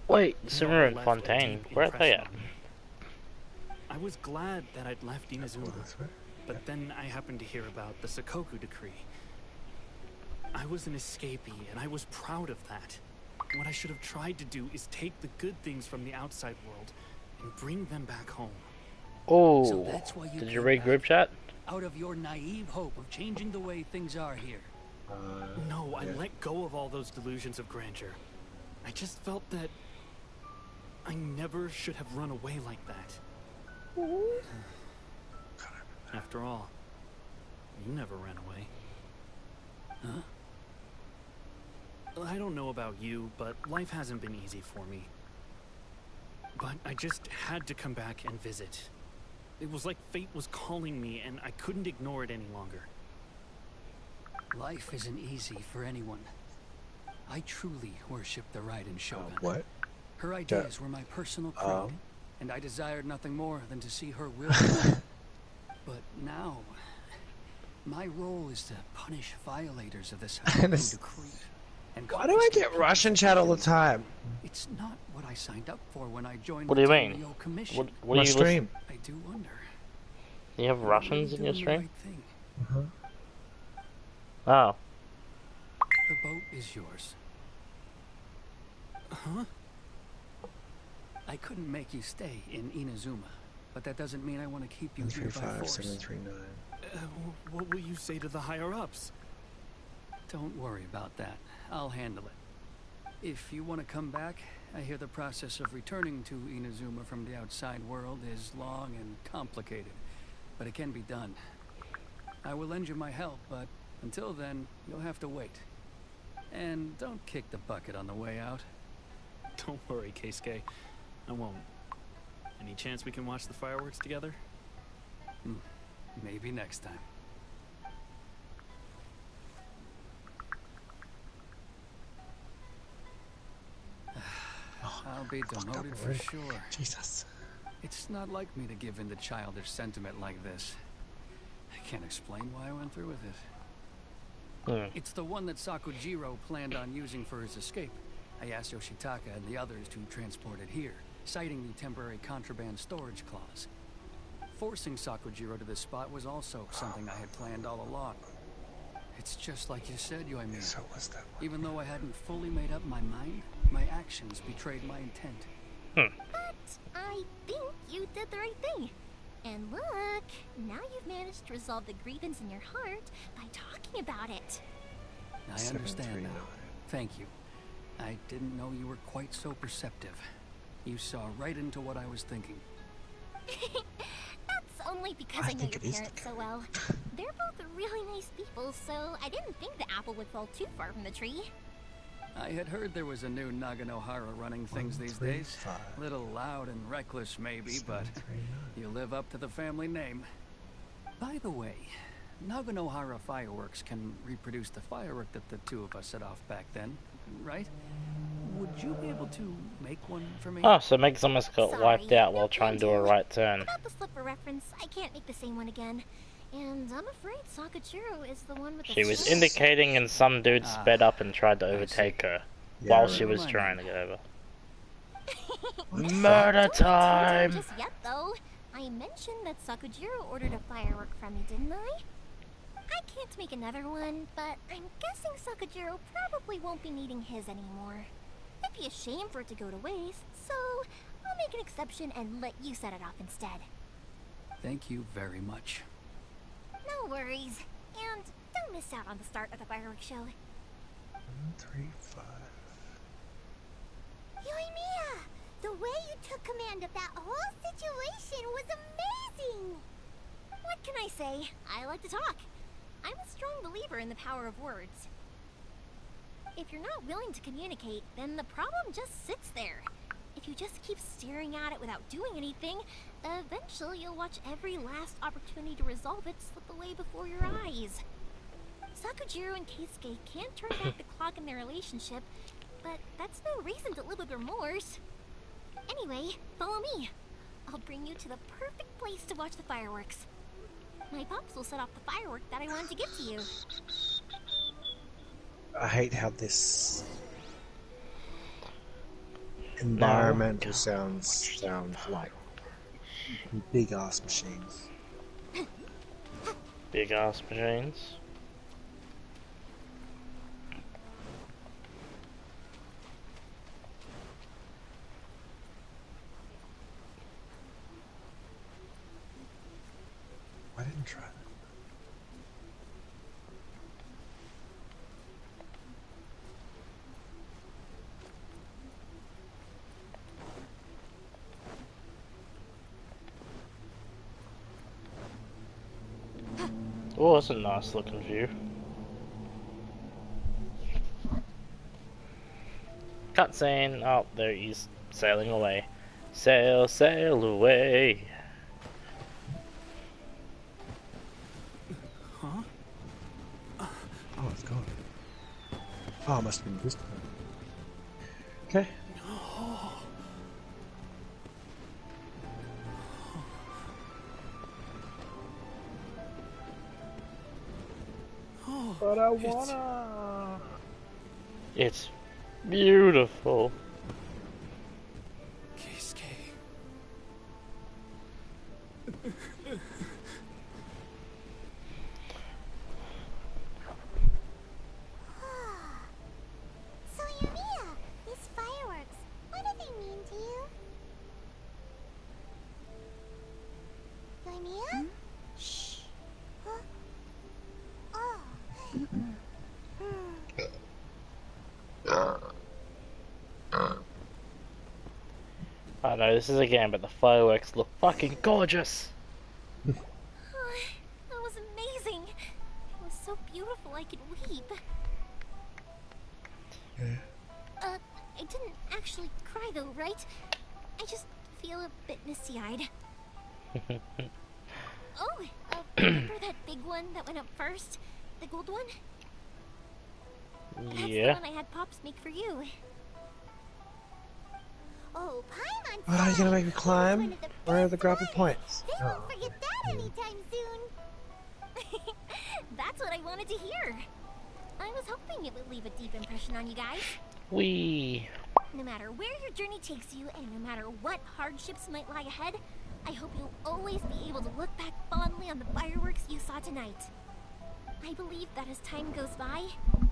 Wait, It Sumeru all and left a Fontaine, deep where are they impression at? on me. I was glad that I'd left Inazuma, but then I happened to hear about the Sakoku decree. I was an escapee, and I was proud of that. What I should have tried to do is take the good things from the outside world and bring them back home. Oh, So that's why you did you came read back? group chat? Out of your naive hope of changing the way things are here. No, I let go of all those delusions of grandeur. I just felt that I never should have run away like that. After all, you never ran away. Huh? I don't know about you, but life hasn't been easy for me. But I just had to come back and visit. It was like fate was calling me, and I couldn't ignore it any longer. Life isn't easy for anyone. I truly worship the Raiden Shogun. What? Her ideas were my personal creed, and I desired nothing more than to see her will. But now, my role is to punish violators of this Sakoku decree. And Why do I get Russian chat all the time? It's not what I signed up for when I joined What do the you mean? Tenryo Commission. What do you stream? I do wonder. You have Russians Are in we your doing the stream? right thing? Oh. The boat is yours. Huh? I couldn't make you stay in Inazuma, but that doesn't mean I want to keep you here by 135, force. 739. What will you say to the higher-ups? Don't worry about that. I'll handle it. If you want to come back, I hear the process of returning to Inazuma from the outside world is long and complicated, but it can be done. I will lend you my help, but until then, you'll have to wait. And don't kick the bucket on the way out. Don't worry, Keisuke. I won't. Any chance we can watch the fireworks together? Maybe next time. I'll be demoted for sure. Jesus. It's not like me to give in to childish sentiment like this. I can't explain why I went through with it. It's the one that Sakujiro planned on using for his escape. I asked Yoshitaka and the others to transport it here, citing the temporary contraband storage clause. Forcing Sakujiro to this spot was also something I had planned all along. It's just like you said, Yoimiya. So what's that? Even though I hadn't fully made up my mind, my actions betrayed my intent. But I think you did the right thing. And look, now you've managed to resolve the grievance in your heart by talking about it. I understand now. Thank you. I didn't know you were quite so perceptive. You saw right into what I was thinking. That's only because I know your parents so well. They're both really nice people, so I didn't think the apple would fall too far from the tree. I had heard there was a new Naganohara running things these days. Little loud and reckless maybe, but you live up to the family name. By the way, Naganohara fireworks can reproduce the firework that the two of us set off back then, right? Would you be able to make one for me? Oh, so Meg's almost got wiped out while trying to do a right turn. About the slipper reference, I can't make the same one again. And I'm afraid Sakujiro is the one with the She was indicating and some dude sped up and tried to overtake her while she was trying to get over. Murder time! Just yet, though. I mentioned that Sakujiro ordered a firework from me, didn't I? I can't make another one, but I'm guessing Sakujiro probably won't be needing his anymore. It'd be a shame for it to go to waste, so I'll make an exception and let you set it off instead. Thank you very much. No worries. And don't miss out on the start of the fireworks show. 1, 3, 5. Yoimiya! The way you took command of that whole situation was amazing! What can I say? I like to talk. I'm a strong believer in the power of words. If you're not willing to communicate, then the problem just sits there. If you just keep staring at it without doing anything, eventually you'll watch every last opportunity to resolve it slip away before your eyes. Sakujiro and Keisuke can't turn back the clock in their relationship, but that's no reason to live with remorse. Anyway, follow me. I'll bring you to the perfect place to watch the fireworks. My pops will set off the firework that I wanted to give to you. I hate how this environmental sounds like big ass machines. Big ass machines? I didn't try that. Oh, that's a nice looking view. Cutscene. Oh, there he's sailing away. Sail, sail away. Huh? Oh, it's gone. Oh, it must have been this time. Okay. But I wanna. It's beautiful. So Yoimiya, these fireworks, what do they mean to you? Yoimiya? Shh. Huh? Oh. I know this is a game, but the fireworks look fucking gorgeous. Oh, that was amazing. It was so beautiful I could weep. I didn't actually cry though, right? I just feel a bit misty-eyed. Oh, remember that big one that went up first? The gold one? That's the one I had Pops make for you. Oh, Paimon! Oh, are you gonna make me climb? Where are the grapple points? They won't forget that anytime soon. That's what I wanted to hear. I was hoping it would leave a deep impression on you guys. Wee. No matter where your journey takes you, and no matter what hardships might lie ahead, I hope you'll always be able to look back fondly on the fireworks you saw tonight. I believe that as time goes by,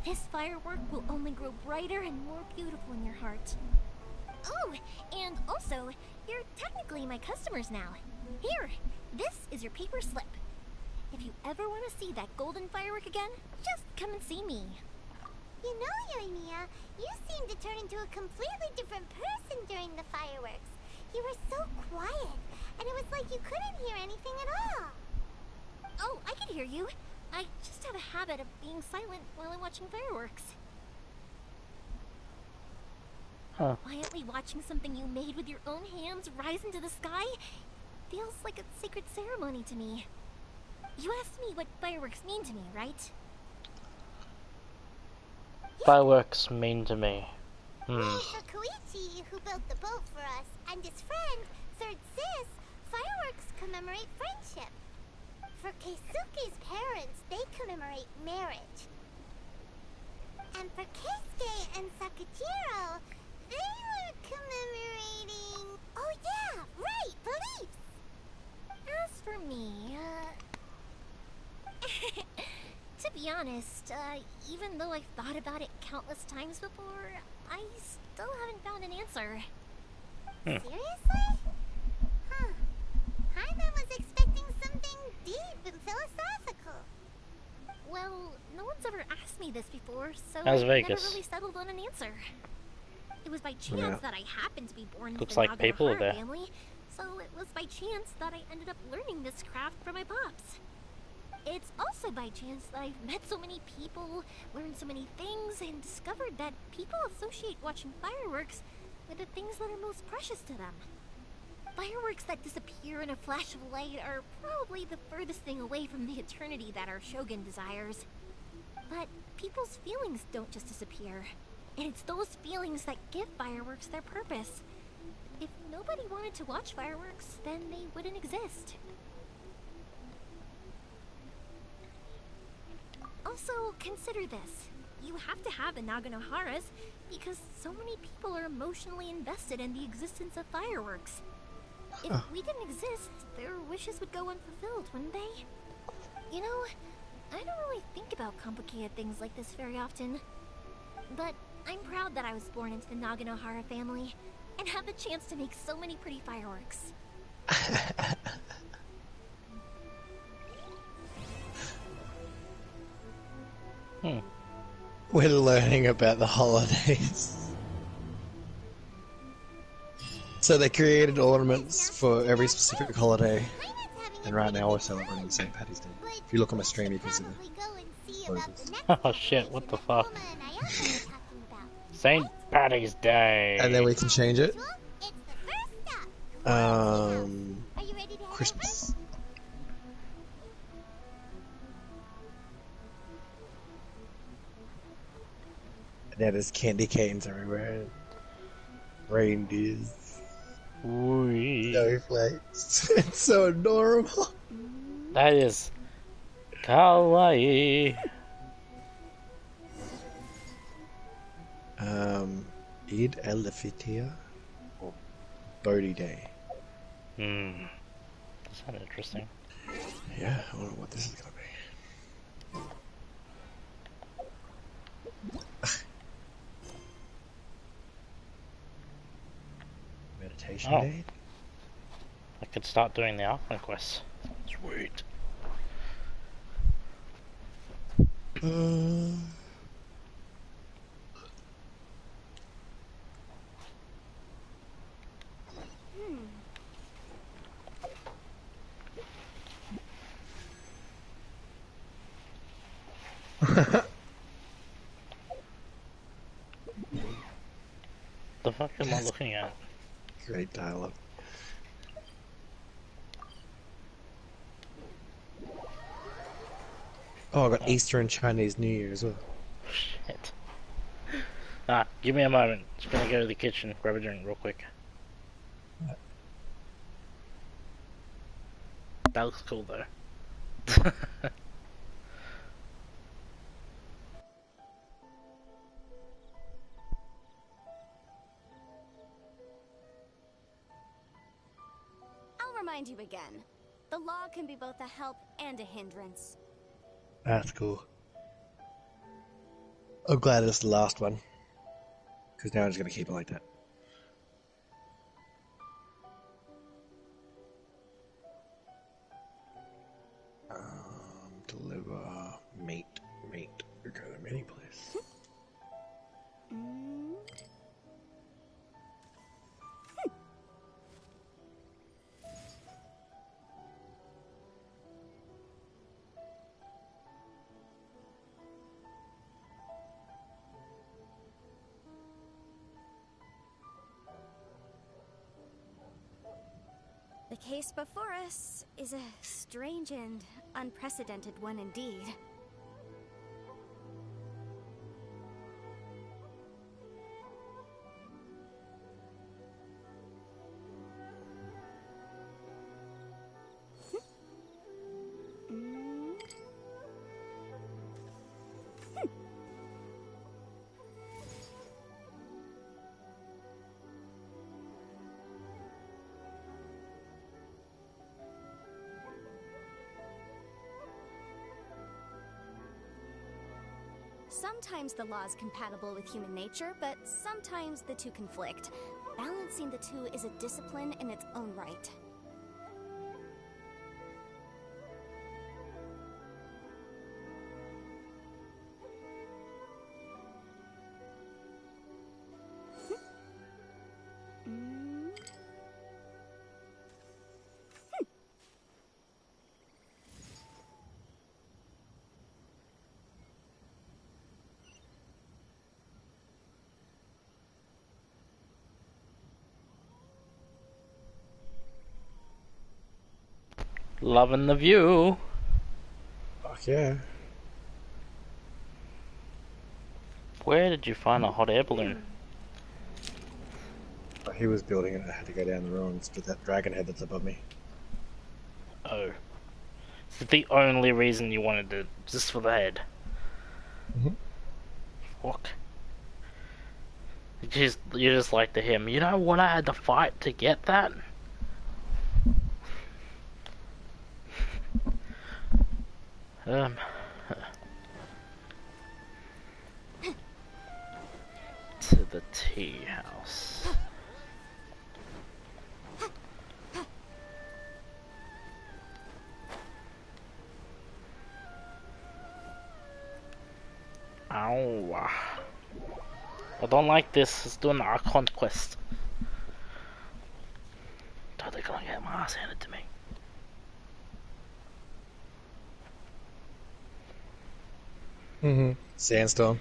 this firework will only grow brighter and more beautiful in your heart. Oh, and also, you're technically my customers now. Here, this is your paper slip. If you ever want to see that golden firework again, just come and see me. You know, Yoimiya, you seemed to turn into a completely different person during the fireworks. You were so quiet, and it was like you couldn't hear anything at all. Oh, I can hear you. I just have a habit of being silent while I'm watching fireworks. Huh. Quietly watching something you made with your own hands rise into the sky feels like a sacred ceremony to me. You asked me what fireworks mean to me, right? Fireworks mean to me. For Koichi, who built the boat for us, and his friend, Third Sis, fireworks commemorate friendship. For Keisuke's parents, they commemorate marriage. And for Keisuke and Sakujiro, they were commemorating... Oh yeah, right, beliefs! As for me, to be honest, even though I've thought about it countless times before, I still haven't found an answer. Seriously? Huh. Jaime was expecting something deep and philosophical. Well, no one's ever asked me this before, so How's I never Vegas? really settled on an answer. It was by chance that I happened to be born into Looks the like people are Naganohara there. family, so it was by chance that I ended up learning this craft from my pops. It's also by chance that I've met so many people, learned so many things, and discovered that people associate watching fireworks with the things that are most precious to them. Fireworks that disappear in a flash of light are probably the furthest thing away from the eternity that our shogun desires. But people's feelings don't just disappear. And it's those feelings that give fireworks their purpose. If nobody wanted to watch fireworks, then they wouldn't exist. Also, consider this. You have to have the Naganoharas because so many people are emotionally invested in the existence of fireworks. If we didn't exist, their wishes would go unfulfilled, wouldn't they? You know, I don't really think about complicated things like this very often. But I'm proud that I was born into the Naganohara family and have the chance to make so many pretty fireworks. We're learning about the holidays. So they created ornaments for every specific holiday, and right now we're celebrating St. Paddy's Day. If you look on my stream, you can see the photos. Oh shit, what the fuck? St. Paddy's Day. And then we can change it. Christmas. And then there's candy canes everywhere. Reindeers. Snowflakes. It's so adorable. That is kawaii. Eid al-Fitr or Bodhi Day. That sounds interesting. Yeah, I wonder what this is gonna be. Meditation day? I could start doing the Alpha quests. Sweet. The fuck am I looking at? Great dialogue. Oh, I got Easter and Chinese New Year as well. Shit. Give me a moment. Just gonna go to the kitchen, grab a drink real quick. That looks cool though. I'll remind you again. The law can be both a help and a hindrance. That's cool. I'm glad it's the last one. Because now I'm just going to keep it like that. The case before us is a strange and unprecedented one indeed. Sometimes the law is compatible with human nature, but sometimes the two conflict. Balancing the two is a discipline in its own right. Loving the view. Fuck yeah. Where did you find a hot air balloon? He was building it, I had to go down the ruins to that dragon head that's above me. Oh. Is the only reason you wanted it, just for the head? Mm-hmm. Fuck. You just like to him. You know what I had to fight to get that? To the tea house. Ow. I don't like this. It's doing our conquest. Totally gonna get my ass handed to me. Mm-hmm. Sandstorm.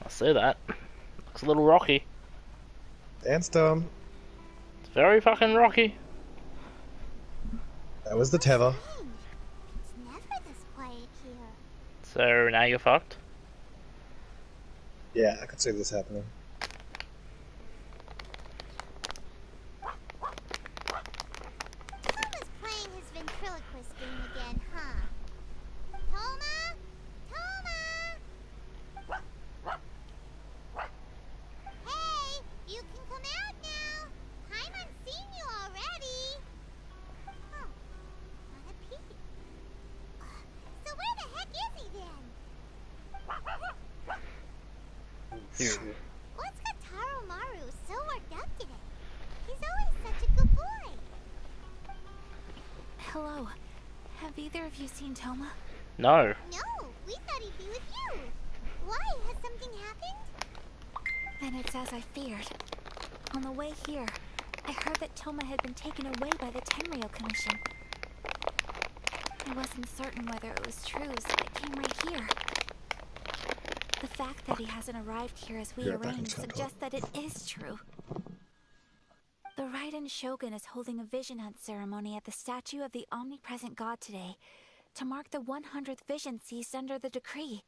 I see that. Looks a little rocky. Sandstorm. It's very fucking rocky. That was the tether. It's never this quiet here. So now you're fucked? Yeah, I could see this happening. Thoma's playing his ventriloquist game again, huh? Toma? Toma? Hey, you can come out now. Paimon's seen you already. Oh, not a peep. So where the heck is he then? What's got Taro Maru so worked up today? He's always such a good boy. Hello. Have either of you seen Toma? No. No, we thought he'd be with you. Why? Has something happened? Then it's as I feared. On the way here, I heard that Toma had been taken away by the Tenryou Commission. I wasn't certain whether it was true, so I came right here. The fact that he hasn't arrived here as we arranged suggests that it is true. The Raiden Shogun is holding a vision hunt ceremony at the statue of the omnipresent god today to mark the 100th vision seized under the decree.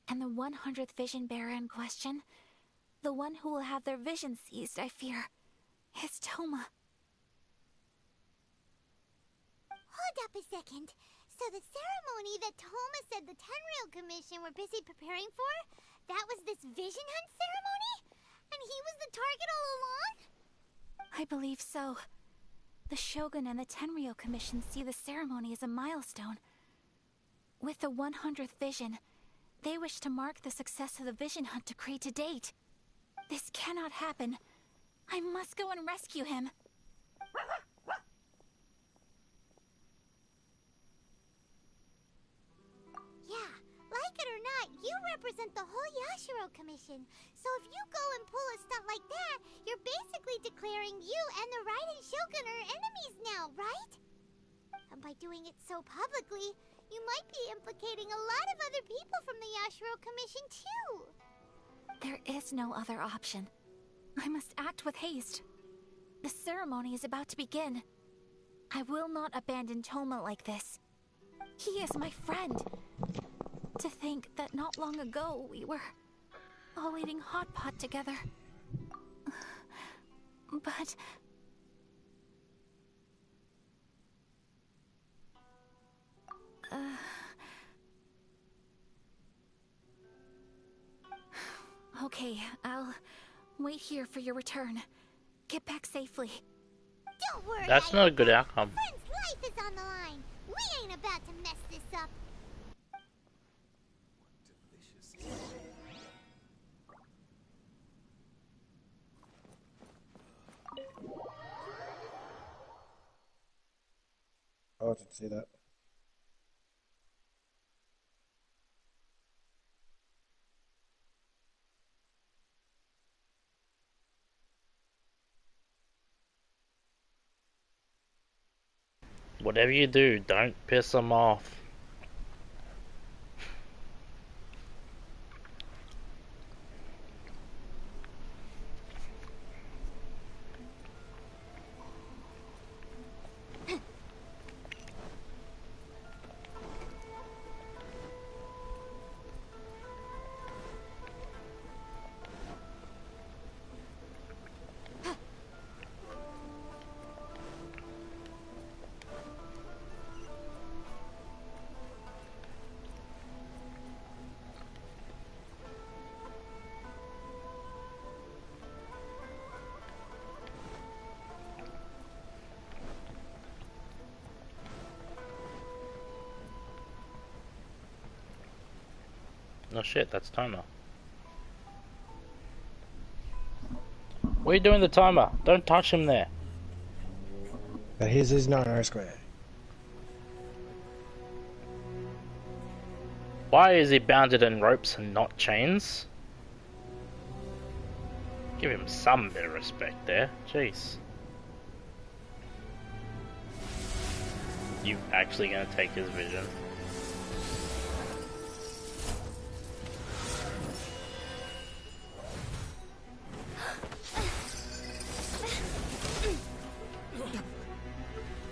And the 100th vision bearer in question, the one who will have their vision seized, I fear, is Toma. Hold up a second. So the ceremony that Toma said the Tenryou Commission were busy preparing for, that was this vision hunt ceremony? And he was the target all along? I believe so. The Shogun and the Tenryou Commission see the ceremony as a milestone. With the 100th vision, they wish to mark the success of the vision hunt decree to date. This cannot happen. I must go and rescue him. Yeah, like it or not, you represent the whole Yashiro Commission. So if you go and pull a stunt like that, you're basically declaring you and the Raiden Shogun are enemies now, right? And by doing it so publicly, you might be implicating a lot of other people from the Yashiro Commission too. There is no other option. I must act with haste. The ceremony is about to begin. I will not abandon Toma like this. He is my friend. To think that not long ago we were all eating hot pot together. But... Okay, I'll wait here for your return. Get back safely. Don't worry. That's not a good outcome. Friend's life is on the line. We ain't about to mess this up. Oh, I didn't see that. Whatever you do, don't piss them off. No shit, that's timer. What are you doing the timer? Don't touch him there. But his is not our square. Why is he bounded in ropes and not chains? Give him some bit of respect there. Jeez. You actually gonna take his vision?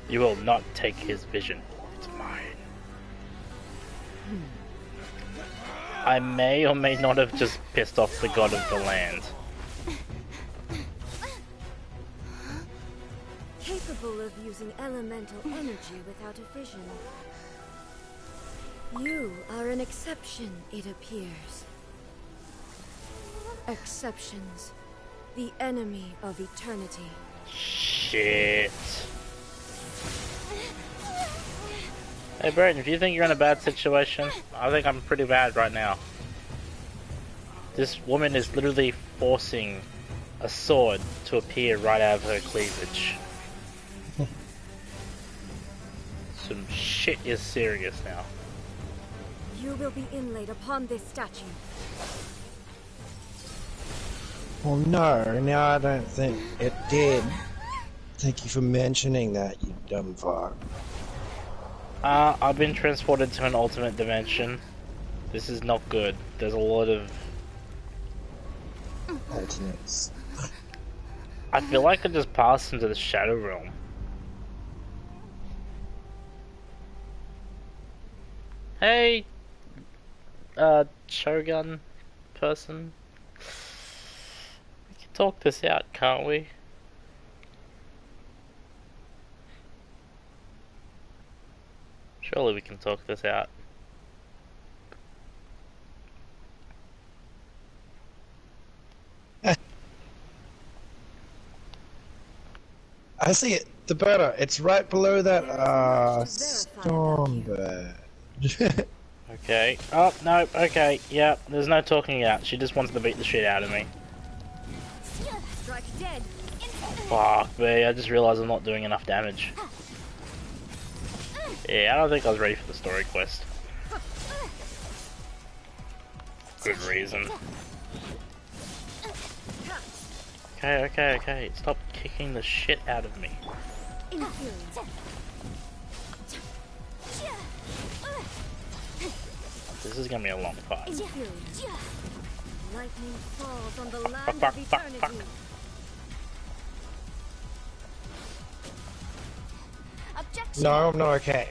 You will not take his vision. It's mine. I may or may not have just pissed off the god of the land. Capable of using elemental energy without a vision. You are an exception, it appears. Exceptions. The enemy of eternity. Shit. Hey Brayden, if you think you're in a bad situation, I think I'm pretty bad right now. This woman is literally forcing a sword to appear right out of her cleavage. Some shit is serious now. You will be inlaid upon this statue. Well, no, I don't think it did. Thank you for mentioning that, you dumb fuck. I've been transported to an alternate dimension. This is not good. There's a lot of alternates. I feel like I just passed into the Shadow Realm. Hey, Shogun person. We can talk this out, can't we? Surely we can talk this out. I see it. The better. It's right below that Stormbird. Okay. Oh, no, okay. Yeah, there's no talking out. She just wants to beat the shit out of me. Strike dead. Fuck me, I just realised I'm not doing enough damage. Yeah, I don't think I was ready for the story quest. Good reason. Okay. Stop kicking the shit out of me. This is gonna be a long fight. Lightning falls on the land Fuck. of eternity. rejection. No, I'm not okay.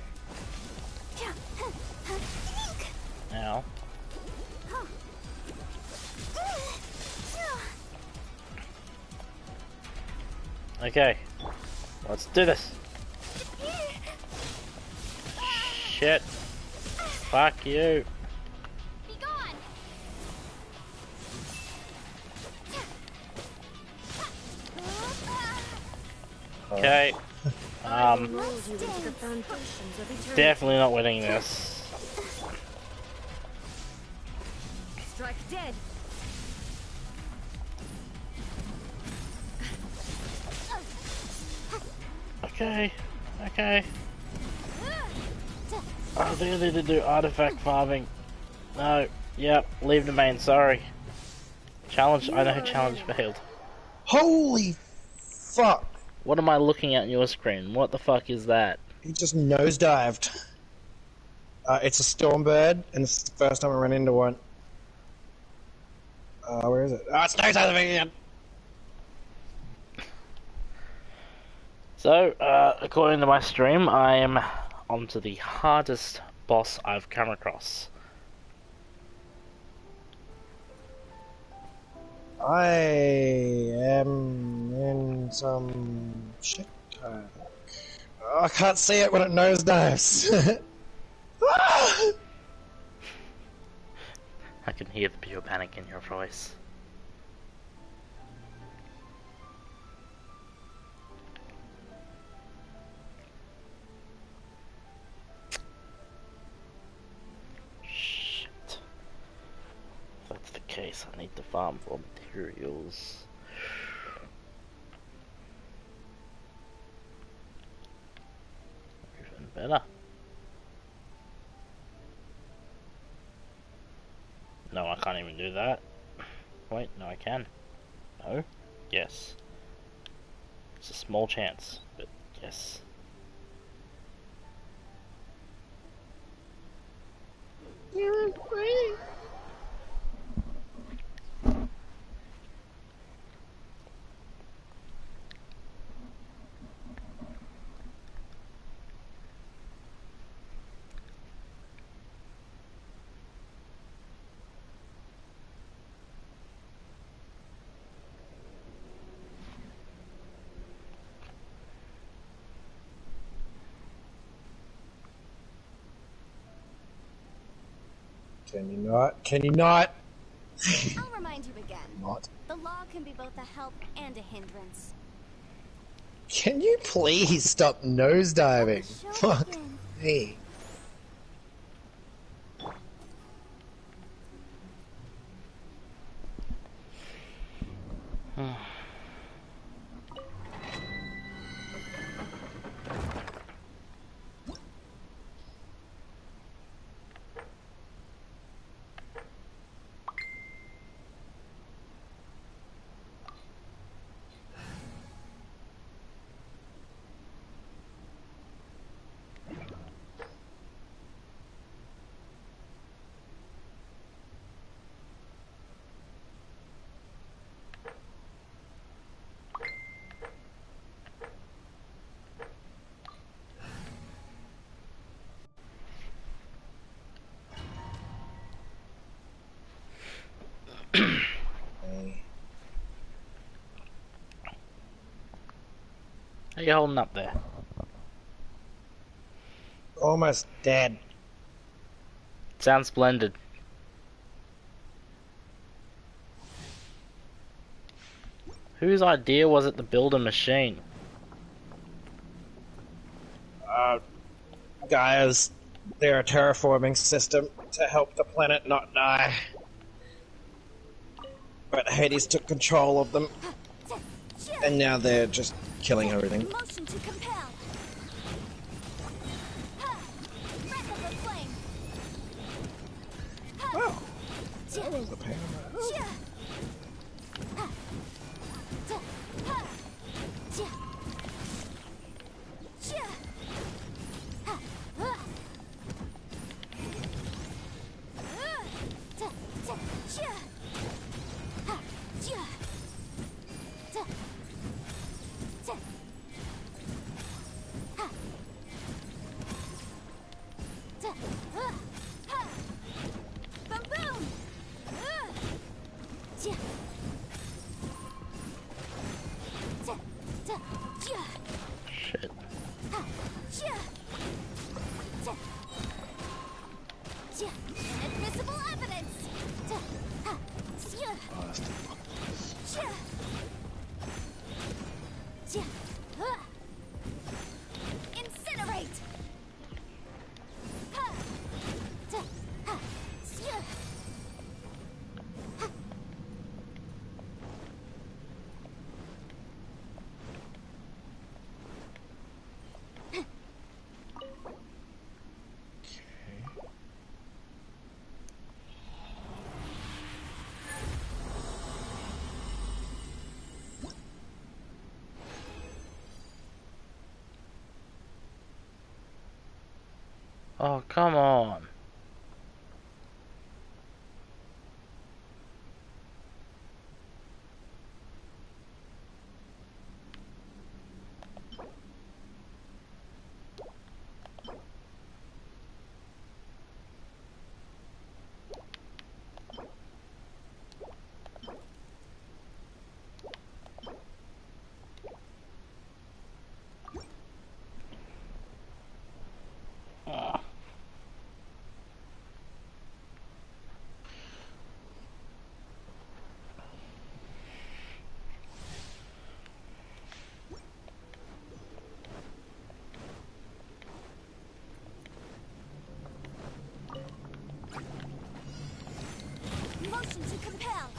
Ow. Okay, let's do this. Shit. Fuck you. Be gone. Okay. Definitely not winning this. Strike dead. Okay. Okay. I do need to do artifact farming. No. Yep. Leave the main. Sorry. Challenge. I know challenge failed. Holy fuck! What am I looking at on your screen? What the fuck is that? He just nosedived. It's a stormbird, and this is the first time I ran into one. Where is it? It's nosediving again! So, according to my stream, I am onto the hardest boss I've come across. I am in some shit. I can't see it when it nosedives. I can hear the pure panic in your voice. Shit. If that's the case, I need to farm for materials. Even better. No, I can't even do that. Wait, no I can. No? Yes. It's a small chance, but yes. Can you not? Can you not? I'll remind you again. Not. The law can be both a help and a hindrance. Can you please stop nosediving? Fuck me. How you holding up there? Almost dead. Sounds splendid. Whose idea was it to build a machine? Gaia's. They're a terraforming system to help the planet not die. But Hades took control of them. And now they're just killing everything. Motion to compel. Breath of the flame. Wow. That was the pain. Inadmissible evidence! Incinerate! Oh, come on. Motion to compel.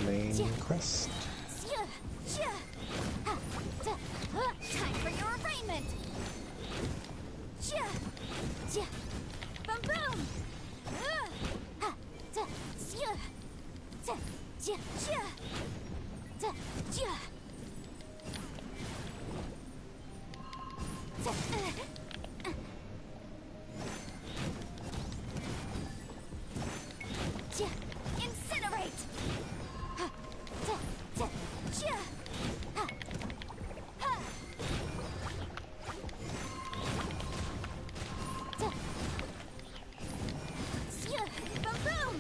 Main quest. Time for your arraignment. Boom boom. Incinerate! Boom boom!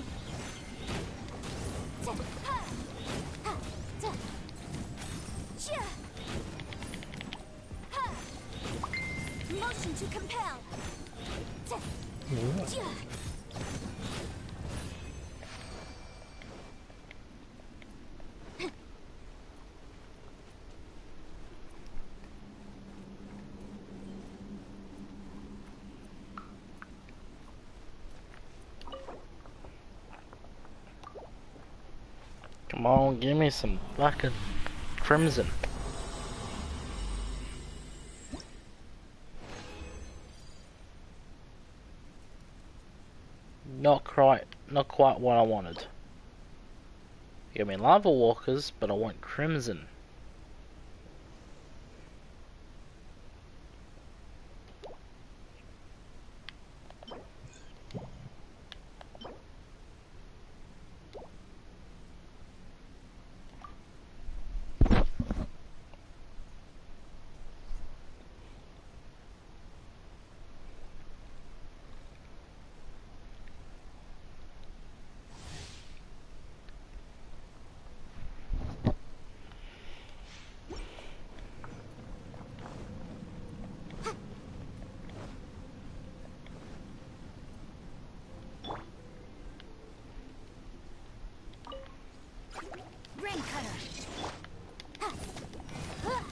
Motion to compel. Come on, give me some fucking crimson. Not quite what I wanted. Give me lava walkers, but I want crimson. Rain cutter. Boom!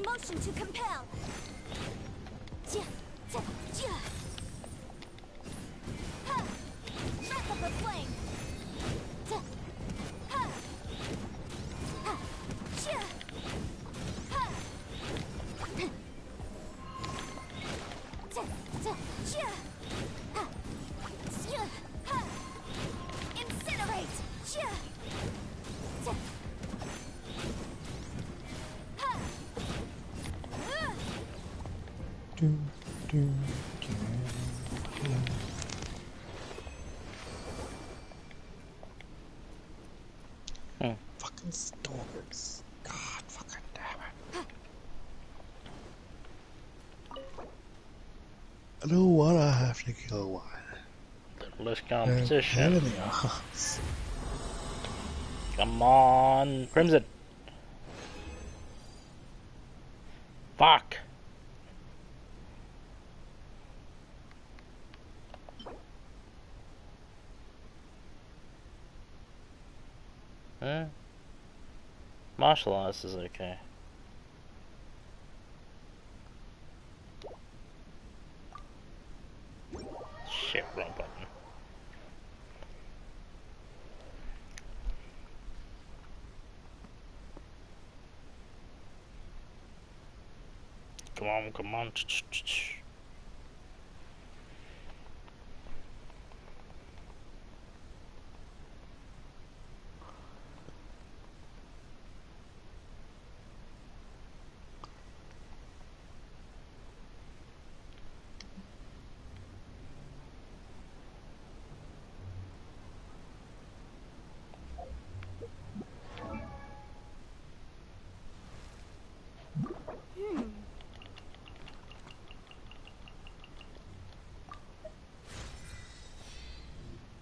Motion to compel. Wrap up the flame. Fucking stalkers. God fucking damn it. I don't wanna have to kill one. Less competition. In the arse. Come on, Crimson. Fuck. Huh? Martial arts is okay. Shit, wrong button. Come on, come on.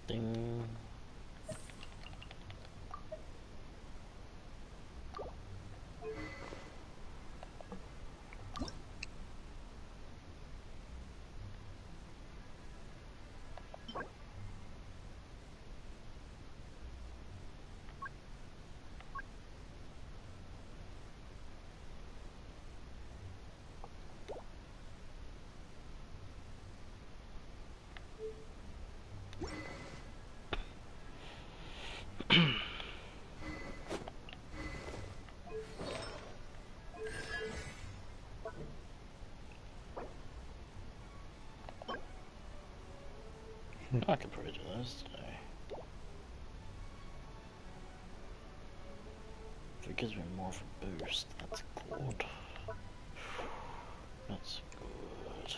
Ding. I could probably do those today. If it gives me more of a boost, that's good. That's good.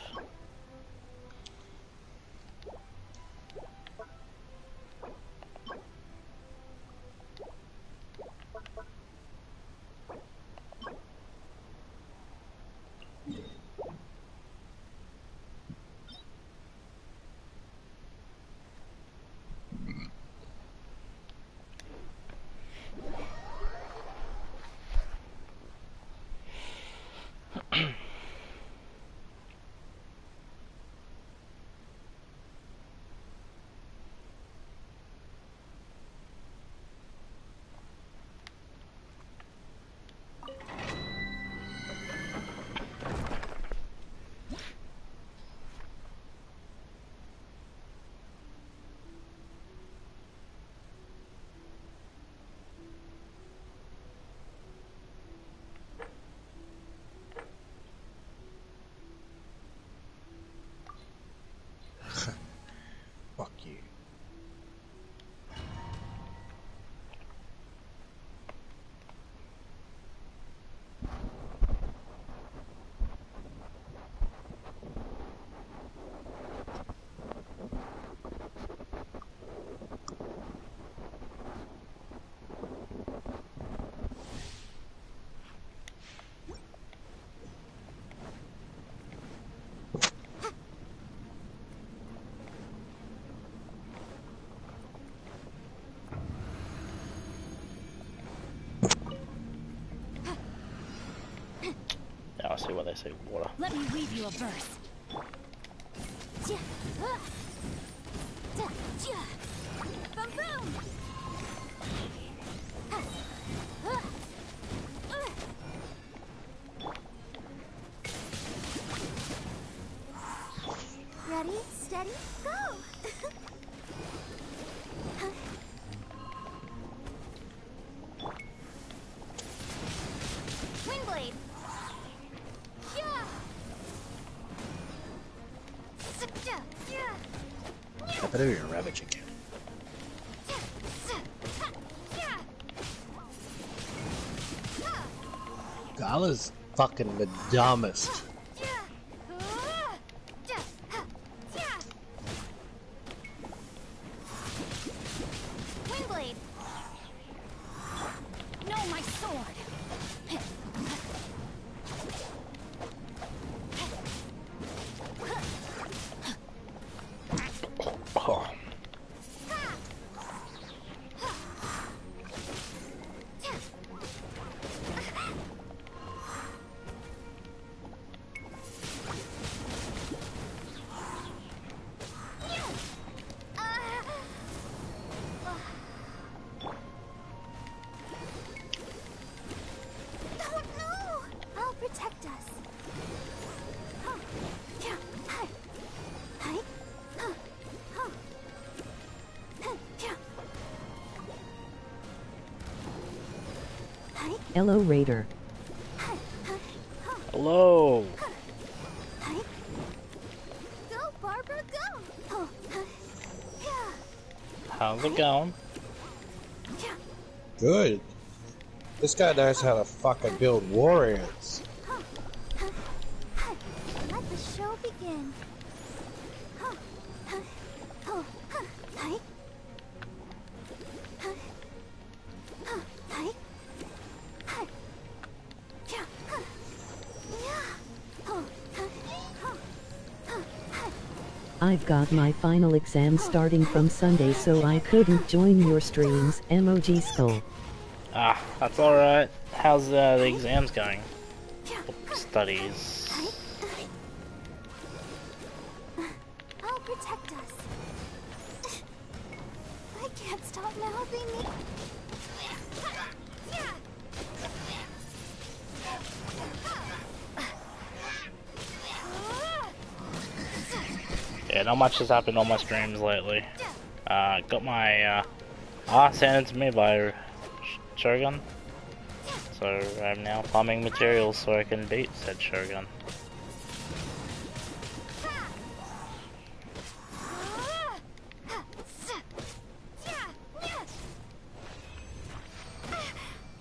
Fuck you. Now I see why they say water. Let me weave you a verse. Boom, boom. Ready, steady, go! Windblade. I better be a ravage again. Gala's fucking the dumbest. protect us. Huh. Yeah. Hi. Hi. Huh. Huh. Huh. Yeah. Hi. Hello, Raider. Hi. Hi. Huh. Hello. Hi. Go, Barbara, go. Oh. Hi. Yeah. How's it going? Yeah. Good. This guy knows how to fucking build warriors. Huh. Huh. Hi. Let the show begin. Huh. Huh. Oh. Huh. Hi. Huh. Huh. Hi. Hi. Yeah. Huh. Yeah. Oh. Huh. Huh. Huh. Hi. I've got my final exam starting from Sunday, so I couldn't join your streams. Emoji skull. Ah, that's alright. How's the exams going? Studies. I'll protect us. I can't stop mouthing me. Yeah, not much has happened on my streams lately. Got my ass handed to me by Shogun. So I'm now farming materials so I can beat said Shogun.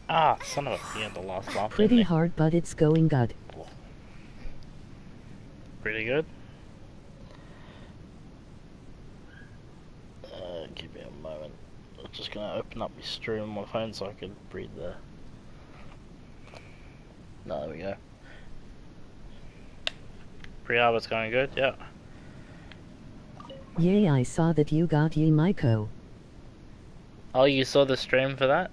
Ah, son of a... Yeah, the last one. Pretty hard, but it's going good. Pretty good. Give me a moment. I'm just gonna open up my stream on my phone so I can read the... No, there we go. Pre-harvest going good, yeah. Yay, I saw that you got ye Maiko. Oh, you saw the stream for that?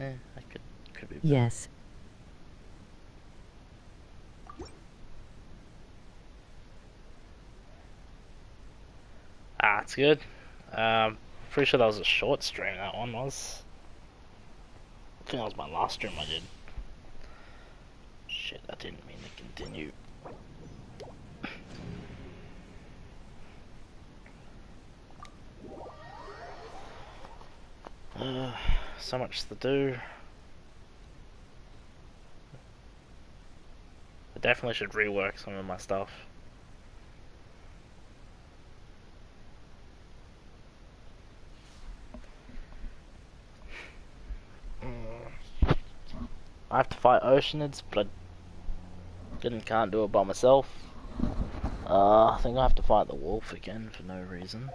I could be better. Yes. Ah, it's good. Pretty sure that was a short stream, that one was. I think that was my last stream I did. Shit, I didn't mean to continue. So much to do. I definitely should rework some of my stuff. I have to fight Oceanids, but I can't do it by myself. I think I have to fight the wolf again for no reason.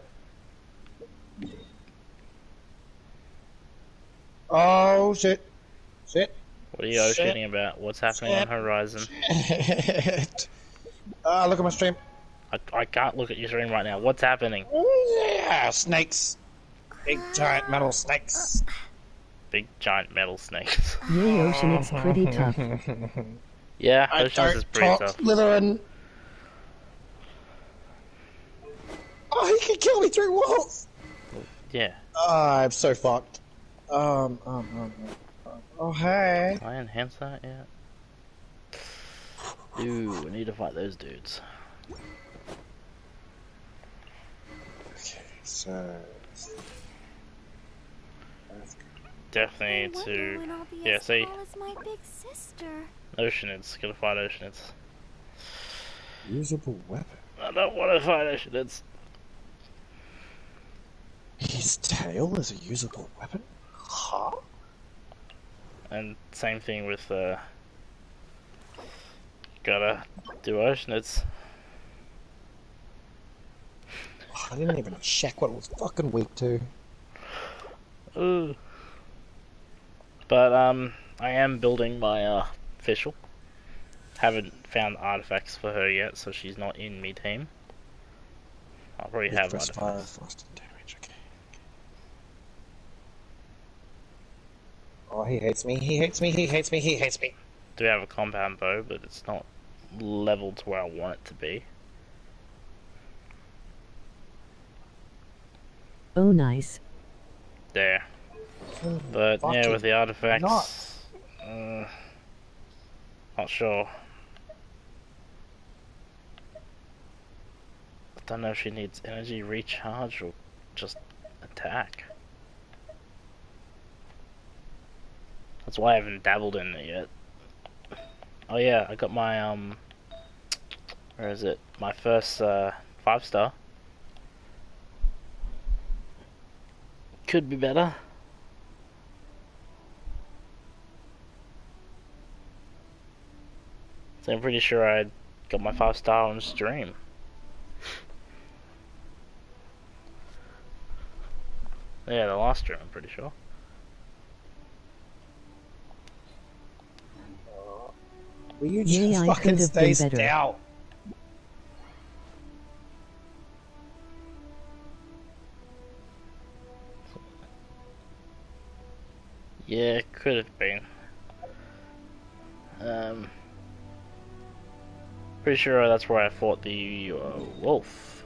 Oh shit. Shit. What are you oceaning about? What's happening on Horizon? Shit. Look at my stream. I can't look at your stream right now. What's happening? Yeah, snakes. Big giant metal snakes. Big giant metal snakes. Yay, Ocean, it's pretty tough. Yeah, I Ocean is pretty tough. Slytherin. Oh, he can kill me through walls. Yeah. I'm so fucked. Oh, hey. Can I enhance that yet? Ooh, I need to fight those dudes. Okay, so... Definitely need to... Yeah, see? My big sister. Oceanids. Gotta fight Oceanids. Usable weapon. I don't want to fight Oceanids. His tail is a usable weapon? Huh? And same thing with, gotta do Oceanids. I didn't even check what it was fucking weak to. Ooh. But, I am building my, official. Haven't found artifacts for her yet, so she's not in me team. I'll probably have artifacts. Fire, frost, and damage, okay. Oh, he hates me, he hates me, he hates me, he hates me. Do have a compound bow, but it's not leveled to where I want it to be. Oh, nice. There. But yeah, with the artifacts, not sure. I don't know if she needs energy recharge or just attack. That's why I haven't dabbled in it yet. Oh yeah, I got my where is it? My first 5-star. Could be better. So I'm pretty sure I got my 5-star on stream. Yeah, the last stream, I'm pretty sure. Will you Yeah, just I fucking could have stay been better. stout? Yeah, it could have been. Pretty sure that's where I fought the wolf.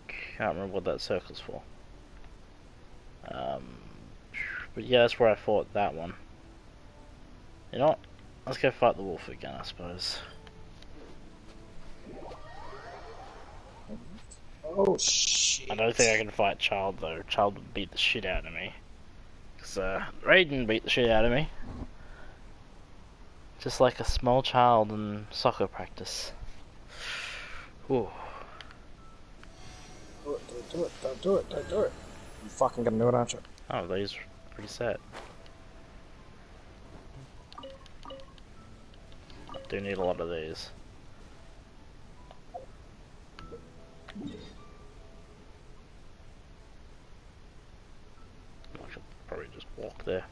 Can't remember what that circle's for. But yeah, that's where I fought that one. You know what? Let's go fight the wolf again, I suppose. Oh shit. I don't think I can fight Child though. Child would beat the shit out of me. Cause Raiden beat the shit out of me. Just like a small child in soccer practice. Ooh. Do it, don't do it, don't do it, don't do it. You fucking gonna do it, aren't you? Oh, these are pretty sad. I do need a lot of these. I should probably just walk there.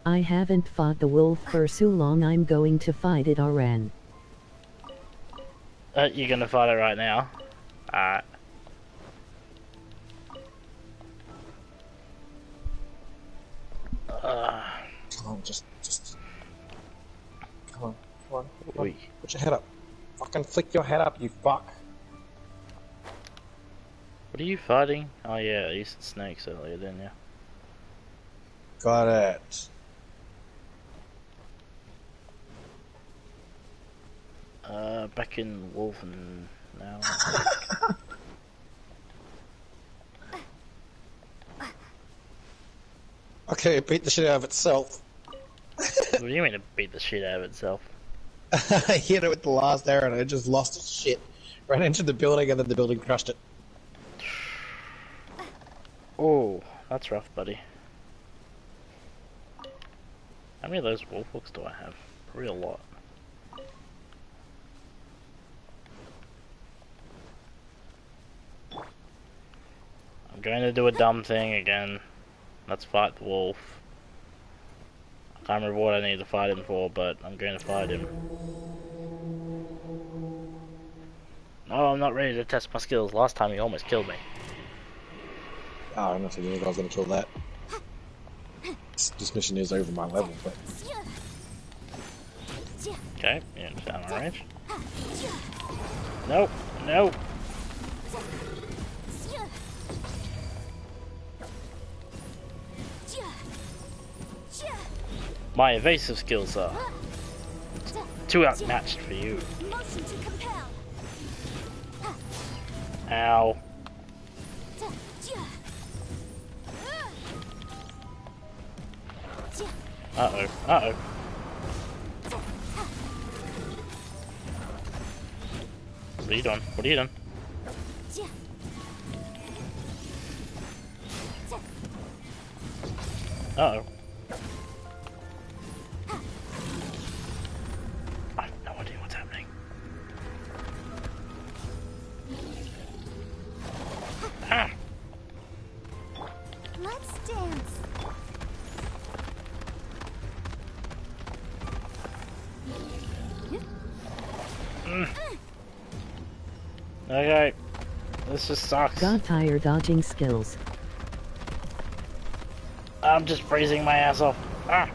I haven't fought the wolf for so long, I'm going to fight it Aran. You're gonna fight it right now? Alright. Come on, just. Come on, come on. Oi. Put your head up. Fucking flick your head up, you fuck. What are you fighting? Oh yeah, you said snakes earlier, didn't you? Got it. Back in Wolfen now. Okay, it beat the shit out of itself. What do you mean it beat the shit out of itself? I hit it with the last arrow and it just lost its shit. Ran into the building and then the building crushed it. Oh, that's rough, buddy. How many of those wolf books do I have? A real lot. I'm going to do a dumb thing again. Let's fight the wolf. I can't remember what I need to fight him for, but I'm going to fight him. No, I'm not ready to test my skills. Last time he almost killed me. Oh, I don't know if you knew I was going to kill that. This mission is over my level, but... Okay, you understand my range? Nope, nope. My evasive skills are too outmatched for you. Ow. Uh-oh, uh-oh. What are you doing? What are you doing? Uh-oh. I have no idea what's happening. Ah! Let's dance. Okay. This just sucks. Got tired dodging skills. I'm just freezing my ass off. Ah!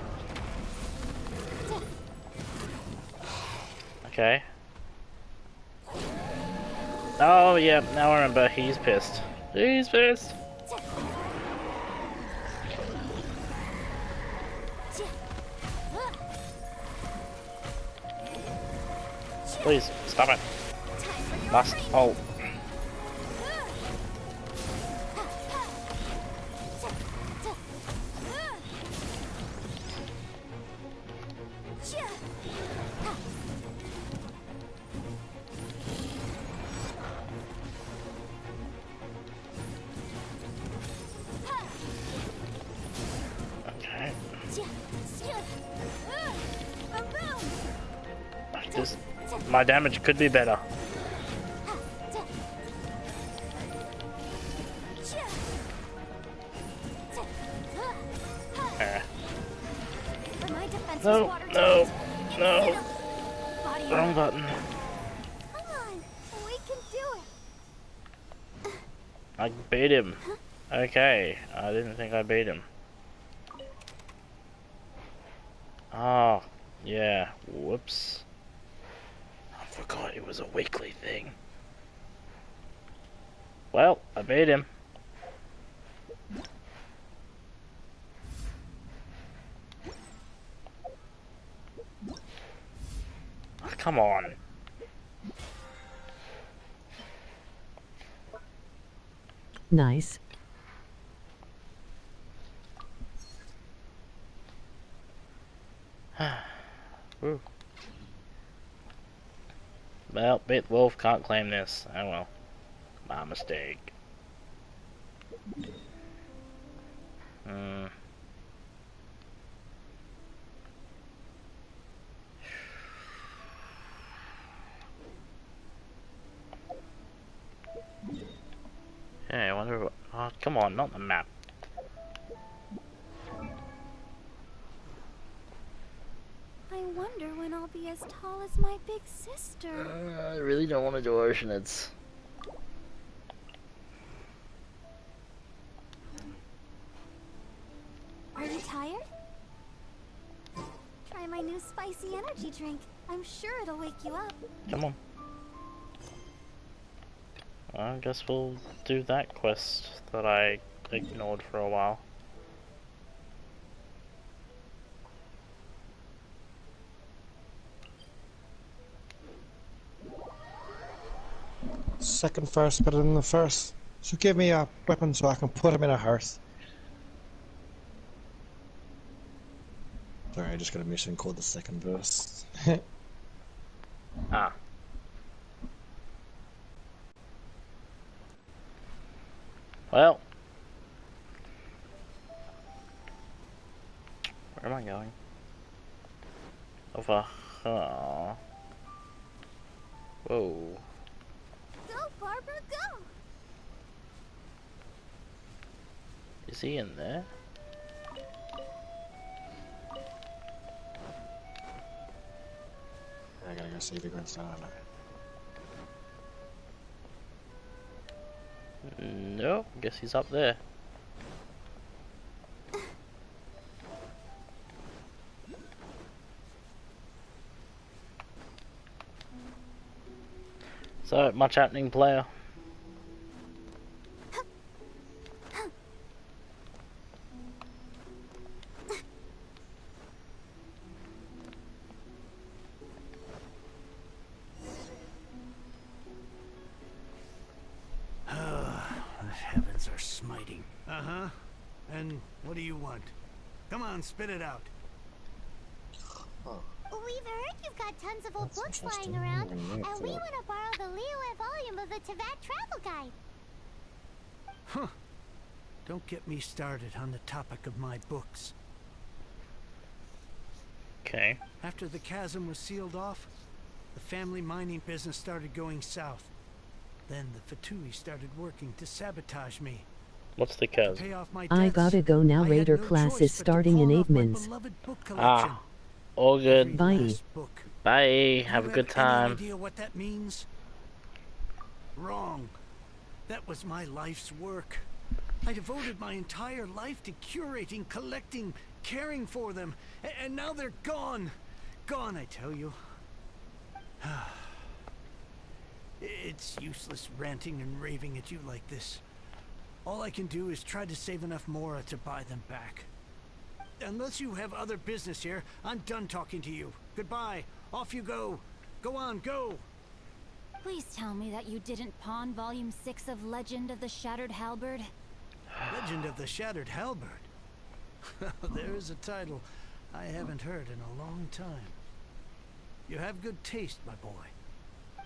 Okay. Oh, yeah, now I remember. He's pissed. He's pissed. Please, stop it. Must hold. My damage could be better. No, no, no. Wrong button. Come on, we can do it. I beat him. Okay, I didn't think I beat him. Oh, yeah, whoops. I forgot it was a weekly thing. Well, I beat him. Oh, come on. Nice. Woo. Well, Bit Wolf can't claim this. Oh well. My mistake. Hey, I wonder what... Oh, come on, not the map. I wonder when I'll be as tall as my big sister. I really don't want to do Oceanids. Are you tired? Try my new spicy energy drink. I'm sure it'll wake you up. Come on. I guess we'll do that quest that I ignored for a while. Second verse better than the first. So give me a weapon so I can put him in a hearse. Sorry, I just got a mission called the second verse. Ah. Well. Where am I going? Over. Oh. Whoa. Go, Barbara, go! Is he in there? I gotta go see if he goes down. No, guess he's up there. So, much happening, player? The heavens are smiting. Uh-huh. And what do you want? Come on, spit it out. We've heard you've got tons of old books lying around, and we want to borrow the Liyue volume of the Teyvat Travel Guide. Huh. Don't get me started on the topic of my books. Okay. After the chasm was sealed off, the family mining business started going south. Then the Fatui started working to sabotage me. What's the chasm? I gotta go now. Raider class is starting in 8 minutes. Ah. All good. Bye. Bye. Have a good time. Any idea what that means? Wrong. That was my life's work. I devoted my entire life to curating, collecting, caring for them, and now they're gone. Gone, I tell you. It's useless ranting and raving at you like this. All I can do is try to save enough Mora to buy them back. Unless you have other business here, I'm done talking to you. Goodbye. Off you go. Go on, go. Please tell me that you didn't pawn Volume 6 of Legend of the Shattered Halberd. Legend of the Shattered Halberd? There's a title I haven't heard in a long time. You have good taste, my boy.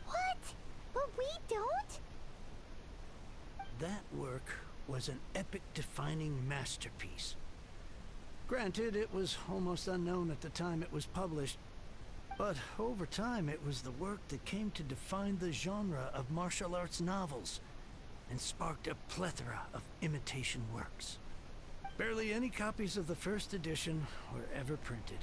What? But we don't? That work was an epic-defining masterpiece. Granted, it was almost unknown at the time it was published, but over time it was the work that came to define the genre of martial arts novels and sparked a plethora of imitation works. Barely any copies of the first edition were ever printed.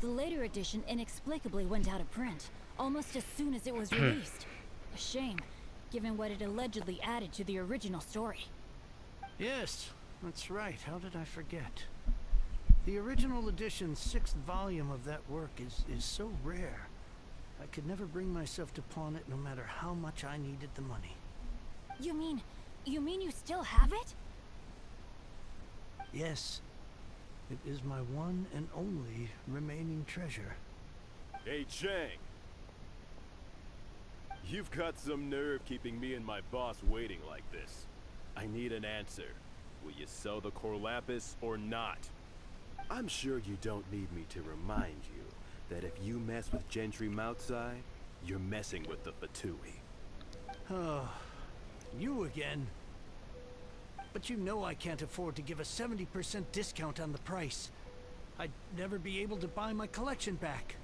The later edition inexplicably went out of print, almost as soon as it was released. A shame, given what it allegedly added to the original story. Yes, that's right. How did I forget? The original edition's 6th volume of that work is so rare. I could never bring myself to pawn it no matter how much I needed the money. You mean you still have it? Yes. It is my one and only remaining treasure. Hey, Chang. You've got some nerve keeping me and my boss waiting like this. I need an answer. Will you sell the Corlapis or not? I'm sure you don't need me to remind you that if you mess with Gentry Moutsai, you're messing with the Fatui. Oh, you again. But you know I can't afford to give a 70% discount on the price. I'd never be able to buy my collection back.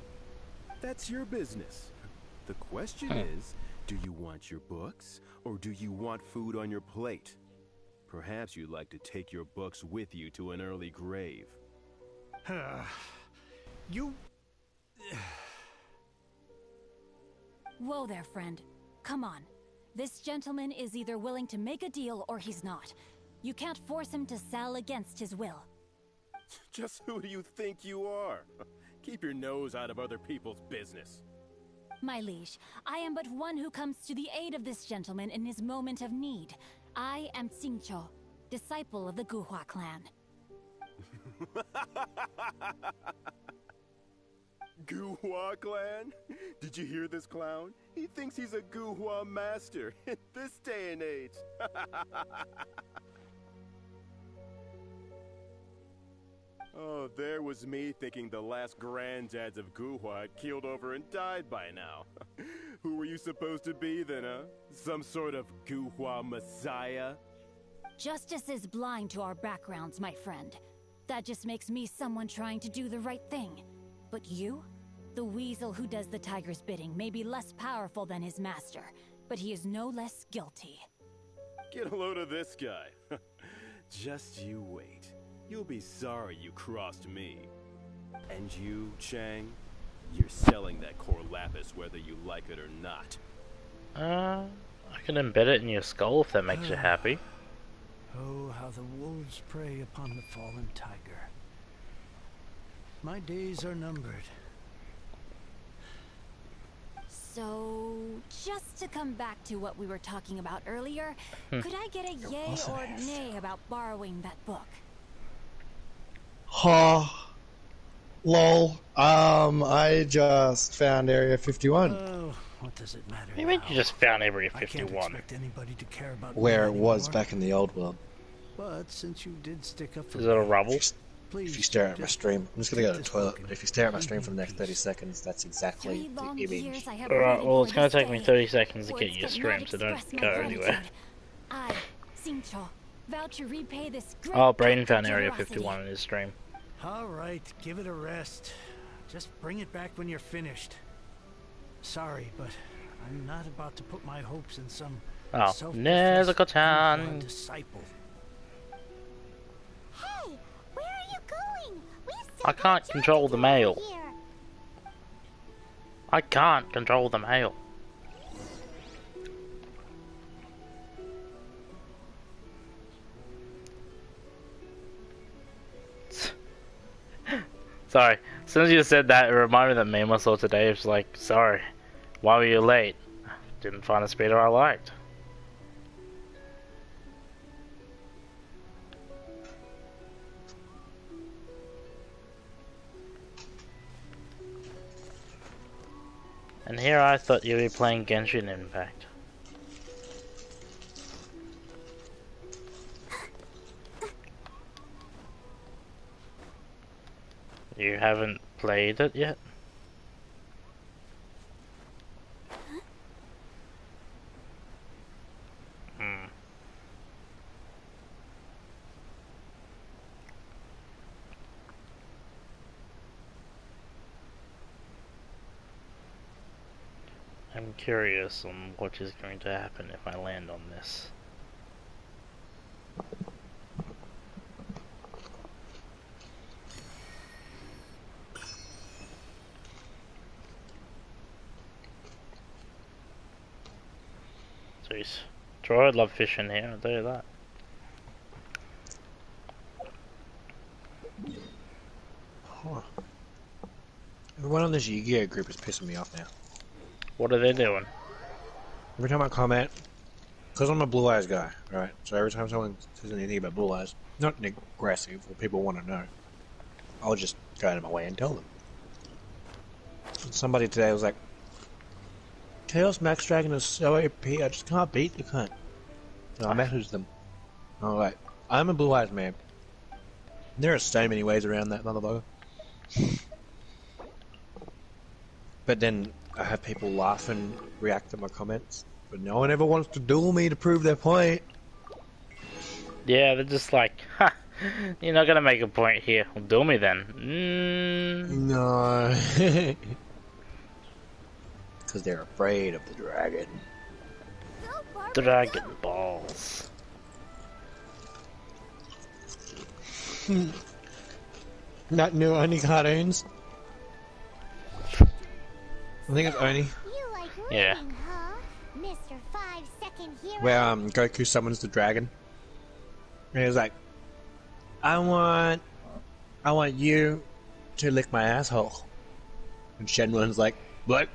That's your business. The question is, do you want your books, or do you want food on your plate? Perhaps you'd like to take your books with you to an early grave. You... Whoa there, friend. Come on. This gentleman is either willing to make a deal or he's not. You can't force him to sell against his will. Just who do you think you are? Keep your nose out of other people's business. My liege, I am but one who comes to the aid of this gentleman in his moment of need. I am Xingqiu, disciple of the Guhua clan. Guhua clan? Did you hear this clown? He thinks he's a Guhua master in this day and age. Oh, there was me thinking the last granddads of Guhua had keeled over and died by now. Who were you supposed to be then, huh? Some sort of Guhua messiah? Justice is blind to our backgrounds, my friend. That just makes me someone trying to do the right thing. But you? The weasel who does the tiger's bidding may be less powerful than his master, but he is no less guilty. Get a load of this guy. Just you wait. You'll be sorry you crossed me. And you, Chang, you're selling that Corlapis whether you like it or not. I can embed it in your skull if that makes you happy. Oh, how the wolves prey upon the fallen tiger. My days are numbered. So, just to come back to what we were talking about earlier, could I get a yay or nay about borrowing that book? Lol. I just found Area 51. Oh, what does it matter? What do you mean you just found Area 51? I can't expect anybody to care about Where it me was anymore. back in the old world. But since you did stick up for Is it a rubble? If you stare at my stream, I'm just gonna go to the toilet, but if you stare at my stream for the next 30 seconds, that's exactly the image. Alright, well, it's gonna take me 30 seconds to get your stream, so don't go anywhere. I, Xingqiu, vow to repay this great Oh, Brayden found act of Area generosity. 51 in his stream. Alright, give it a rest. Just bring it back when you're finished. Sorry, but I'm not about to put my hopes in some Nezuko-chan. disciple. Hey, where are you going? I can't control the mail. I can't control the mail. Sorry, As soon as you said that, it reminded me of that meme I saw today. It was like, sorry, why were you late? Didn't find a speeder I liked. And here I thought you'd be playing Genshin Impact. You haven't played it yet? Hmm. I'm curious on what is going to happen if I land on this. Jeez. Troy would love fishing here, I'll tell you that. Huh. Everyone on this Yu-Gi-Oh group is pissing me off now. What are they doing? Every time I comment, because I'm a Blue Eyes guy, right? So every time someone says anything about Blue Eyes, not aggressive, or people want to know, I'll just go out of my way and tell them. And somebody today was like, Chaos Max Dragon is so OP, I just can't beat the cunt. So I messaged them. I was like, I'm a Blue Eyes man. There are so many ways around that motherfucker. But then I have people laugh and react to my comments, but no one ever wants to duel me to prove their point. Yeah, they're just like, ha, you're not gonna make a point here. Well, duel me then. No. Because they're afraid of the dragon. Dragon Balls. Not new Oni cartoons. I think it's Oni. Yeah. Mr. 5-second hero. Where Goku summons the dragon. And he's like, I want you to lick my asshole. And Shenlong's like, what?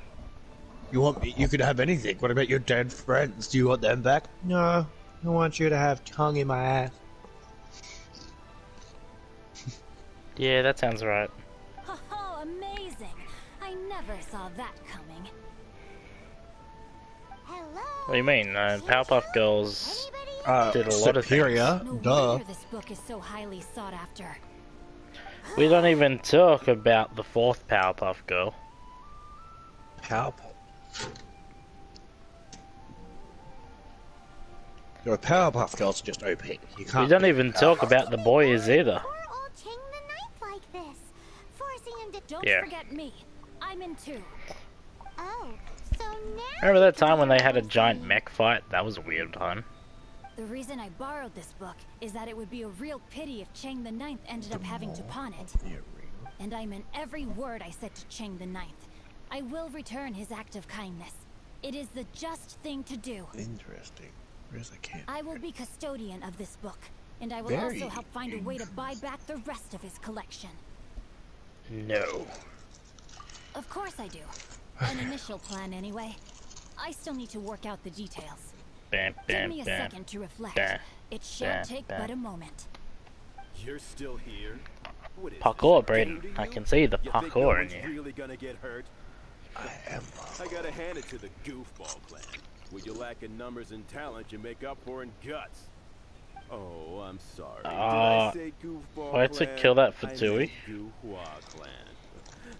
You want me? You could have anything. What about your dead friends? Do you want them back? No, I want you to have tongue in my ass. Yeah, that sounds right. Oh, amazing! I never saw that coming. What do you mean? Powerpuff Girls did a lot of superior. things. No wonder this book is so highly sought after. We don't even talk about the fourth Powerpuff Girl. Powerpuff. Your Powerpuff Girls are just OP. You can't. We don't even talk about the boys either. Like this, forcing him to Don't Yeah. forget me. I'm in too. Oh, so now Remember that time when they had a giant mech fight? That was a weird time. The reason I borrowed this book is that it would be a real pity if Chang the Ninth ended up having to pawn it. And I meant every word I said to Chang the Ninth. I will return his act of kindness. It is the just thing to do. Interesting. Where's the camp? I will be custodian of this book, and I will Very also help find a way to buy back the rest of his collection. No. Of course I do. An initial plan anyway. I still need to work out the details. Bam, Give bam, me a bam. second to reflect. Bam, It shan't bam, take bam. but a moment. You're still here? What is Parkour, this, Brayden. new to I you? can see the You think no parkour in one's you. really gonna get hurt? I gotta hand it to the goofball plan. Where you lack in numbers and talent, you make up for in guts. Oh, I'm sorry. Did I say goofball why to clan? kill that for I Tui? meant Goohua clan.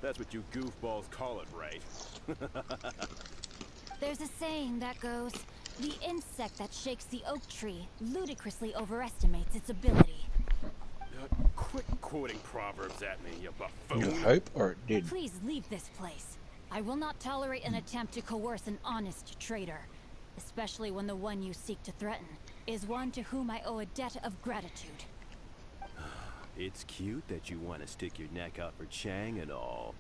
That's what you goofballs call it, right? There's a saying that goes, the insect that shakes the oak tree ludicrously overestimates its ability. Quit quoting proverbs at me, you buffoon. You hope, or it did? Please leave this place. I will not tolerate an attempt to coerce an honest trader, especially when the one you seek to threaten is one to whom I owe a debt of gratitude. It's cute that you want to stick your neck out for Chang and all.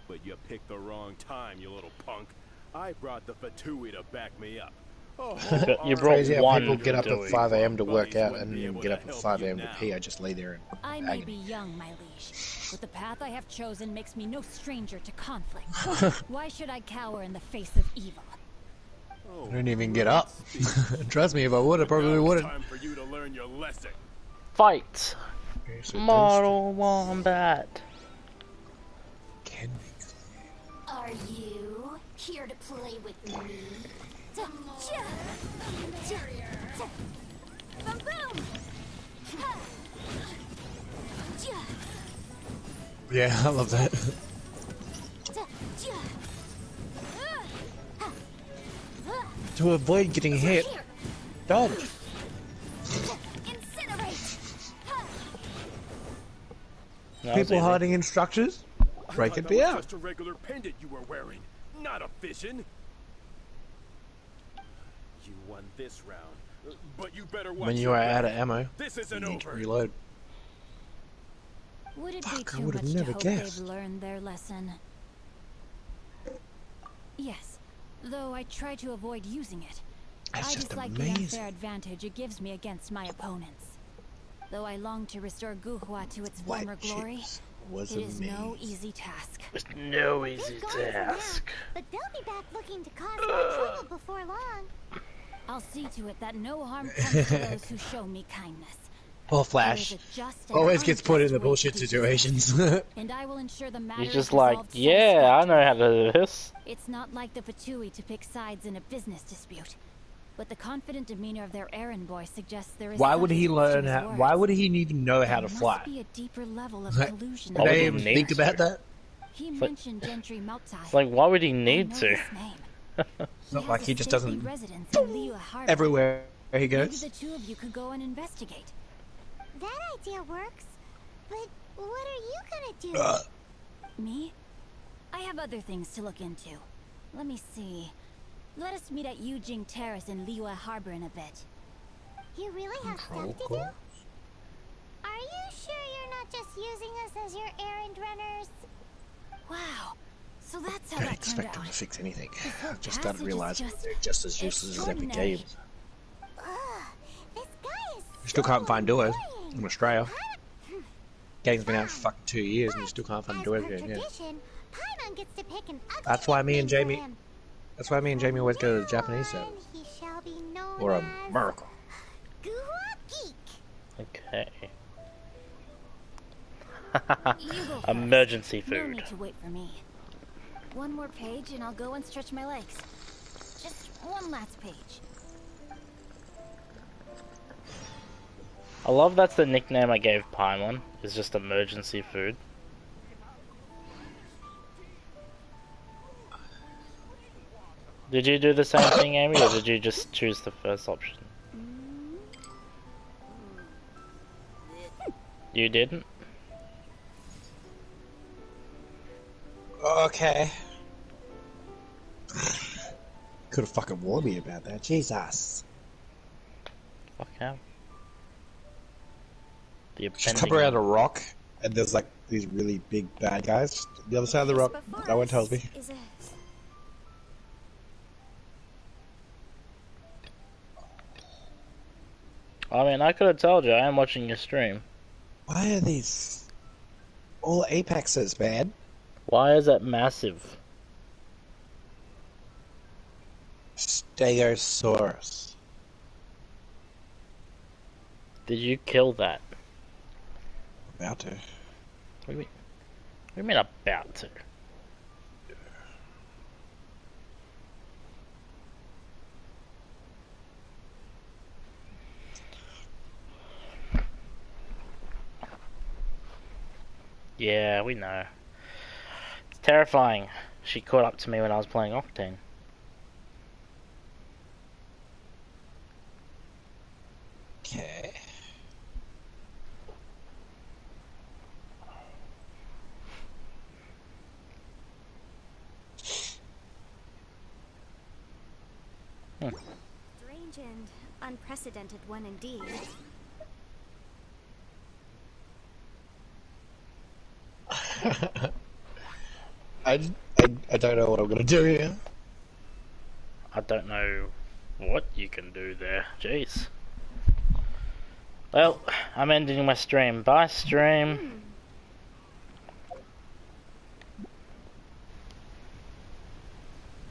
But you picked the wrong time, you little punk. I brought the Fatui to back me up. You brought Crazy how one people get up at doing. 5 a.m. to work out and then get up at 5 a.m. to pee. I just lay there I in may agony. be young, my liege, but the path I have chosen makes me no stranger to conflict. Why should I cower in the face of evil? I didn't even get up. Trust me, if I would, I probably wouldn't. Time for you to learn your lesson. Fight! Okay, so Mortal Wombat. Are you here to play with me? Yeah, I love that. To avoid getting hit, dodge. People hiding in structures, break it That out. was just a regular pendant you were wearing, not a vision. You won this round, but you better watch When you your are out of back. ammo, This you isn't need to over. reload. Would it be Fuck, I too would've much to never hope guessed. they've learned their lesson? Yes, though I try to avoid using it. That's I just dislike the amazing. unfair advantage it gives me against my opponents. Though I long to restore Guhua to its former glory, was it is no amazing. easy task. It's no easy task. But they'll be back looking to cause more trouble before long. I'll see to it that no harm comes to those who show me kindness. Poor Flash. There is a just and Always gets put in the unjust way bullshit to do situations. And I will ensure the matter He's is just like, resolved yeah, I know how to do this. It's not like the Fatui to pick sides in a business dispute. But the confident demeanor of their errand boy suggests there is Why would he substance to learn his how? words. Why would he even know how to There fly? must be a deeper level of Like, collusion. did they even think about that? He mentioned Gentry Maltai. It's like, why would he need to? It's not like he just stately doesn't residence in Liyue Harbor. everywhere he Maybe goes. the two of you could go and investigate. That idea works. But what are you gonna do? Me? I have other things to look into. Let me see. Let us meet at Yujing Terrace in Liyue Harbor in a bit. You really have stuff to do? Are you sure you're not just using us as your errand runners? Wow. So that's how Don't that turned expect them out. to fix anything. This whole I've just started passage is realizing just they're just as useless as Epic extraordinary. Games. This guy is You still can't find duos in Australia. Game's been out for fucking 2 years and you still can't find duos yet. Yeah. tradition. Paimon gets to pick an ugly That's why me and nickname for Jamie. him. That's why me and Jamie always go to the Japanese servers. He shall be known Or as America. Guhua Geek. Okay. You go first. Emergency No food. need to wait for me. One more page and I'll go and stretch my legs. Just one last page. I love that's the nickname I gave Paimon. Is just emergency food. Did you do the same thing, Amy, or did you just choose the first option? You didn't? Okay. Could have fucking warned me about that. Jesus. Fuck yeah. The Just come around a rock, and there's like these really big bad guys. The other side of the rock, no one tells me. Is a I mean, I could have told you. I am watching your stream. Why are these all apexes, man? Why is that massive? Stegosaurus. Did you kill that? About to. What do you mean? What do you mean about to? Yeah, we know. It's terrifying. She caught up to me when I was playing Octane. Okay. Strange and unprecedented one indeed. I don't know what I'm gonna do here. I don't know what you can do there. Jeez. Well, I'm ending my stream. Bye, stream.